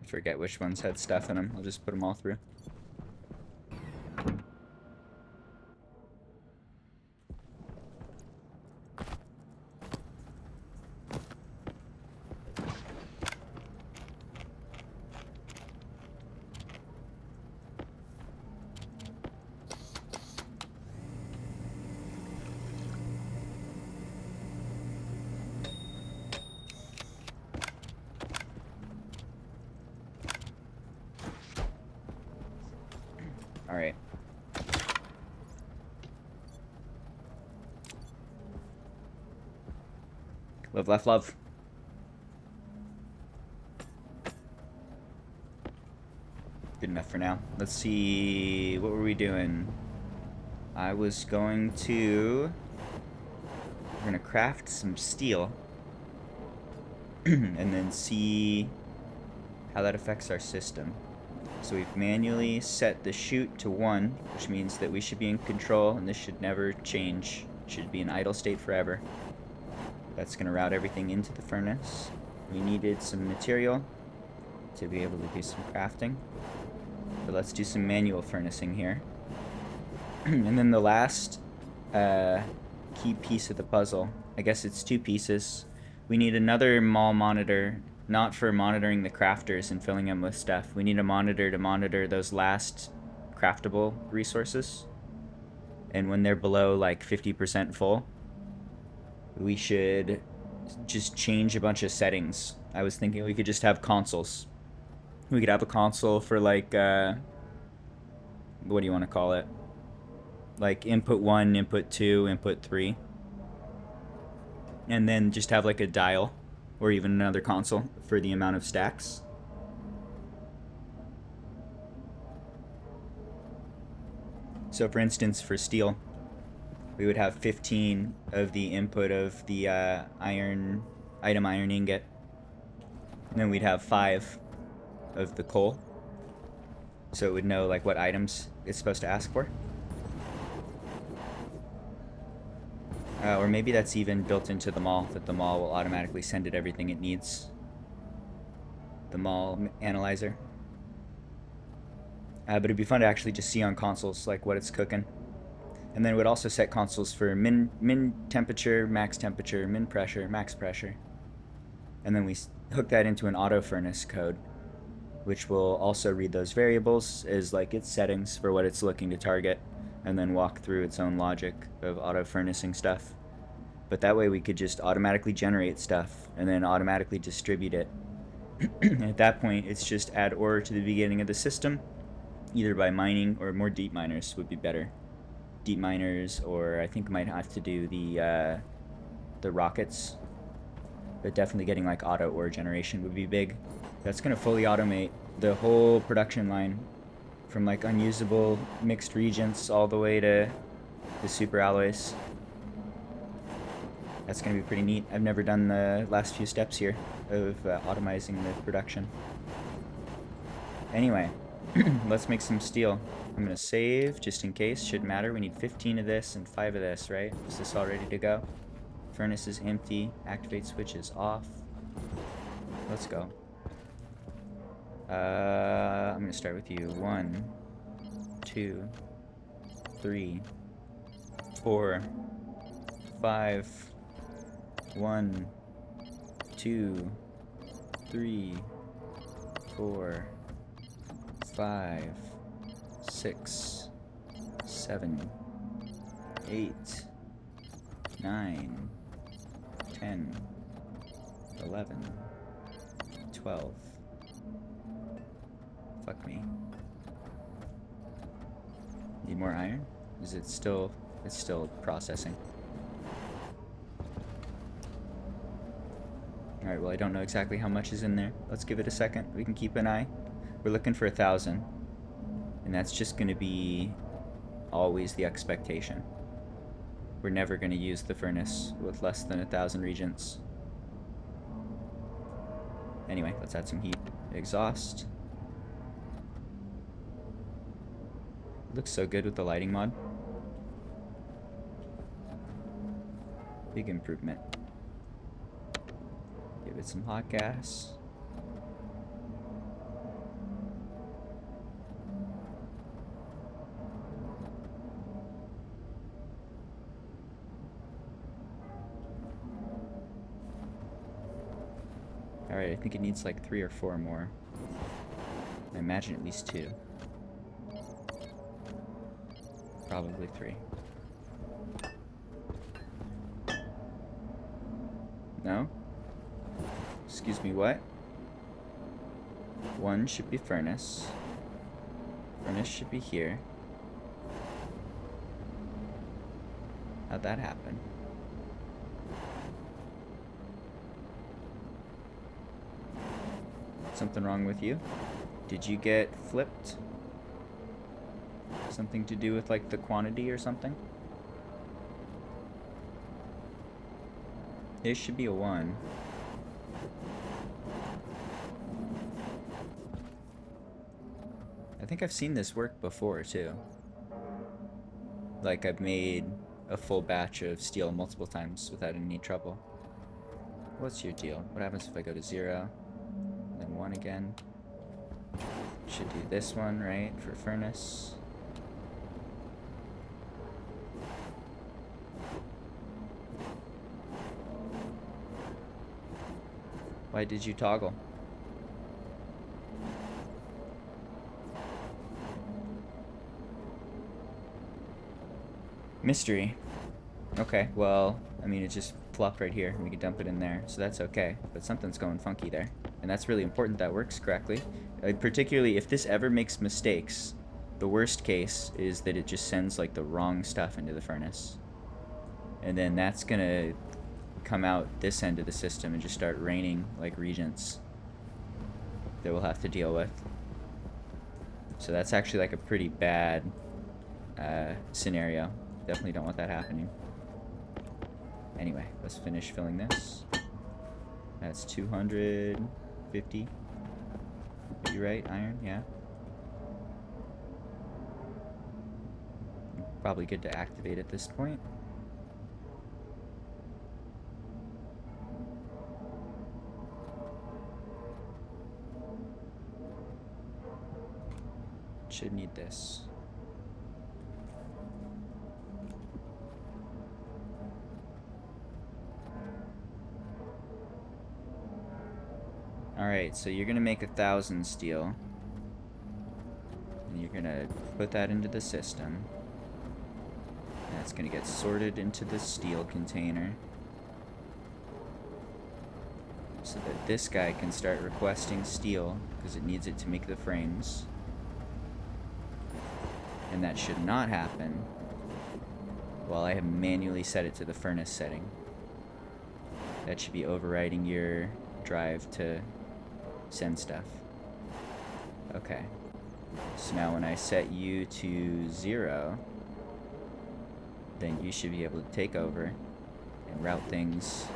Forget which ones had stuff in them. I'll just put them all through. Alright. Love, love, love. Good enough for now. Let's see, what were we doing? I was going to... We're gonna craft some steel. And then see how that affects our system. So we've manually set the chute to 1, which means that we should be in control, and this should never change. It should be in idle state forever. That's going to route everything into the furnace. We needed some material to be able to do some crafting. But let's do some manual furnacing here. And then the last key piece of the puzzle, I guess it's 2 pieces. We need another mall monitor. Not for monitoring the crafters and filling them with stuff. We need a monitor to monitor those last craftable resources. And when they're below like 50% full, we should just change a bunch of settings. I was thinking we could just have consoles. We could have a console for like, what do you want to call it? Like input 1, input 2, input 3. And then just have like a dial. Or even another console for the amount of stacks. So for instance, for steel, we would have 15 of the input of the item iron ingot. And then we'd have 5 of the coal. So it would know like what items it's supposed to ask for. Or maybe that's even built into the mall, that the mall will automatically send it everything it needs. The mall analyzer. But it'd be fun to actually just see on consoles like what it's cooking. And then it would also set consoles for min temperature, min pressure, max pressure. And then we hook that into an auto furnace code, which will also read those variables as like its settings for what it's looking to target, and then walk through its own logic of auto furnacing stuff. But that way we could just automatically generate stuff and then automatically distribute it. At that point, it's just add ore to the beginning of the system, either by mining or more deep miners would be better. Deep miners, or I think might have to do the rockets. But definitely getting like auto ore generation would be big. That's gonna fully automate the whole production line from like unusable mixed reagents all the way to the super alloys. That's gonna be pretty neat. I've never done the last few steps here of automizing the production. Anyway, let's make some steel. I'm gonna save just in case. Shouldn't matter. We need 15 of this and 5 of this, right? Is this all ready to go? Furnace is empty. Activate switch is off. Let's go. I'm gonna start with you. 1, 2, 3, 4, 5. 1, 2, 3, 4, 5, 6, 7, 8, 9, 10, 11, 12. Fuck me. Need more iron? Is it still... It's still processing. Alright, well I don't know exactly how much is in there. Let's give it a second. We can keep an eye. We're looking for 1,000. And that's just going to be always the expectation. We're never going to use the furnace with less than 1,000 regents. Anyway, let's add some heat. Exhaust. Looks so good with the lighting mod. Big improvement. Give it some hot gas. Alright, I think it needs like 3 or 4 more. I imagine at least 2. Probably 3. No? Excuse me, what? 1 should be furnace. Furnace should be here. How'd that happen? Something wrong with you? Did you get flipped? Something to do with like the quantity or something? This should be a 1. I think I've seen this work before too. Like I've made a full batch of steel multiple times without any trouble. What's your deal? What happens if I go to 0? Then 1 again. Should do this one, right? For furnace. Why did you toggle? Mystery. Okay, well, I mean, it just flopped right here. We can dump it in there, so that's okay. But something's going funky there. And that's really important that works correctly. Particularly if this ever makes mistakes, the worst case is that it just sends like the wrong stuff into the furnace. And then that's gonna come out this end of the system and just start raining like regents that we'll have to deal with. So that's actually like a pretty bad scenario. Definitely don't want that happening. Anyway, let's finish filling this. That's 250. Are you right? Iron? Yeah. Probably good to activate at this point. Should need this. Alright, so you're gonna make 1,000 steel. And you're gonna put that into the system. And it's gonna get sorted into the steel container. So that this guy can start requesting steel, because it needs it to make the frames. And that should not happen while I have manually set it to the furnace setting. That should be overriding your drive to send stuff. Okay. So now when I set you to 0, then you should be able to take over and route things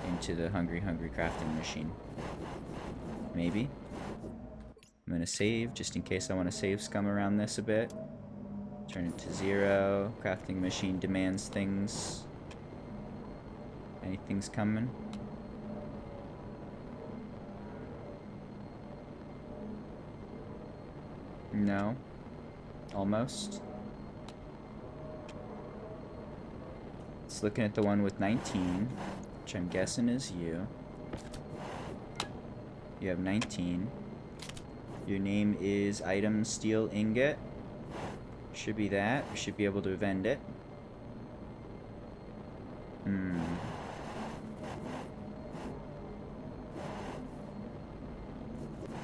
into the Hungry Hungry crafting machine. Maybe. I'm gonna save just in case I want to save scum around this a bit. Turn it to 0. Crafting machine demands things. Anything's coming? No. Almost. It's looking at the one with 19, which I'm guessing is you. You have 19. Your name is Item Steel Ingot. Should be that. We should be able to vend it.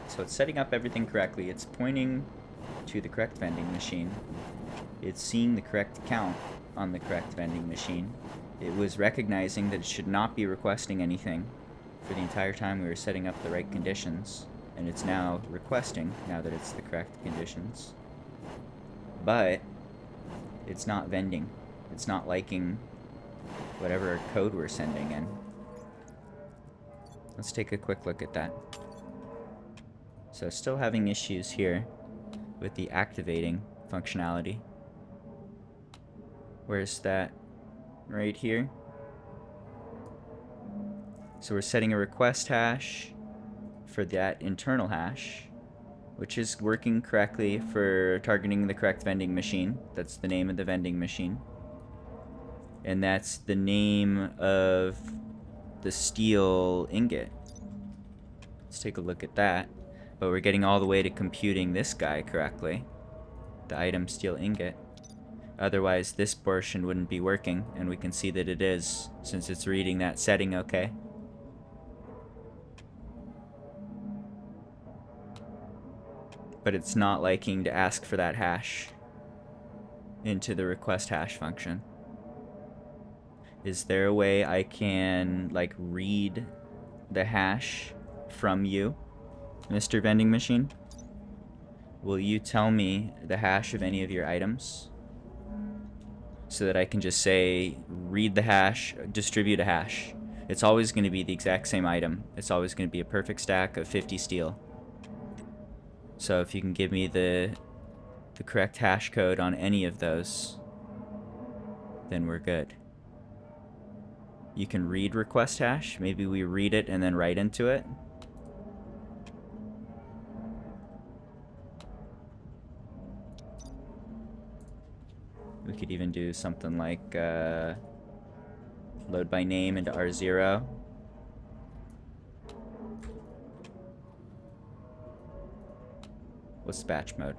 So it's setting up everything correctly. It's pointing to the correct vending machine. It's seeing the correct count on the correct vending machine. It was recognizing that it should not be requesting anything for the entire time we were setting up the right conditions. And it's now requesting, now that it's the correct conditions. But it's not vending. It's not liking whatever code we're sending in. Let's take a quick look at that. So still having issues here with the activating functionality. Where's that? Right here. So we're setting a request hash for that internal hash, which is working correctly for targeting the correct vending machine. That's the name of the vending machine. And that's the name of the steel ingot. Let's take a look at that. But we're getting all the way to computing this guy correctly. The item steel ingot. Otherwise, this portion wouldn't be working, and we can see that it is, since it's reading that setting okay. But it's not liking to ask for that hash into the request hash function. Is there a way I can, like, read the hash from you, Mr. Vending Machine? Will you tell me the hash of any of your items? So that I can just say, read the hash, distribute a hash. It's always going to be the exact same item. It's always going to be a perfect stack of 50 steel. So if you can give me the correct hash code on any of those, then we're good. You can read request hash. Maybe we read it and then write into it. We could even do something like load by name into R0. What's batch mode?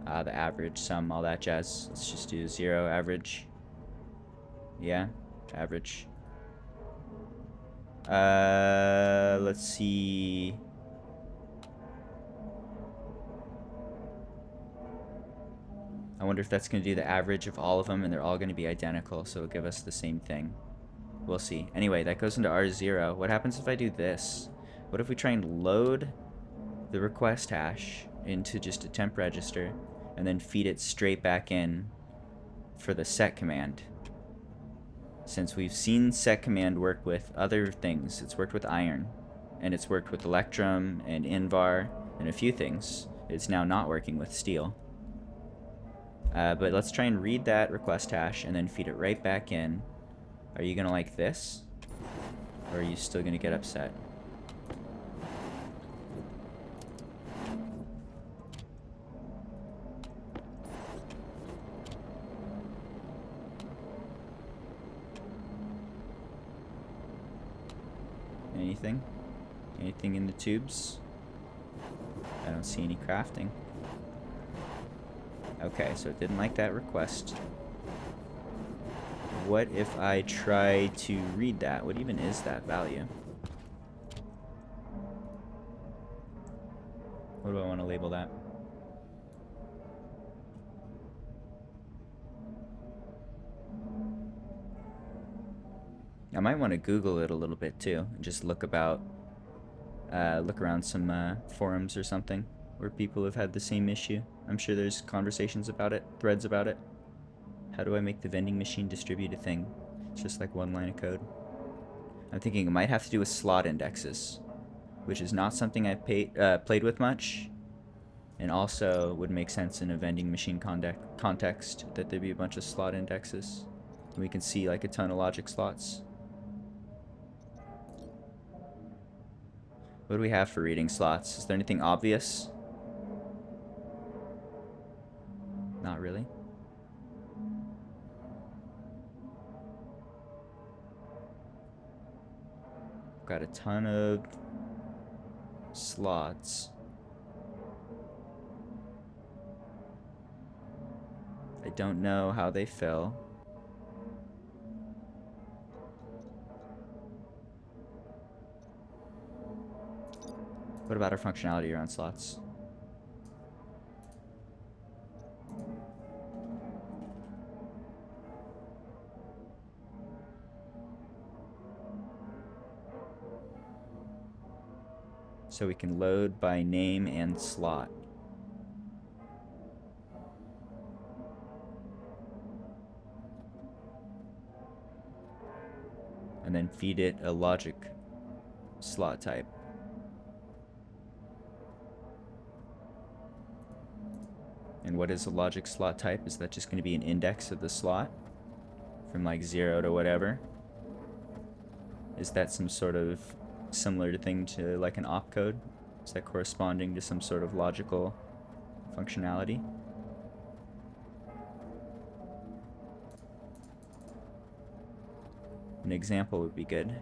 The average, sum, all that jazz. Let's just do 0 average. Yeah, average. Let's see. I wonder if that's going to do the average of all of them, and they're all going to be identical, so it'll give us the same thing. We'll see. Anyway, that goes into R0. What happens if I do this? What if we try and load the request hash into just a temp register, and then feed it straight back in for the set command? Since we've seen set command work with other things, it's worked with iron, and it's worked with electrum and invar, and a few things. It's now not working with steel. But let's try and read that request hash and then feed it right back in. Are you gonna like this? Or are you still gonna get upset? Anything? Anything in the tubes? I don't see any crafting. Okay, so it didn't like that request. What if I try to read that? What even is that value? What do I want to label that? I might want to Google it a little bit too, and just look around some forums or something where people have had the same issue. I'm sure there's conversations about it, threads about it. How do I make the vending machine distribute a thing? It's just like one line of code. I'm thinking it might have to do with slot indexes, which is not something I've played with much, and also would make sense in a vending machine context that there'd be a bunch of slot indexes. And we can see like a ton of logic slots. What do we have for reading slots? Is there anything obvious? Not really. Got a ton of slots. I don't know how they fill. What about our functionality around slots? So we can load by name and slot. And then feed it a logic slot type. And what is a logic slot type? Is that just going to be an index of the slot from like 0 to whatever? Is that some sort of similar thing to like an opcode? Is that corresponding to some sort of logical functionality? An example would be good.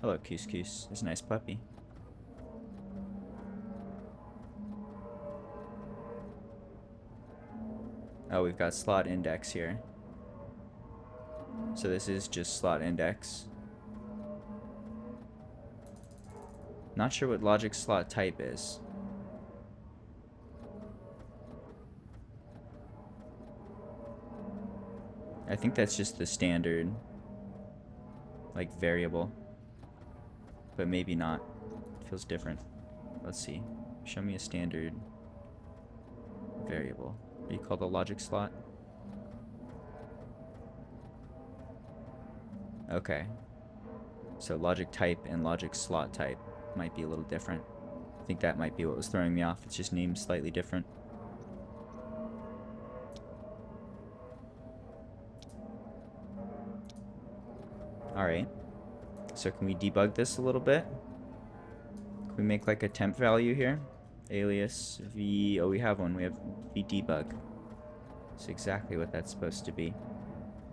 Hello, Couscous. There's a nice puppy. Oh, we've got slot index here. So this is just slot index. Not sure what logic slot type is. I think that's just the standard, like, variable. But maybe not. It feels different. Let's see. Show me a standard variable. Are you called a logic slot? Okay. So logic type and logic slot type might be a little different. I think that might be what was throwing me off. It's just named slightly different. Alright. So can we debug this a little bit? Can we make like a temp value here? Alias v... Oh, we have one. We have vdebug. That's exactly what that's supposed to be.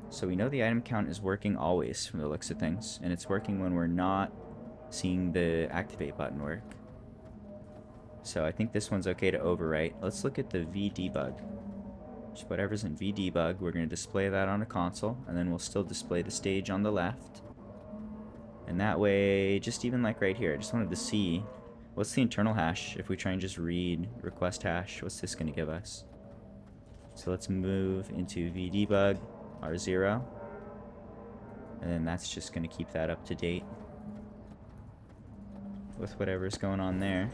So we know the item count is working always from the looks of things. And it's working when we're not seeing the activate button work. So I think this one's okay to overwrite. Let's look at the vdebug. Just whatever's in vdebug, we're going to display that on a console. And then we'll still display the stage on the left. And that way, just even like right here, I just wanted to see what's the internal hash. If we try and just read request hash, what's this going to give us? So let's move into vdebug r0, and then that's just going to keep that up to date with whatever's going on there.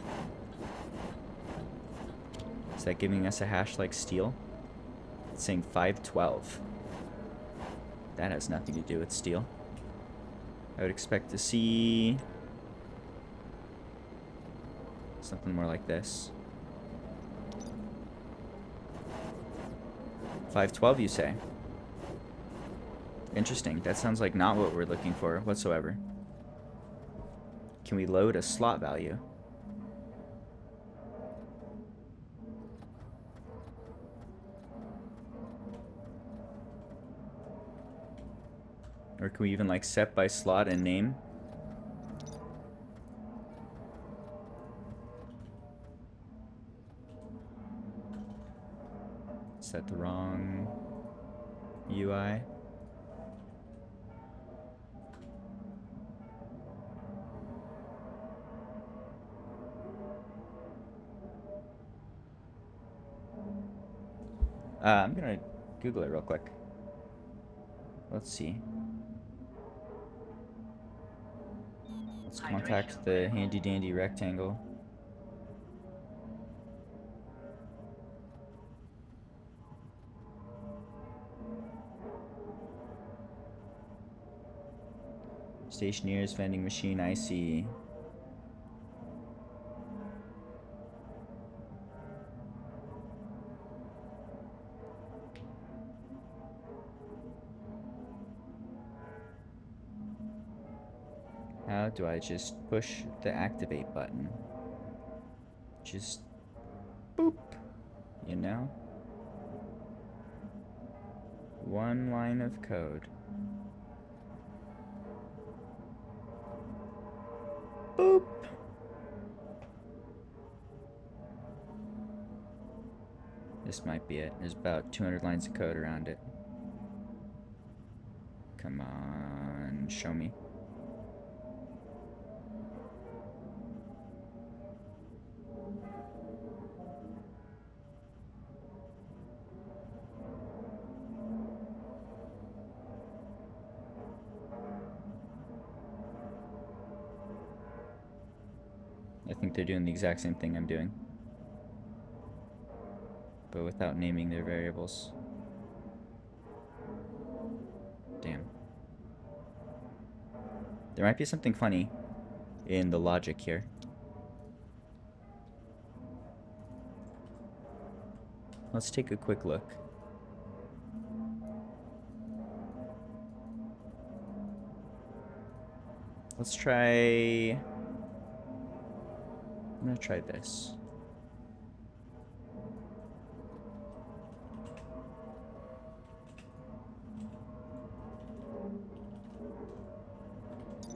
Is that giving us a hash like steel? It's saying 512. That has nothing to do with steel. I would expect to see something more like this. 512, you say? Interesting. That sounds like not what we're looking for whatsoever. Can we load a slot value? Or can we even like set by slot and name? Set the wrong UI. I'm gonna Google it real quick. Let's see. Let's contact the handy dandy rectangle. Stationeers, vending machine, I see. How do I just push the activate button? Just boop, you know? One line of code. Boop. This might be it. There's about 200 lines of code around it. Come on, show me. I think they're doing the exact same thing I'm doing, but without naming their variables. Damn. There might be something funny in the logic here. Let's take a quick look. Let's try... I'm gonna try this.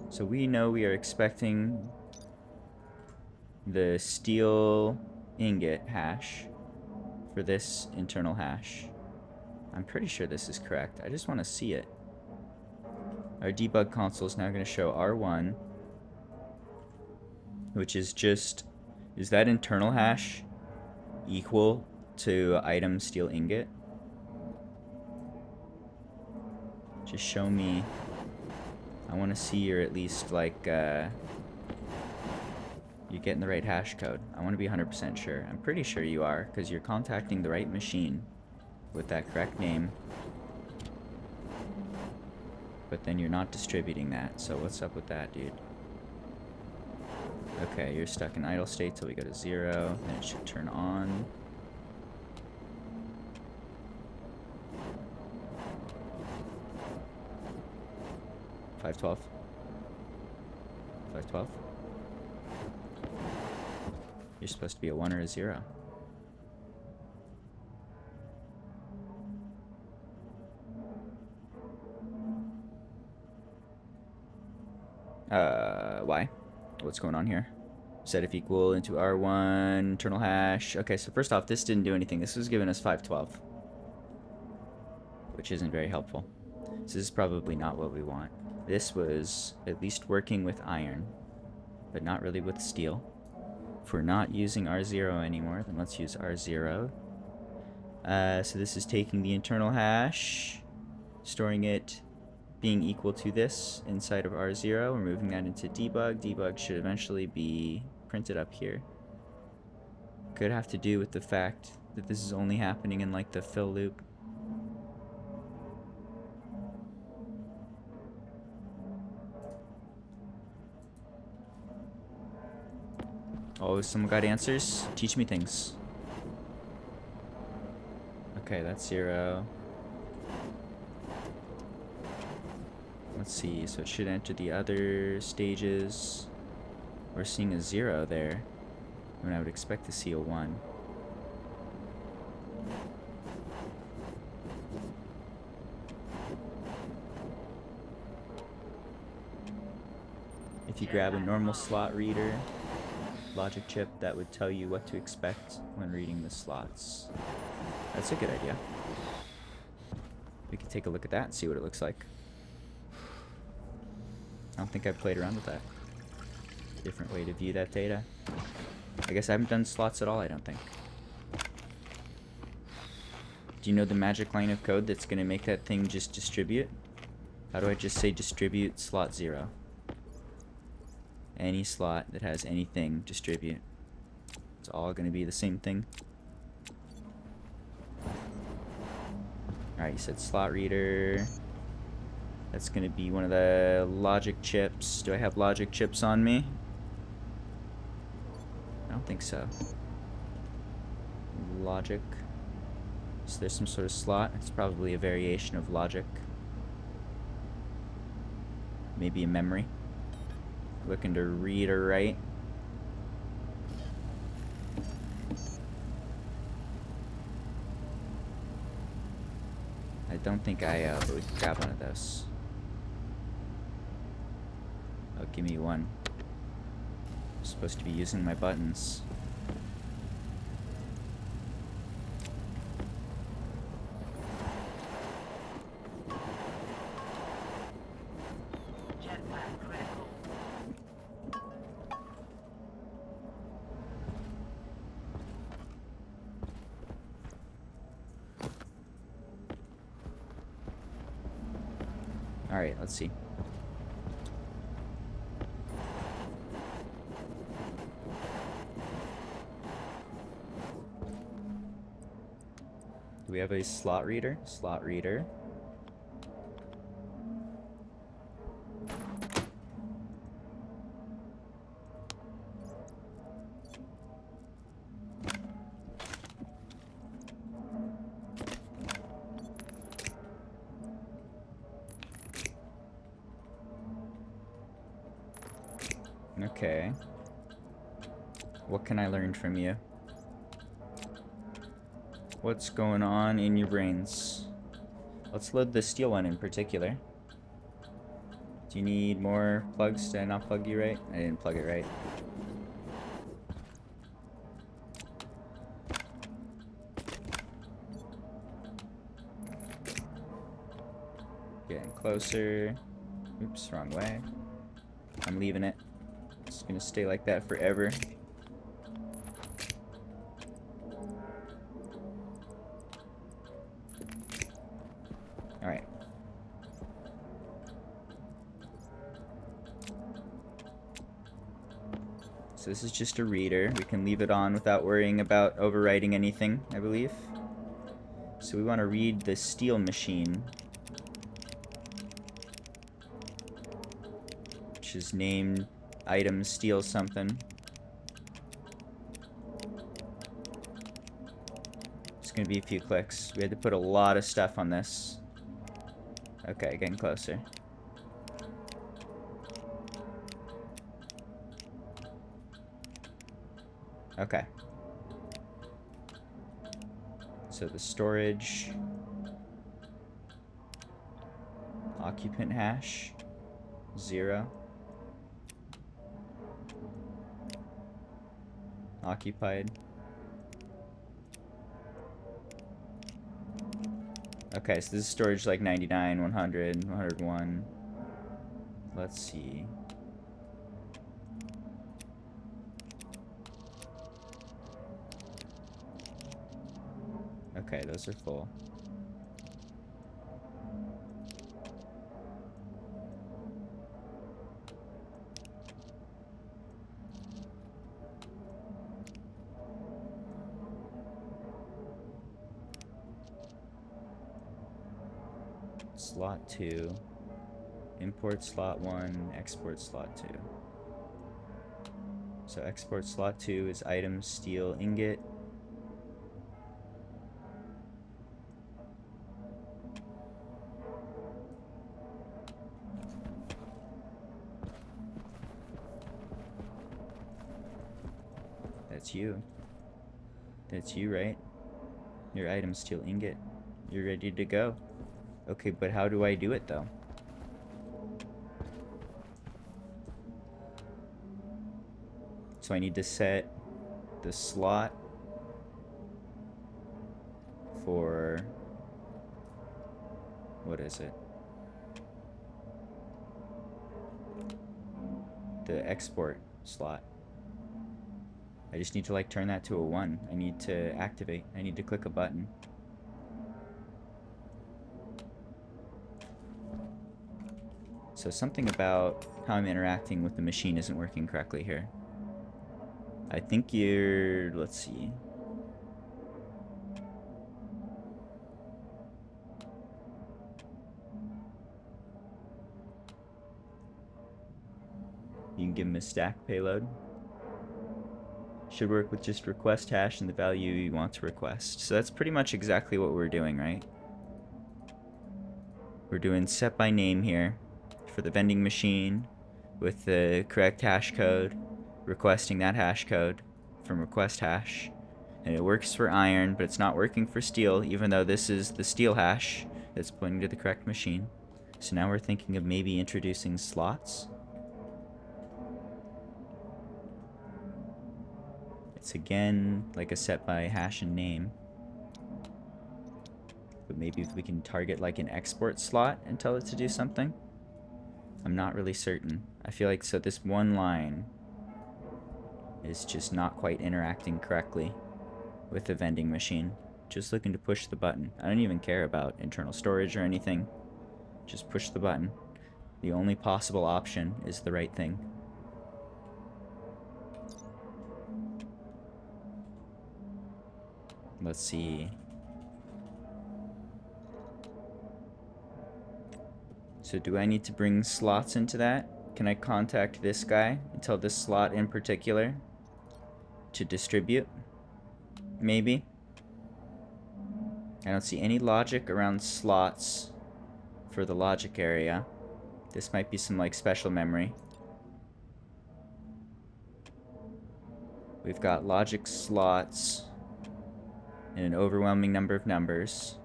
So we know we are expecting the steel ingot hash for this internal hash. I'm pretty sure this is correct. I just want to see it. Our debug console is now going to show R1, which is just... Is that internal hash equal to item steel ingot? Just show me. I want to see you're at least like you're getting the right hash code. I want to be 100% sure. I'm pretty sure you are, because you're contacting the right machine with that correct name. But then you're not distributing that, so what's up with that, dude? Okay, you're stuck in idle state till we go to 0, then it should turn on. $512. $512. You're supposed to be a 1 or a 0. Why? What's going on here? Set if equal into R1, internal hash. Okay, so first off, this didn't do anything. This was giving us 512, which isn't very helpful. So this is probably not what we want. This was at least working with iron, but not really with steel. If we're not using R0 anymore, then let's use R0. So this is taking the internal hash, storing it being equal to this inside of R0. We're moving that into debug. Debug should eventually be printed up here. Could have to do with the fact that this is only happening in like the fill loop. Oh, someone got answers? Teach me things. Okay, that's 0. Let's see, so it should enter the other stages. We're seeing a 0 there, when I would expect to see a 1. If you grab a normal slot reader, logic chip, that would tell you what to expect when reading the slots. That's a good idea. We could take a look at that and see what it looks like. I don't think I've played around with that. Different way to view that data. I guess I haven't done slots at all, I don't think. Do you know the magic line of code that's gonna make that thing just distribute? How do I just say distribute slot 0? Any slot that has anything, distribute. It's all gonna be the same thing. Alright, you said slot reader. That's gonna be one of the logic chips. Do I have logic chips on me? I don't think so. Logic. So there's some sort of slot. It's probably a variation of logic. Maybe a memory. Looking to read or write. I don't think I, but we can grab one of those. Oh, give me one. I'm supposed to be using my buttons. Alright, let's see. Do we have a slot reader? Slot reader. Okay. What can I learn from you? What's going on in your brains? Let's load the steel one in particular. Do you need more plugs? Did I not plug you right? I didn't plug it right. Getting closer. Oops, wrong way. I'm leaving it. It's gonna stay like that forever. Alright. So this is just a reader. We can leave it on without worrying about overwriting anything, I believe. So we want to read the steel machine, which is named item steel something. It's gonna be a few clicks. We had to put a lot of stuff on this. Okay, getting closer. Okay. So the storage, occupant hash, 0. Occupied. Okay, so this is storage like 99, 100, 101. Let's see. Okay, those are full. Slot 2. Import slot 1, export slot 2. So export slot 2 is item steel ingot. That's you. That's you, right? Your item steel ingot. You're ready to go. Okay, but how do I do it though? So I need to set the slot for, what is it? The export slot. I just need to like turn that to a 1. I need to activate. I need to click a button. So something about how I'm interacting with the machine isn't working correctly here. I think you're... let's see. You can give him a stack payload. Should work with just request hash and the value you want to request. So that's pretty much exactly what we're doing, right? We're doing set by name here for the vending machine with the correct hash code, requesting that hash code from request hash. And it works for iron, but it's not working for steel, even though this is the steel hash that's pointing to the correct machine. So now we're thinking of maybe introducing slots. It's again like a set by hash and name. But maybe if we can target like an export slot and tell it to do something. I'm not really certain. I feel like so this one line is just not quite interacting correctly with the vending machine. Just looking to push the button. I don't even care about internal storage or anything. Just push the button. The only possible option is the right thing. Let's see. So do I need to bring slots into that? Can I contact this guy and tell this slot in particular to distribute? Maybe. I don't see any logic around slots for the logic area. This might be some like special memory. We've got logic slots in an overwhelming number of numbers.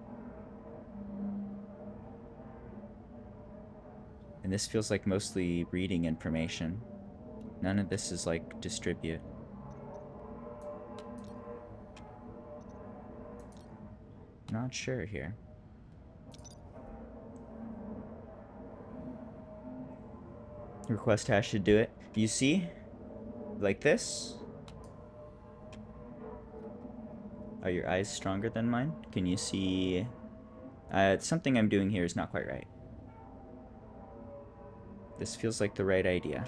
And this feels like mostly reading information. None of this is like distribute. Not sure here. Request hash should do it. You see? Like this? Are your eyes stronger than mine? Can you see? Something I'm doing here is not quite right. This feels like the right idea.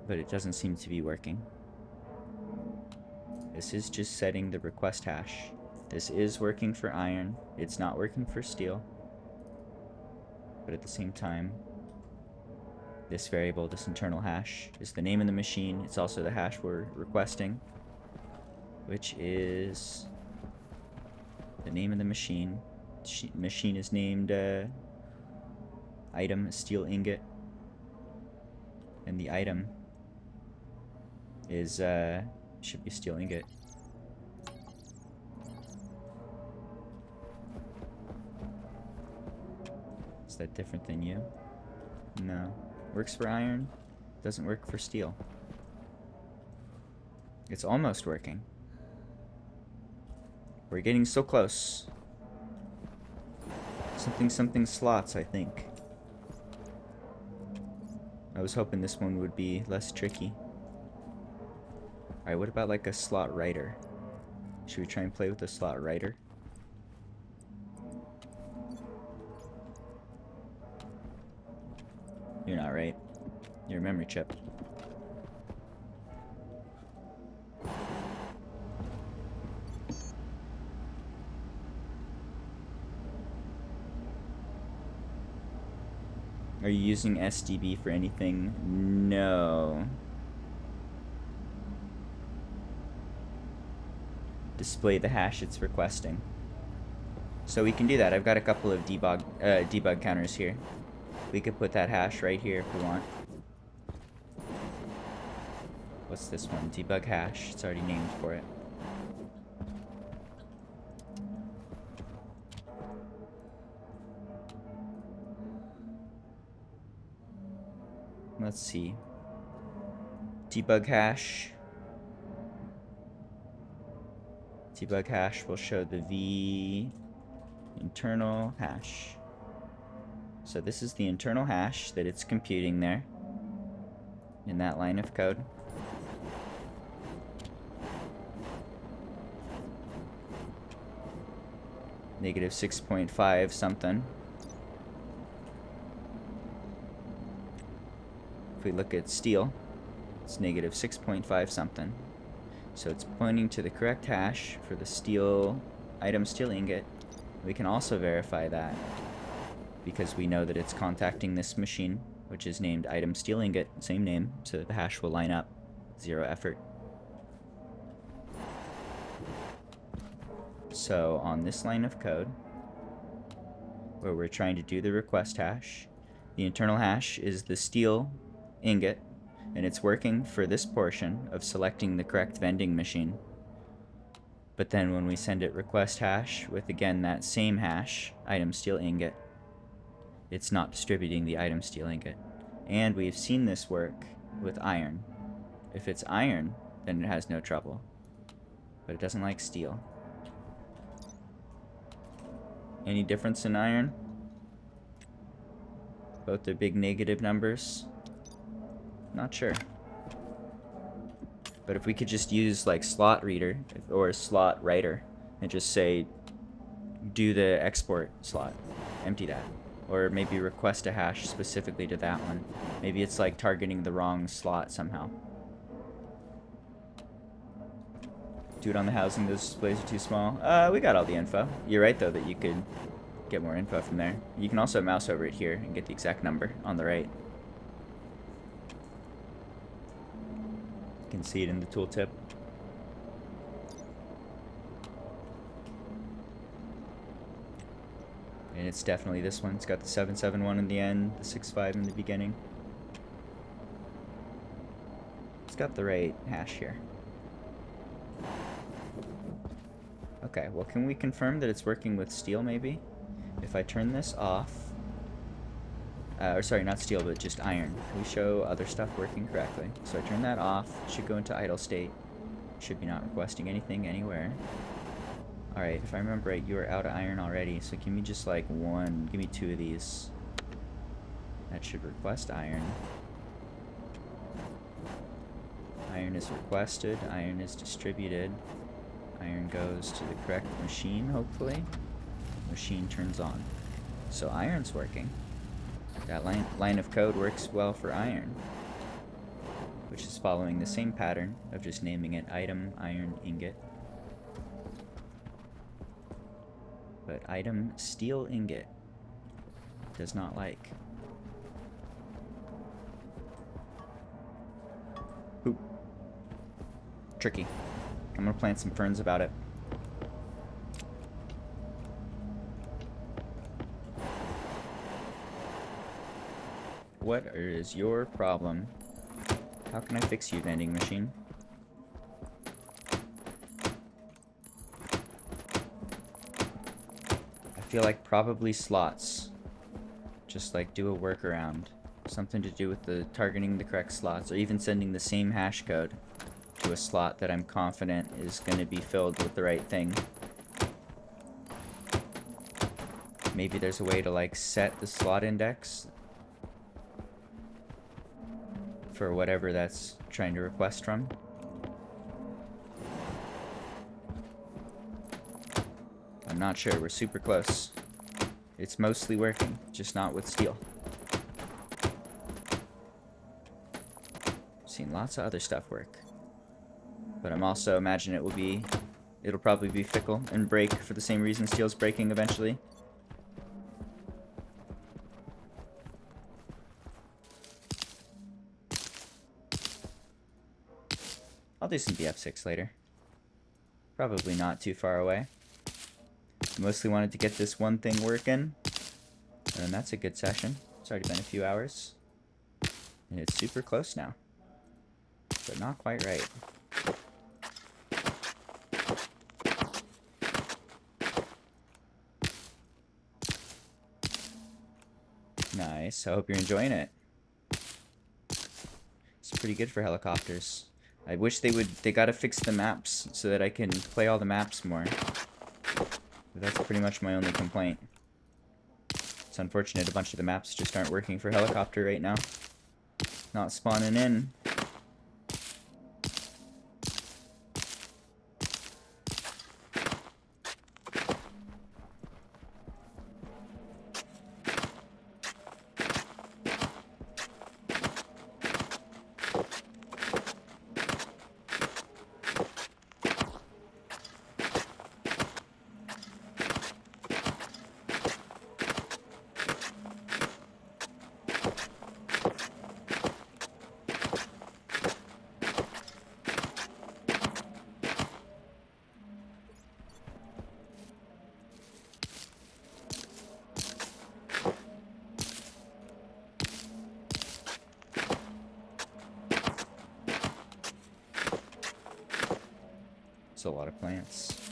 But it doesn't seem to be working. This is just setting the request hash. This is working for iron. It's not working for steel. But at the same time, this variable, this internal hash, is the name of the machine. It's also the hash we're requesting, which is the name of the machine. Machine is named item steel ingot, and the item is should be steel ingot. Is that different than you? No. Works for iron, doesn't work for steel. It's almost working. We're getting so close. Something slots, I think. I was hoping this one would be less tricky. Alright, what about like a slot writer? Should we try and play with a slot writer? You're not right. You're a memory chip. Are you using SDB for anything? No. Display the hash it's requesting. So we can do that. I've got a couple of debug counters here. We could put that hash right here if we want. What's this one? Debug hash. It's already named for it. Let's see. Debug hash. Debug hash will show the V internal hash. So this is the internal hash that it's computing there in that line of code. -6.5 something. If we look at steel, it's negative 6.5 something. So it's pointing to the correct hash for the steel item steel ingot. We can also verify that because we know that it's contacting this machine, which is named item steel ingot, same name, so the hash will line up. 0 effort. So on this line of code, where we're trying to do the request hash, the internal hash is the steel ingot, and it's working for this portion of selecting the correct vending machine. But then when we send it request hash with, again, that same hash, item steel ingot, it's not distributing the item steel ingot. And we've seen this work with iron. If it's iron, then it has no trouble. But it doesn't like steel. Any difference in iron? Both are big negative numbers. Not sure. But if we could just use like slot reader or slot writer and just say do the export slot, empty that, or maybe request a hash specifically to that one. Maybe it's like targeting the wrong slot somehow. Do it on the housing, those displays are too small. We got all the info. You're right though that you could get more info from there. You can also mouse over it here and get the exact number on the right. You can see it in the tooltip. And it's definitely this one. It's got the 771 in the end, the 65 in the beginning. It's got the right hash here. Okay, well, can we confirm that it's working with steel, maybe? If I turn this off... or sorry, not steel, but just iron. Can we show other stuff working correctly? So I turn that off. It should go into idle state. Should be not requesting anything anywhere. Alright, if I remember right, you are out of iron already, so give me just like one, give me 2 of these. That should request iron. Iron is requested, iron is distributed. Iron goes to the correct machine, hopefully. Machine turns on. So iron's working. That line of code works well for iron, which is following the same pattern of just naming it item iron ingot. But item steel ingot does not like. Oop. Tricky. I'm gonna plant some ferns about it. What is your problem? How can I fix you, vending machine? I feel like probably slots. Just like do a workaround. Something to do with the targeting the correct slots, or even sending the same hash code to a slot that I'm confident is going to be filled with the right thing. Maybe there's a way to like set the slot index for whatever that's trying to request from. I'm not sure. We're super close. It's mostly working, just not with steel. I've seen lots of other stuff work. But I'm also imagine it'll probably be fickle and break for the same reason steel's breaking eventually. I'll do some BF6 later. Probably not too far away. I mostly wanted to get this one thing working, and that's a good session. It's already been a few hours, and it's super close now, but not quite right. Nice. I hope you're enjoying it. It's pretty good for helicopters. I wish they gotta fix the maps so that I can play all the maps more. But that's pretty much my only complaint. It's unfortunate a bunch of the maps just aren't working for helicopter right now. Not spawning in. It's a lot of plants.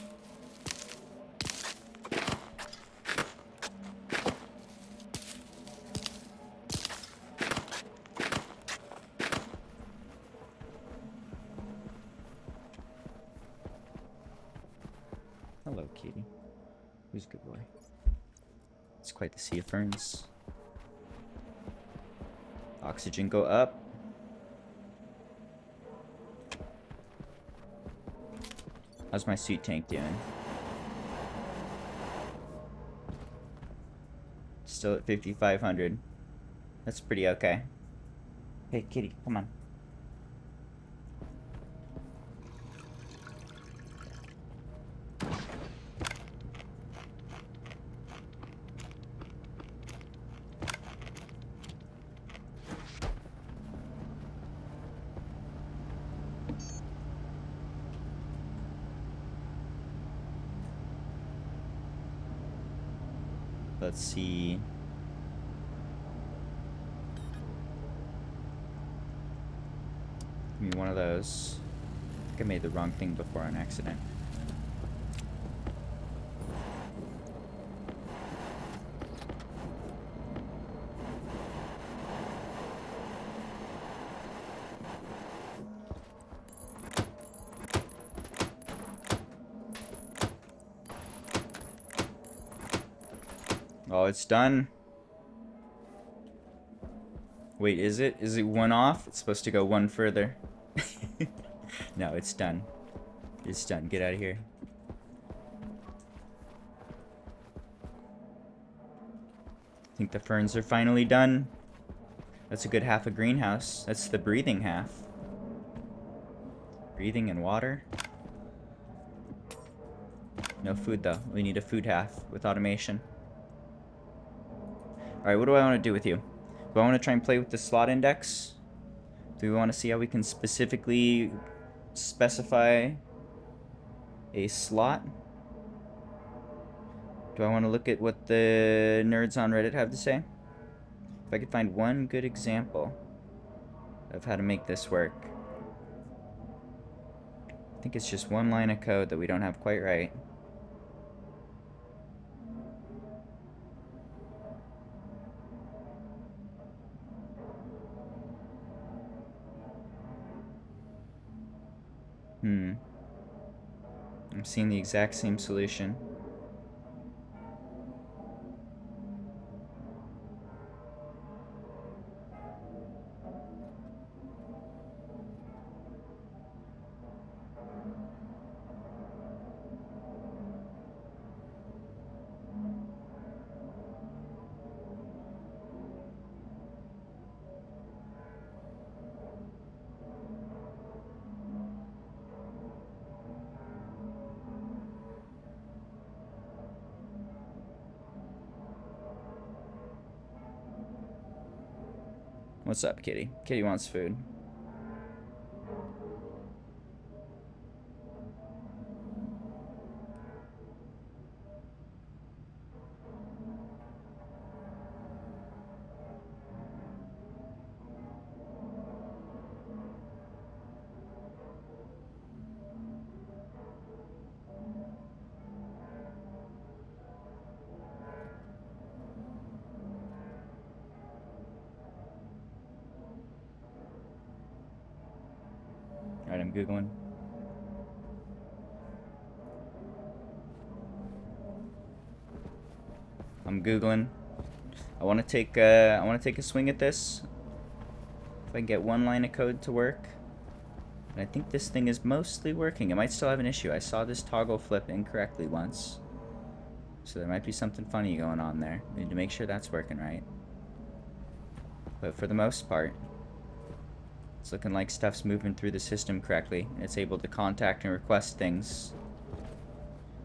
Hello, kitty. Who's a good boy? It's quite the sea of ferns. Oxygen go up. How's my suit tank doing? Still at 5,500. That's pretty okay. Hey, kitty, come on. Let's see. Give me one of those. I think I made the wrong thing before on accident. Oh, it's done. Wait, is it? Is it one off? It's supposed to go one further. No, it's done. It's done. Get out of here. I think the ferns are finally done. That's a good half a greenhouse. That's the breathing half. Breathing and water. No food, though. We need a food half with automation. Alright, what do I want to do with you? Do I want to try and play with the slot index? Do we want to see how we can specifically specify a slot? Do I want to look at what the nerds on Reddit have to say? If I could find one good example of how to make this work. I think it's just one line of code that we don't have quite right. I'm seeing the exact same solution. What's up, kitty? Kitty wants food. Alright, I'm Googling. I want to take a swing at this. If I can get one line of code to work. And I think this thing is mostly working. It might still have an issue. I saw this toggle flip incorrectly once. So there might be something funny going on there. I need to make sure that's working right. But for the most part, it's looking like stuff's moving through the system correctly. It's able to contact and request things.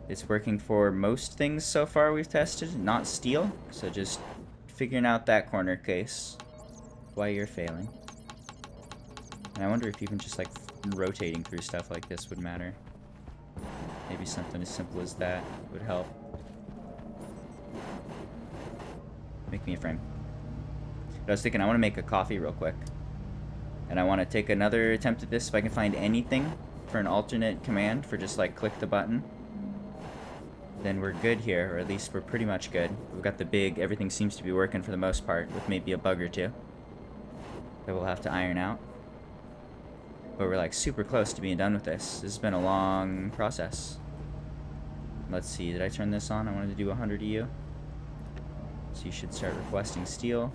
It's working for most things so far we've tested, not steel. So just figuring out that corner case. Why you're failing. And I wonder if even just like rotating through stuff like this would matter. Maybe something as simple as that would help. Make me a frame. But I was thinking I want to make a coffee real quick. And I want to take another attempt at this if I can find anything for an alternate command for just like click the button, then we're good here, or at least we're pretty much good. We've got the big, everything seems to be working for the most part, with maybe a bug or two that we'll have to iron out. But we're like super close to being done with this. This has been a long process. Let's see, did I turn this on? I wanted to do 100 EU. So you should start requesting steel.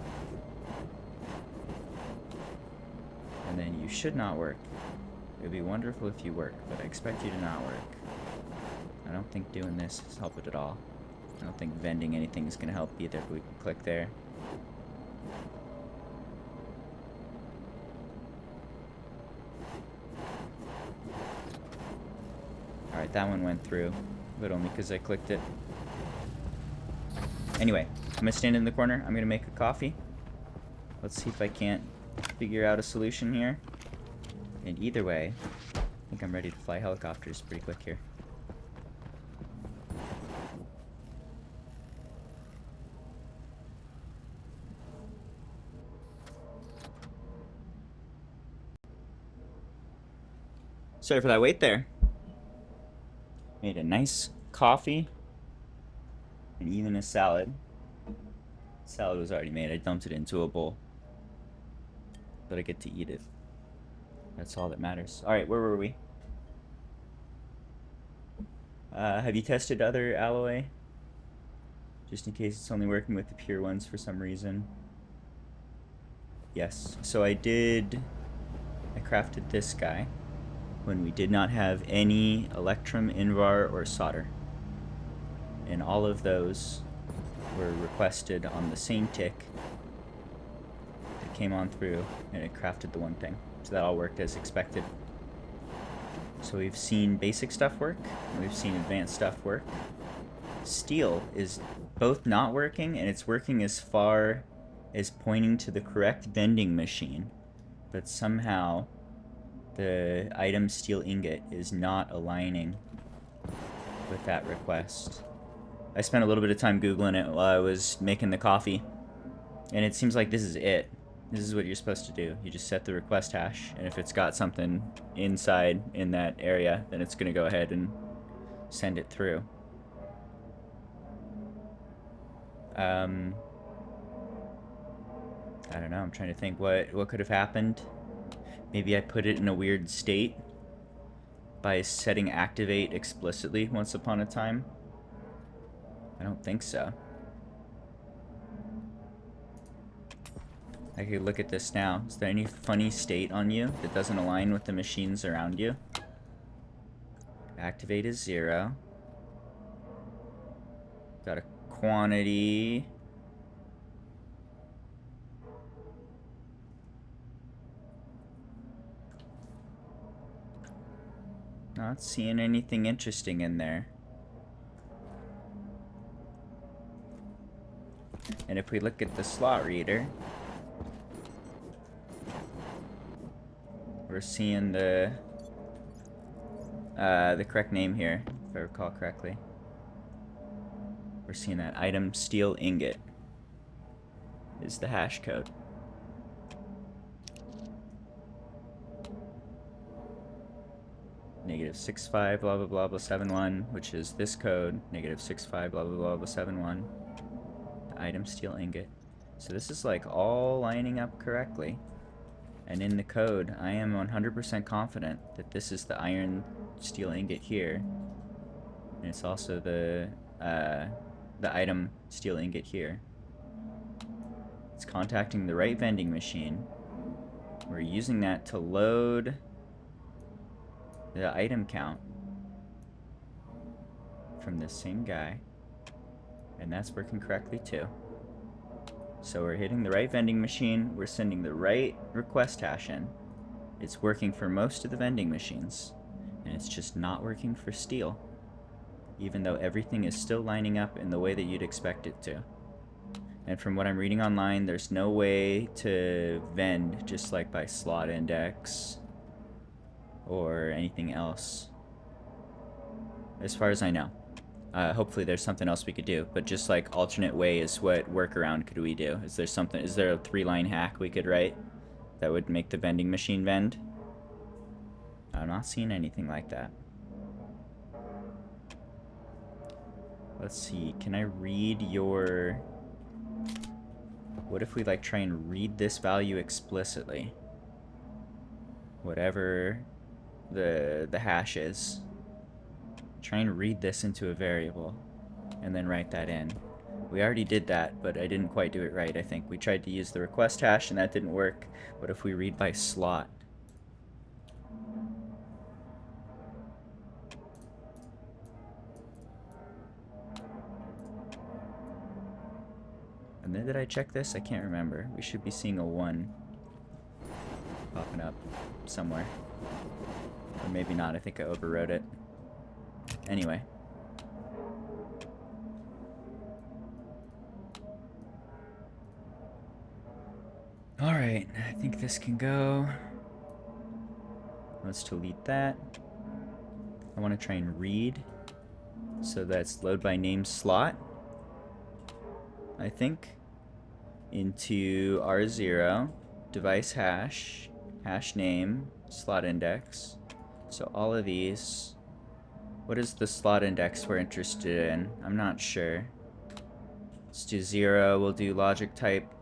And then you should not work. It would be wonderful if you work, but I expect you to not work. I don't think doing this has helped it at all. I don't think vending anything is going to help either if we can click there. Alright, that one went through, but only because I clicked it. Anyway, I'm going to stand in the corner. I'm going to make a coffee. Let's see if I can't figure out a solution here. And either way, I think I'm ready to fly helicopters pretty quick here. Sorry for that wait there. Made a nice coffee and even a salad. Salad was already made. I dumped it into a bowl. But I get to eat it. That's all that matters. Alright, where were we? Have you tested other alloy? Just in case it's only working with the pure ones for some reason. Yes. So I crafted this guy when we did not have any Electrum, Invar, or solder. And all of those were requested on the same tick. It came on through, and it crafted the one thing. So that all worked as expected. So we've seen basic stuff work, and we've seen advanced stuff work. Steel is both not working, and it's working as far as pointing to the correct vending machine. But somehow the item steel ingot is not aligning with that request. I spent a little bit of time Googling it while I was making the coffee, and it seems like this is it. This is what you're supposed to do. You just set the request hash, and if it's got something inside in that area, then it's going to go ahead and send it through. I don't know. I'm trying to think what could have happened. Maybe I put it in a weird state by setting activate explicitly once upon a time. I don't think so. I could look at this now. Is there any funny state on you that doesn't align with the machines around you? Activate is 0. Got a quantity. Not seeing anything interesting in there. And if we look at the slot reader, we're seeing the correct name here, if I recall correctly. We're seeing that item steel ingot is the hash code. -65 blah blah blah blah 71, which is this code. -65 blah blah blah blah 71. The item steel ingot. So this is like all lining up correctly. And in the code, I am 100% confident that this is the iron steel ingot here. And it's also the item steel ingot here. It's contacting the right vending machine. We're using that to load the item count from this same guy. And that's working correctly too. So we're hitting the right vending machine, we're sending the right request hash in. It's working for most of the vending machines, and it's just not working for steel, even though everything is still lining up in the way that you'd expect it to. And from what I'm reading online, there's no way to vend just like by slot index or anything else, as far as I know. Hopefully there's something else we could do, but just like alternate way is what workaround could we do? Is there a 3-line hack we could write that would make the vending machine vend? I'm not seeing anything like that. Let's see, can I read your... What if we like try and read this value explicitly? Whatever the hash is. Try and read this into a variable and then write that in. We already did that, but I didn't quite do it right, I think. We tried to use the request hash and that didn't work. What if we read by slot? And then did I check this? I can't remember. We should be seeing a 1 popping up somewhere. Or maybe not, I think I overwrote it. Anyway. Alright, I think this can go. Let's delete that. I want to try and read. So that's load by name slot, I think, into R0, device hash, hash name, slot index. So all of these. What is the slot index we're interested in? I'm not sure. Let's do 0. We'll do logic type.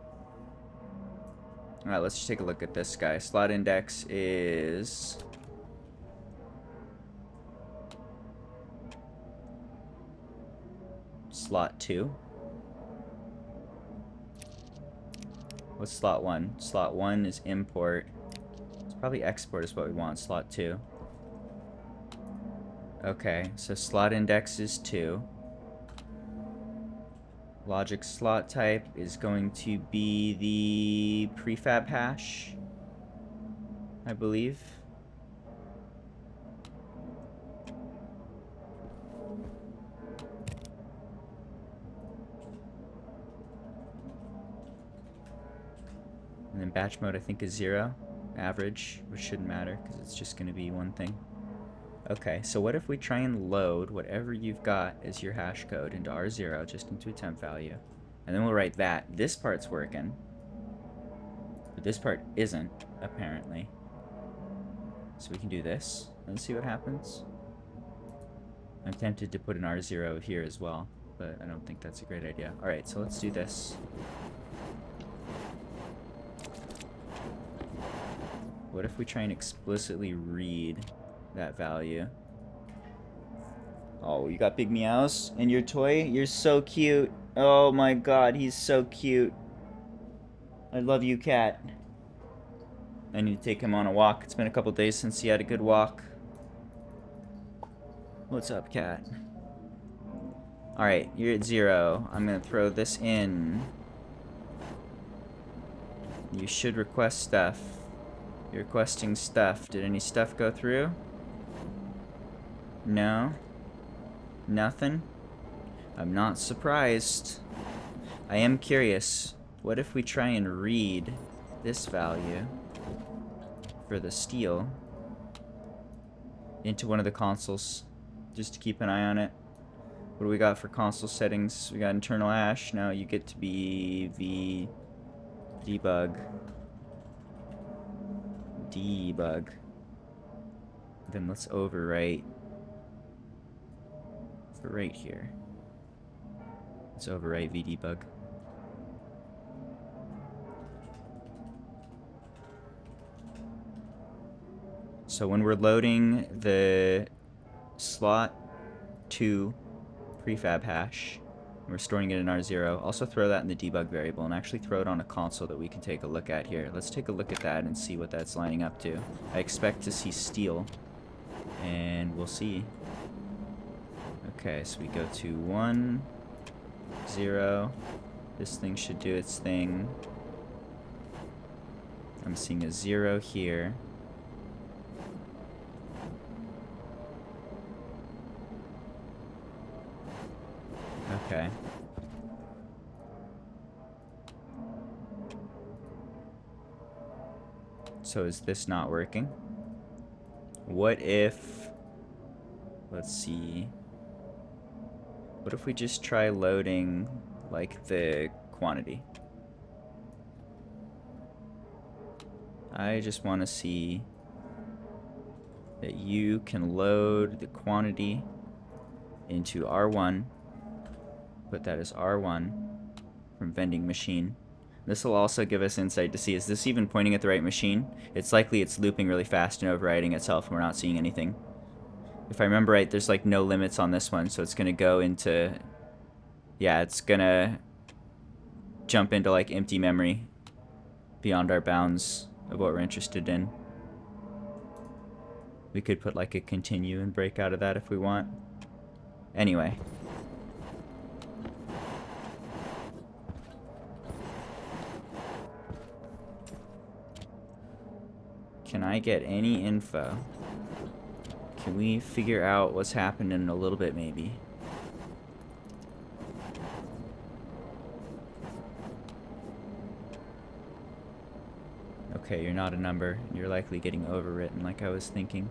Alright, let's just take a look at this guy. Slot index is... slot 2. What's slot 1? Slot 1 is import. It's probably export is what we want. Slot 2. Okay, so slot index is 2. Logic slot type is going to be the prefab hash, I believe. And then batch mode I think is 0. Average, which shouldn't matter because it's just going to be one thing. Okay, so what if we try and load whatever you've got as your hash code into R0, just into a temp value. And then we'll write that. This part's working. But this part isn't, apparently. So we can do this and see what happens. I'm tempted to put an R0 here as well, but I don't think that's a great idea. Alright, so let's do this. What if we try and explicitly read that value? Oh, you got big meows in your toy? You're so cute. Oh my god, he's so cute. I love you, cat. I need to take him on a walk. It's been a couple days since he had a good walk. What's up, cat? Alright, you're at 0. I'm gonna throw this in. You should request stuff. You're requesting stuff. Did any stuff go through? No? Nothing? I'm not surprised. I am curious. What if we try and read this value for the steel into one of the consoles, just to keep an eye on it? What do we got for console settings? We got internal hash. Now you get to be the debug. Then let's overwrite for right here. Let's overwrite vdebug. So when we're loading the slot 2 prefab hash, we're storing it in R0. Also throw that in the debug variable and actually throw it on a console that we can take a look at here. Let's take a look at that and see what that's lining up to. I expect to see steel, and we'll see. Okay, so we go to 1, 0. This thing should do its thing. I'm seeing a 0 here. Okay. So is this not working? What if... Let's see. What if we just try loading, like, the quantity? I just want to see that you can load the quantity into R1. Put that as R1 from vending machine. This will also give us insight to see, is this even pointing at the right machine? It's likely it's looping really fast and overriding itself and we're not seeing anything. If I remember right, there's like no limits on this one, so it's gonna go into, yeah, it's gonna jump into like empty memory beyond our bounds of what we're interested in. We could put like a continue and break out of that if we want. Anyway. Can I get any info? Can we figure out what's happening a little bit maybe? Okay, you're not a number. You're likely getting overwritten like I was thinking.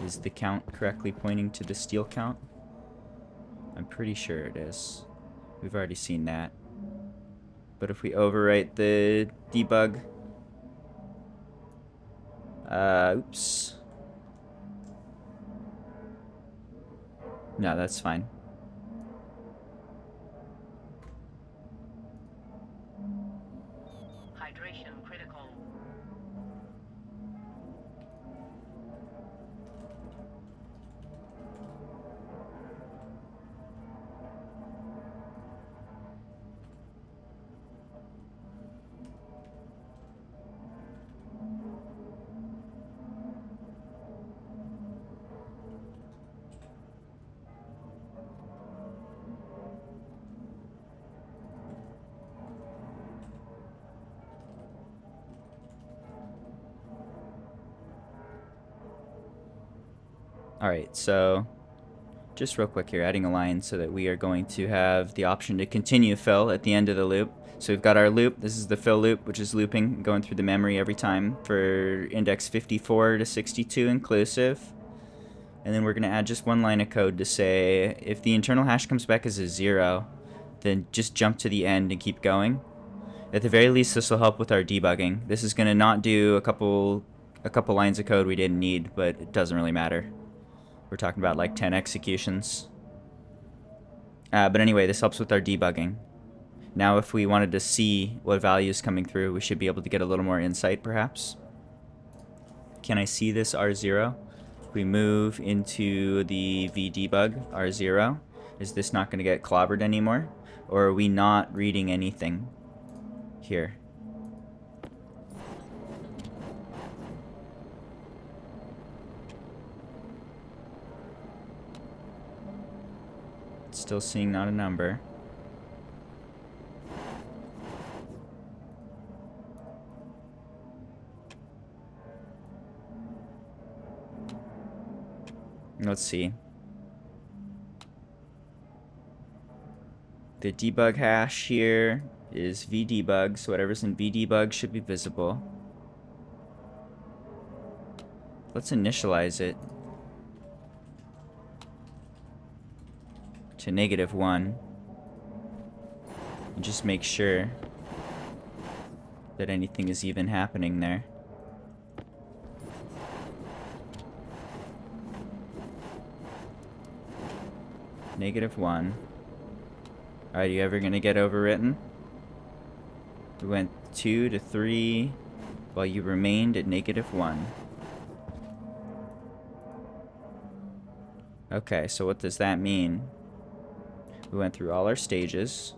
Is the count correctly pointing to the steel count? I'm pretty sure it is. We've already seen that. But if we overwrite the debug... oops. No, that's fine. Hydration critical. Alright, so just real quick here, adding a line so that we are going to have the option to continue fill at the end of the loop. So we've got our loop. This is the fill loop, which is looping, going through the memory every time for index 54 to 62 inclusive. And then we're going to add just one line of code to say if the internal hash comes back as a 0, then just jump to the end and keep going. At the very least, this will help with our debugging. This is going to not do a couple lines of code we didn't need, but it doesn't really matter. We're talking about like 10 executions. But anyway, this helps with our debugging. Now if we wanted to see what value is coming through, we should be able to get a little more insight perhaps. Can I see this R0? If we move into the vdebug R0, is this not going to get clobbered anymore? Or are we not reading anything here? Still seeing not a number. Let's see. The debug hash here is vdebug, so whatever's in vdebug should be visible. Let's initialize it to -1 and just make sure that anything is even happening there. -1. Are you ever gonna get overwritten? We went 2 to 3 while you remained at -1. Okay, so what does that mean? We went through all our stages.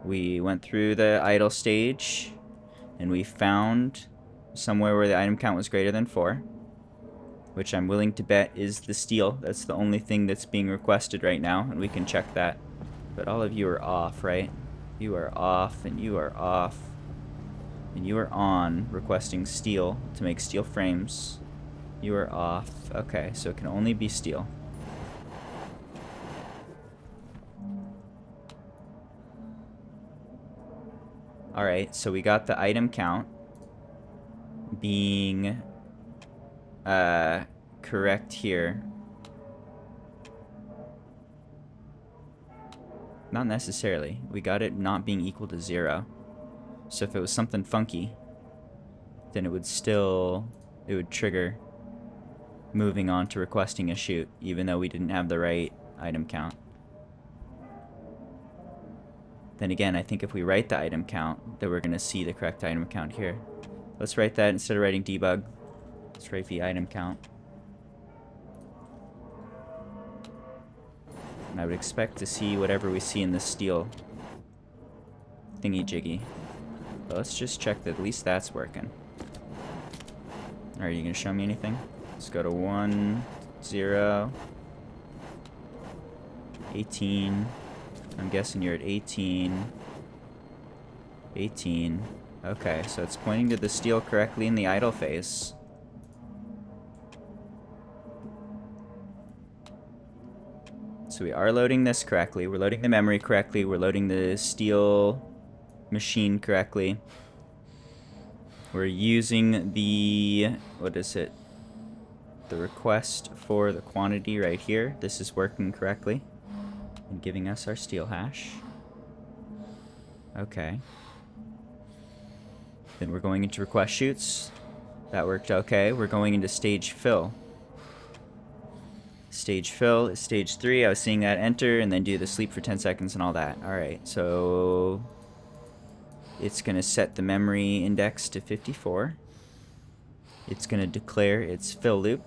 We went through the idle stage, and we found somewhere where the item count was greater than 4, which I'm willing to bet is the steel. That's the only thing that's being requested right now, and we can check that. But all of you are off, right? You are off, and you are off, and you are on, requesting steel to make steel frames. You are off. Okay, so it can only be steel. Alright, so we got the item count being correct here. Not necessarily. We got it not being equal to 0. So if it was something funky, then it would trigger moving on to requesting a chute, even though we didn't have the right item count. Then again, I think if we write the item count, then we're going to see the correct item count here. Let's write that instead of writing debug. Let's write the item count. And I would expect to see whatever we see in the steel thingy-jiggy. But let's just check that at least that's working. Are you going to show me anything? Let's go to 1, 0, 18. I'm guessing you're at 18. 18. Okay, so it's pointing to the steel correctly in the idle phase. So we are loading this correctly. We're loading the memory correctly. We're loading the steel machine correctly. We're using the, what is it? The request for the quantity right here. This is working correctly and giving us our steel hash. Okay. Then we're going into request chutes. That worked okay. We're going into stage fill. Stage fill is stage 3. I was seeing that enter and then do the sleep for 10 seconds and all that. Alright, so it's going to set the memory index to 54. It's going to declare its fill loop.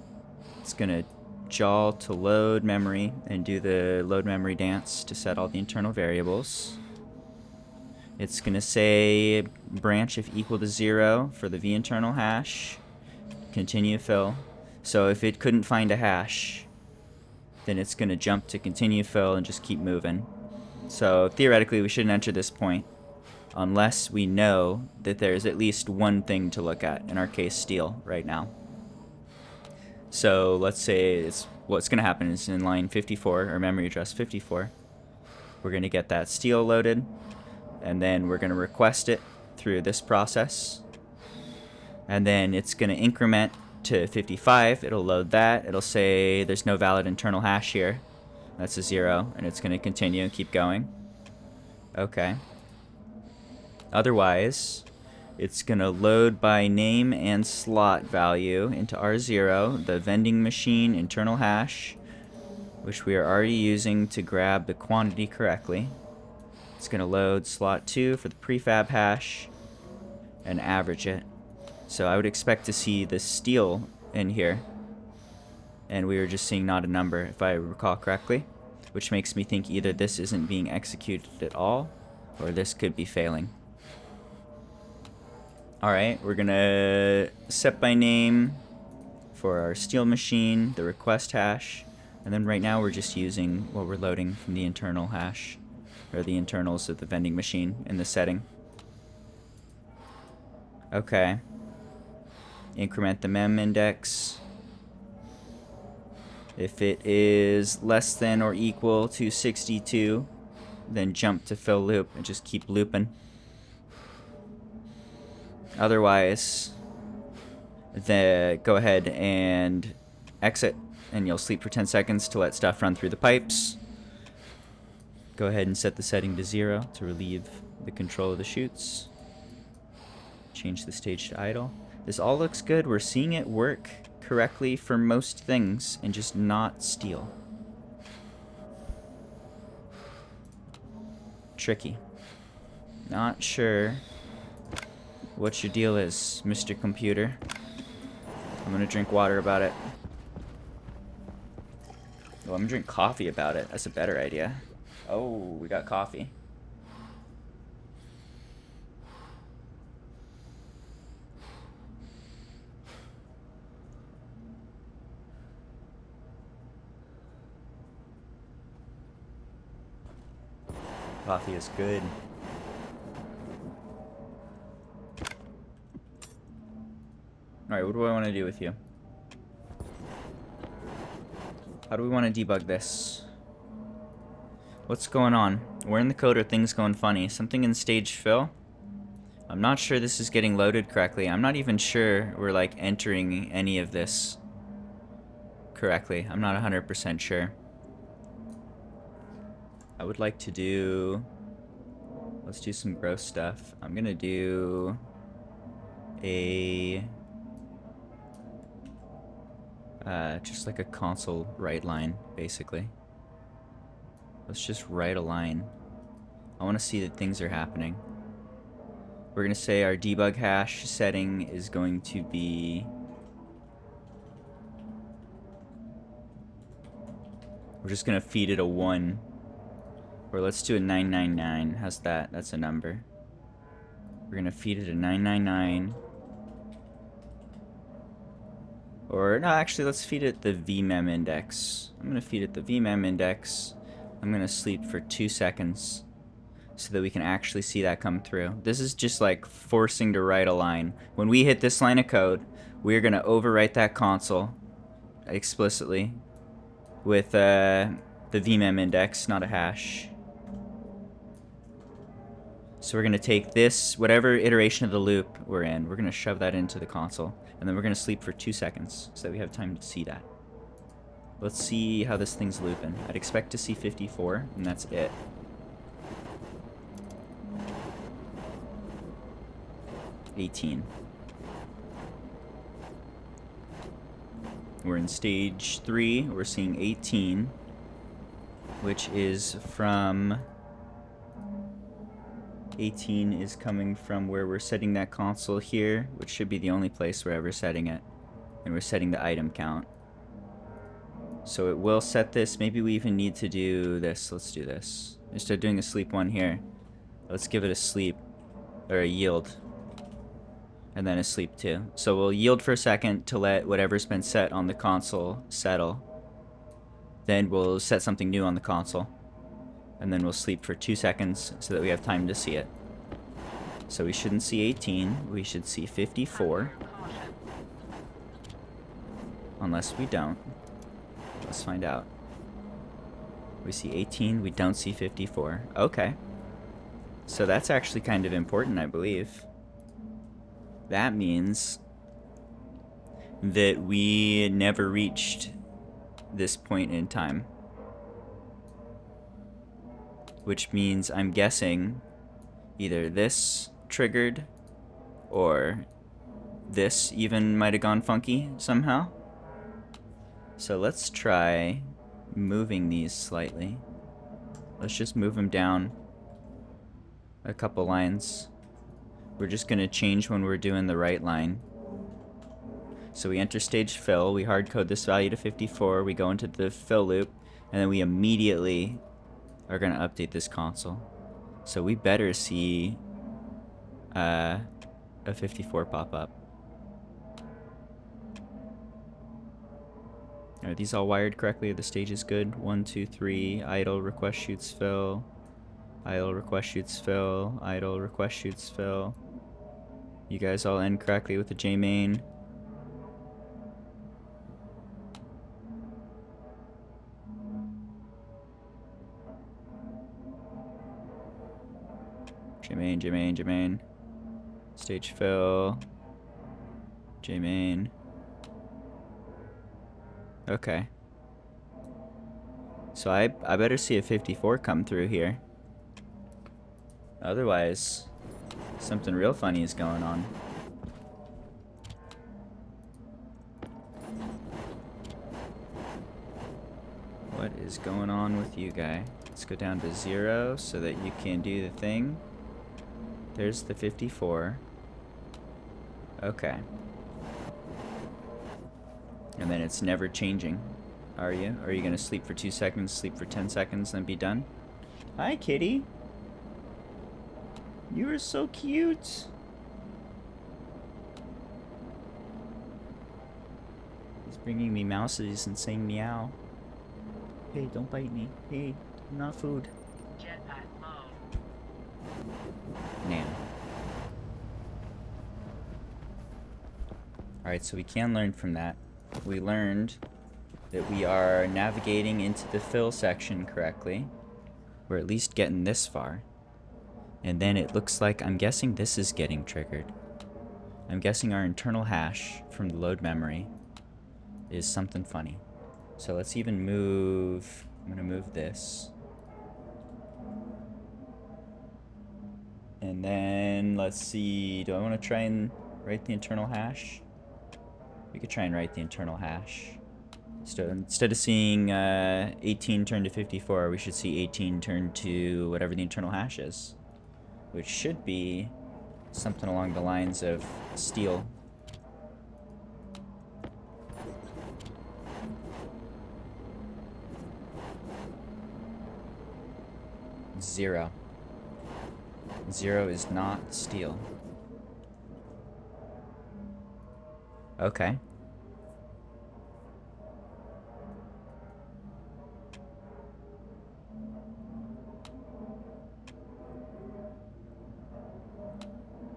It's going to jaw to load memory and do the load memory dance to set all the internal variables. It's going to say branch if equal to 0 for the vinternal hash. Continue fill. So if it couldn't find a hash, then it's going to jump to continue fill and just keep moving. So theoretically we shouldn't enter this point unless we know that there's at least one thing to look at, in our case steel right now. So let's say what's going to happen is in line 54, or memory address 54, we're going to get that steel loaded, and then we're going to request it through this process, and then it's going to increment to 55. It'll load that. It'll say there's no valid internal hash here. That's a 0, and it's going to continue and keep going. Okay. Otherwise, it's going to load by name and slot value into R0, the vending machine internal hash, which we are already using to grab the quantity correctly. It's going to load slot 2 for the prefab hash and average it. So I would expect to see the steel in here, and we were just seeing not a number, if I recall correctly, which makes me think either this isn't being executed at all, or this could be failing. Alright, we're gonna set by name for our steel machine, the request hash, and then right now we're just using what we're loading from the internal hash, or the internals of the vending machine in the setting. Okay. Increment the mem index. If it is less than or equal to 62, then jump to fill loop and just keep looping. Otherwise, go ahead and exit, and you'll sleep for 10 seconds to let stuff run through the pipes. Go ahead and set the setting to 0 to relieve the control of the chutes. Change the stage to idle. This all looks good. We're seeing it work correctly for most things, and just not steel. Tricky. Not sure what your deal is, Mr. Computer. I'm gonna drink water about it. Oh, I'm gonna drink coffee about it. That's a better idea. Oh, we got coffee. Coffee is good. Alright, what do I want to do with you? How do we want to debug this? What's going on? Where in the code are things going funny? Something in stage fill? I'm not sure this is getting loaded correctly. I'm not even sure we're like entering any of this correctly. I'm not 100% sure. I would like to do... Let's do some gross stuff. I'm gonna do a just like a console write line, basically. Let's just write a line. I want to see that things are happening. We're gonna say our debug hash setting is going to be... We're just gonna feed it a 1. Or let's do a 999. How's that? That's a number. We're gonna feed it a 999. Or, no, actually, let's feed it the vmem index. I'm gonna feed it the vmem index. I'm gonna sleep for 2 seconds so that we can actually see that come through. This is just like forcing to write a line. When we hit this line of code, we're gonna overwrite that console explicitly with the vmem index, not a hash. So we're gonna take this, whatever iteration of the loop we're in, we're gonna shove that into the console, and then we're gonna sleep for 2 seconds so that we have time to see that. Let's see how this thing's looping. I'd expect to see 54, and that's it. We're in stage 3. We're seeing 18, which is from... 18 is coming from where we're setting that console here, which should be the only place we're ever setting it. And we're setting the item count. So it will set this. Maybe we even need to do this. Let's do this. Instead of doing a sleep 1 here, let's give it a sleep, or a yield. And then a sleep 2. So we'll yield for a second to let whatever's been set on the console settle. Then we'll set something new on the console. And then we'll sleep for 2 seconds so that we have time to see it. So we shouldn't see 18, we should see 54. Unless we don't. Let's find out. We see 18, we don't see 54. Okay. So that's actually kind of important, I believe. That means that we never reached this point in time. Which means I'm guessing either this triggered or this even might have gone funky somehow. So let's try moving these slightly. Let's just move them down a couple lines. We're just going to change when we're doing the right line. So we enter stage fill, we hard code this value to 54, we go into the fill loop, and then we immediately are going to update this console. So we better see a 54 pop up. Are these all wired correctly? The stage is good. 1, 2, 3. Idle, request shoots fill. Idle, request shoots fill. Idle, request shoots fill. You guys all end correctly with the JMain. JMain. Stage fill. JMain. Okay. So I better see a 54 come through here. Otherwise, something real funny is going on. What is going on with you, guy? Let's go down to 0 so that you can do the thing. There's the 54. Okay. And then it's never changing. Are you? Or are you going to sleep for 2 seconds, sleep for 10 seconds, then be done? Hi, kitty. You are so cute. He's bringing me mouses and saying meow. Hey, don't bite me. Hey, not food. Nah. Alright, so we can learn from that. We learned that we are navigating into the fill section correctly. We're at least getting this far. And then it looks like, I'm guessing this is getting triggered. I'm guessing our internal hash from the load memory is something funny. So let's even move, I'm gonna move this. And then, let's see, do I want to try and write the internal hash? We could try and write the internal hash. So instead of seeing 18 turn to 54, we should see 18 turn to whatever the internal hash is. Which should be something along the lines of steel. Zero. Zero is not steel. Okay.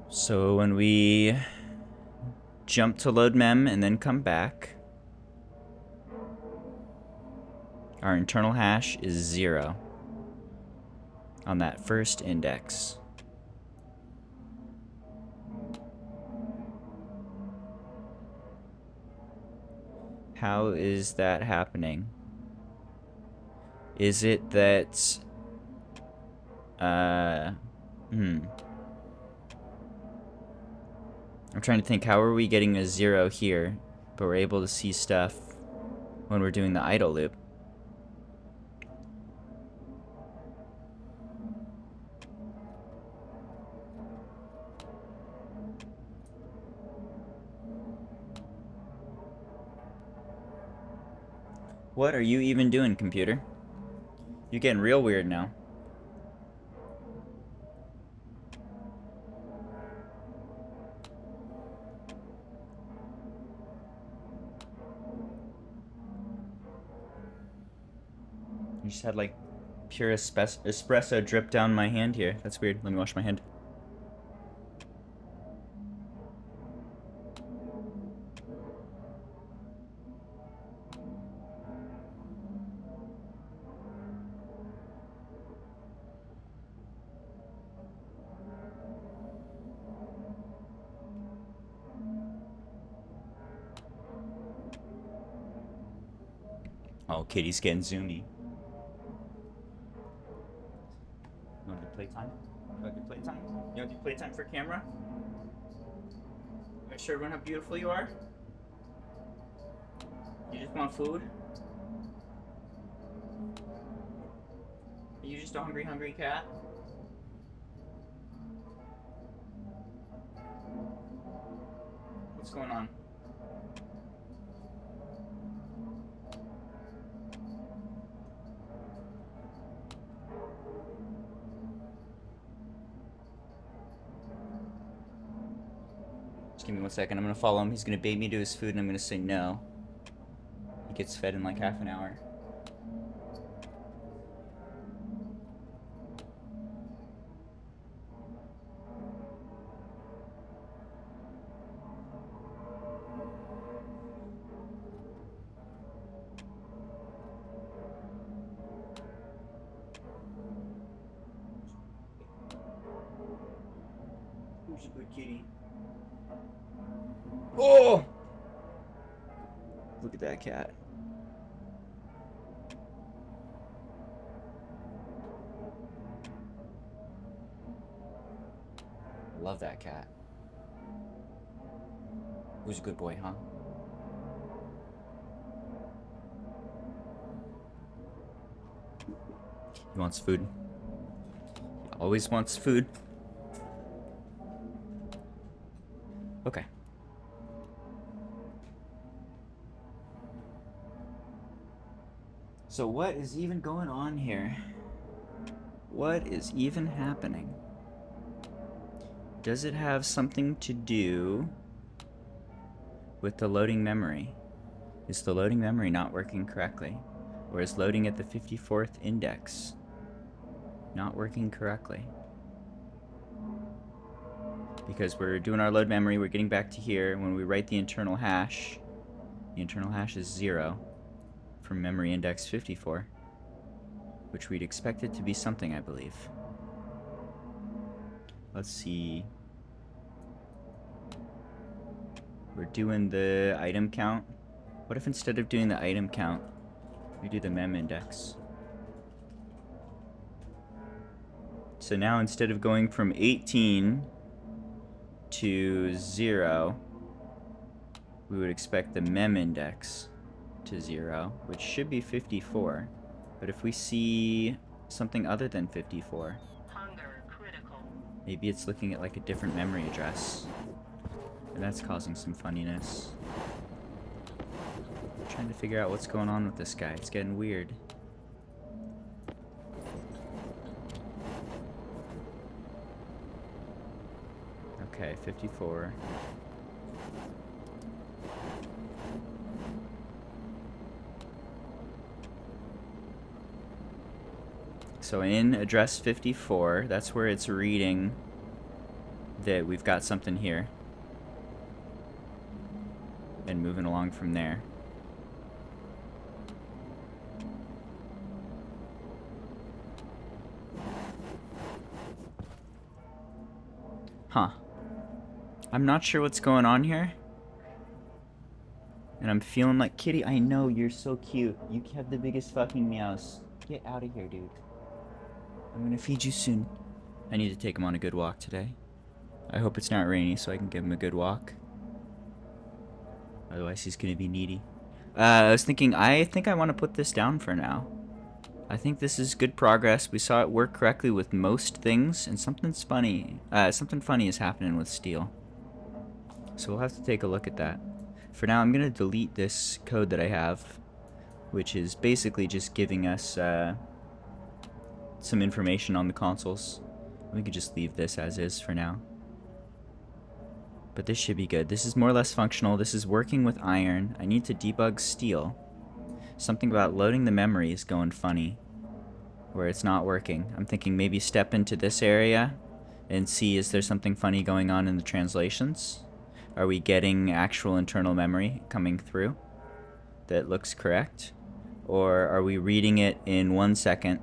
So when we jump to load mem and then come back, our internal hash is 0 on that first index. How is that happening? Is it that I'm trying to think, how are we getting a 0 here, but we're able to see stuff when we're doing the idle loop? What are you even doing, computer? You're getting real weird now. You just had like pure espresso drip down my hand here. That's weird. Let me wash my hand. Oh, Kitty's getting zoomy. You want to do playtime? You want to do playtime? You want to do playtime for camera? Make sure everyone how beautiful you are? You just want food? Are you just a hungry, hungry cat? What's going on? Just give me 1 second. I'm gonna follow him. He's gonna bait me to his food, and I'm gonna say no. He gets fed in like half an hour. Who's a good kitty? Oh! Look at that cat. Love that cat. Who's a good boy, huh? He wants food. He always wants food. Okay. So what is even going on here? What is even happening? Does it have something to do with the loading memory? Is the loading memory not working correctly? Or is loading at the 54th index not working correctly? Because we're doing our load memory, we're getting back to here. When we write the internal hash is 0 from memory index 54, which we'd expect it to be something, I believe. Let's see. We're doing the item count. What if instead of doing the item count, we do the mem index? So now instead of going from 18 to 0, we would expect the mem index to 0, which should be 54. But if we see something other than 54, Hunger critical. maybe it's looking at like a different memory address. And that's causing some funniness. I'm trying to figure out what's going on with this guy. It's getting weird. Okay, 54. So in address 54, that's where it's reading that we've got something here. And moving along from there. Huh. I'm not sure what's going on here. And I'm feeling like, Kitty, I know, you're so cute. You have the biggest fucking meows. Get out of here, dude. I'm gonna feed you soon. I need to take him on a good walk today. I hope it's not rainy so I can give him a good walk. Otherwise he's gonna be needy. I was thinking, I think I want to put this down for now. I think this is good progress. We saw it work correctly with most things, and something funny is happening with steel. So we'll have to take a look at that. For now, I'm gonna delete this code that I have, which is basically just giving us some information on the consoles. We could just leave this as is for now. But this should be good. This is more or less functional. This is working with iron. I need to debug steel. Something about loading the memory is going funny, where it's not working. I'm thinking maybe step into this area and see, is there something funny going on in the translations? Are we getting actual internal memory coming through that looks correct? Or are we reading it in 1 second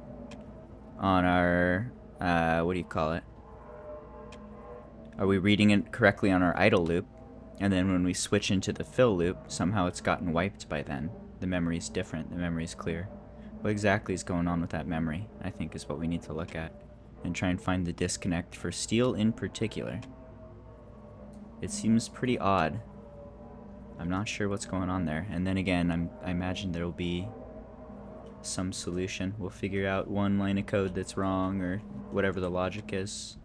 on our, what do you call it? Are we reading it correctly on our idle loop? And then when we switch into the fill loop, somehow it's gotten wiped by then. The memory's different, the memory's clear. What exactly is going on with that memory, I think, is what we need to look at. And try and find the disconnect for steel in particular. It seems pretty odd. I'm not sure what's going on there. And then again, I imagine there'll be some solution. We'll figure out one line of code that's wrong, or whatever the logic is.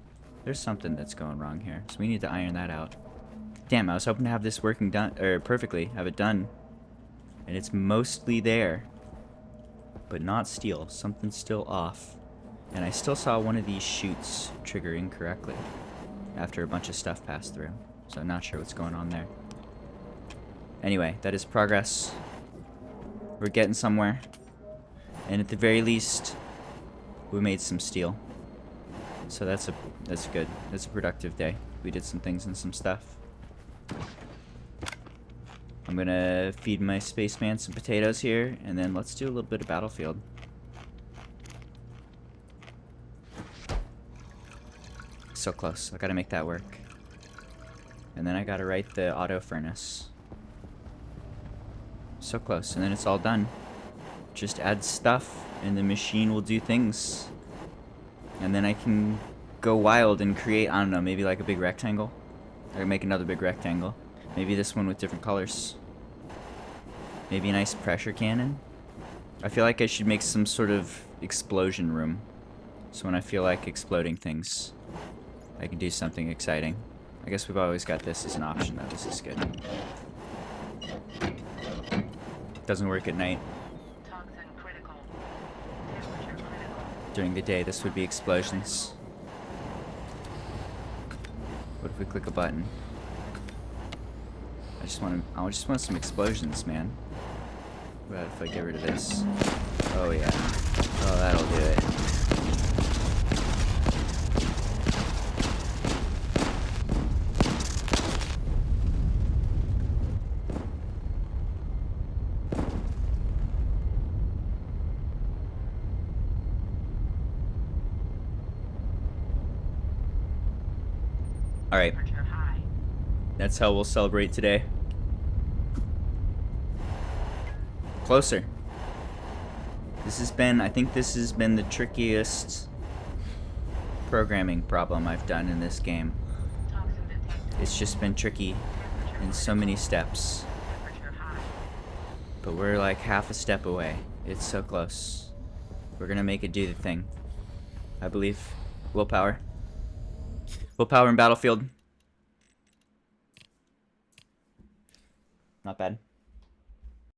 There's something that's going wrong here, so we need to iron that out. Damn, I was hoping to have this working done, or perfectly, have it done. And it's mostly there. But not steel. Something's still off. And I still saw one of these chutes trigger incorrectly after a bunch of stuff passed through. So I'm not sure what's going on there. Anyway, that is progress. We're getting somewhere. And at the very least, we made some steel. So that's good. That's a productive day. We did some things and some stuff. I'm gonna feed my spaceman some potatoes here, and then let's do a little bit of Battlefield. So close. I gotta make that work. And then I gotta write the auto furnace. So close. And then it's all done. Just add stuff, and the machine will do things. And then I can go wild and create, I don't know, maybe like a big rectangle. I can make another big rectangle. Maybe this one with different colors. Maybe a nice pressure cannon. I feel like I should make some sort of explosion room. So when I feel like exploding things, I can do something exciting. I guess we've always got this as an option though. This is good. Doesn't work at night. Toxin critical. Temperature critical. During the day, this would be explosions. What if we click a button? I just want some explosions, man. What about if I get rid of this? Oh yeah. Oh, that'll do it. All right. Temperature high. That's how we'll celebrate today. Closer. I think this has been the trickiest programming problem I've done in this game. Toxin detected. It's just been tricky in so many steps. Temperature high. But we're like half a step away. It's so close. We're gonna make it do the thing. I believe. Willpower. Willpower in Battlefield. Not bad.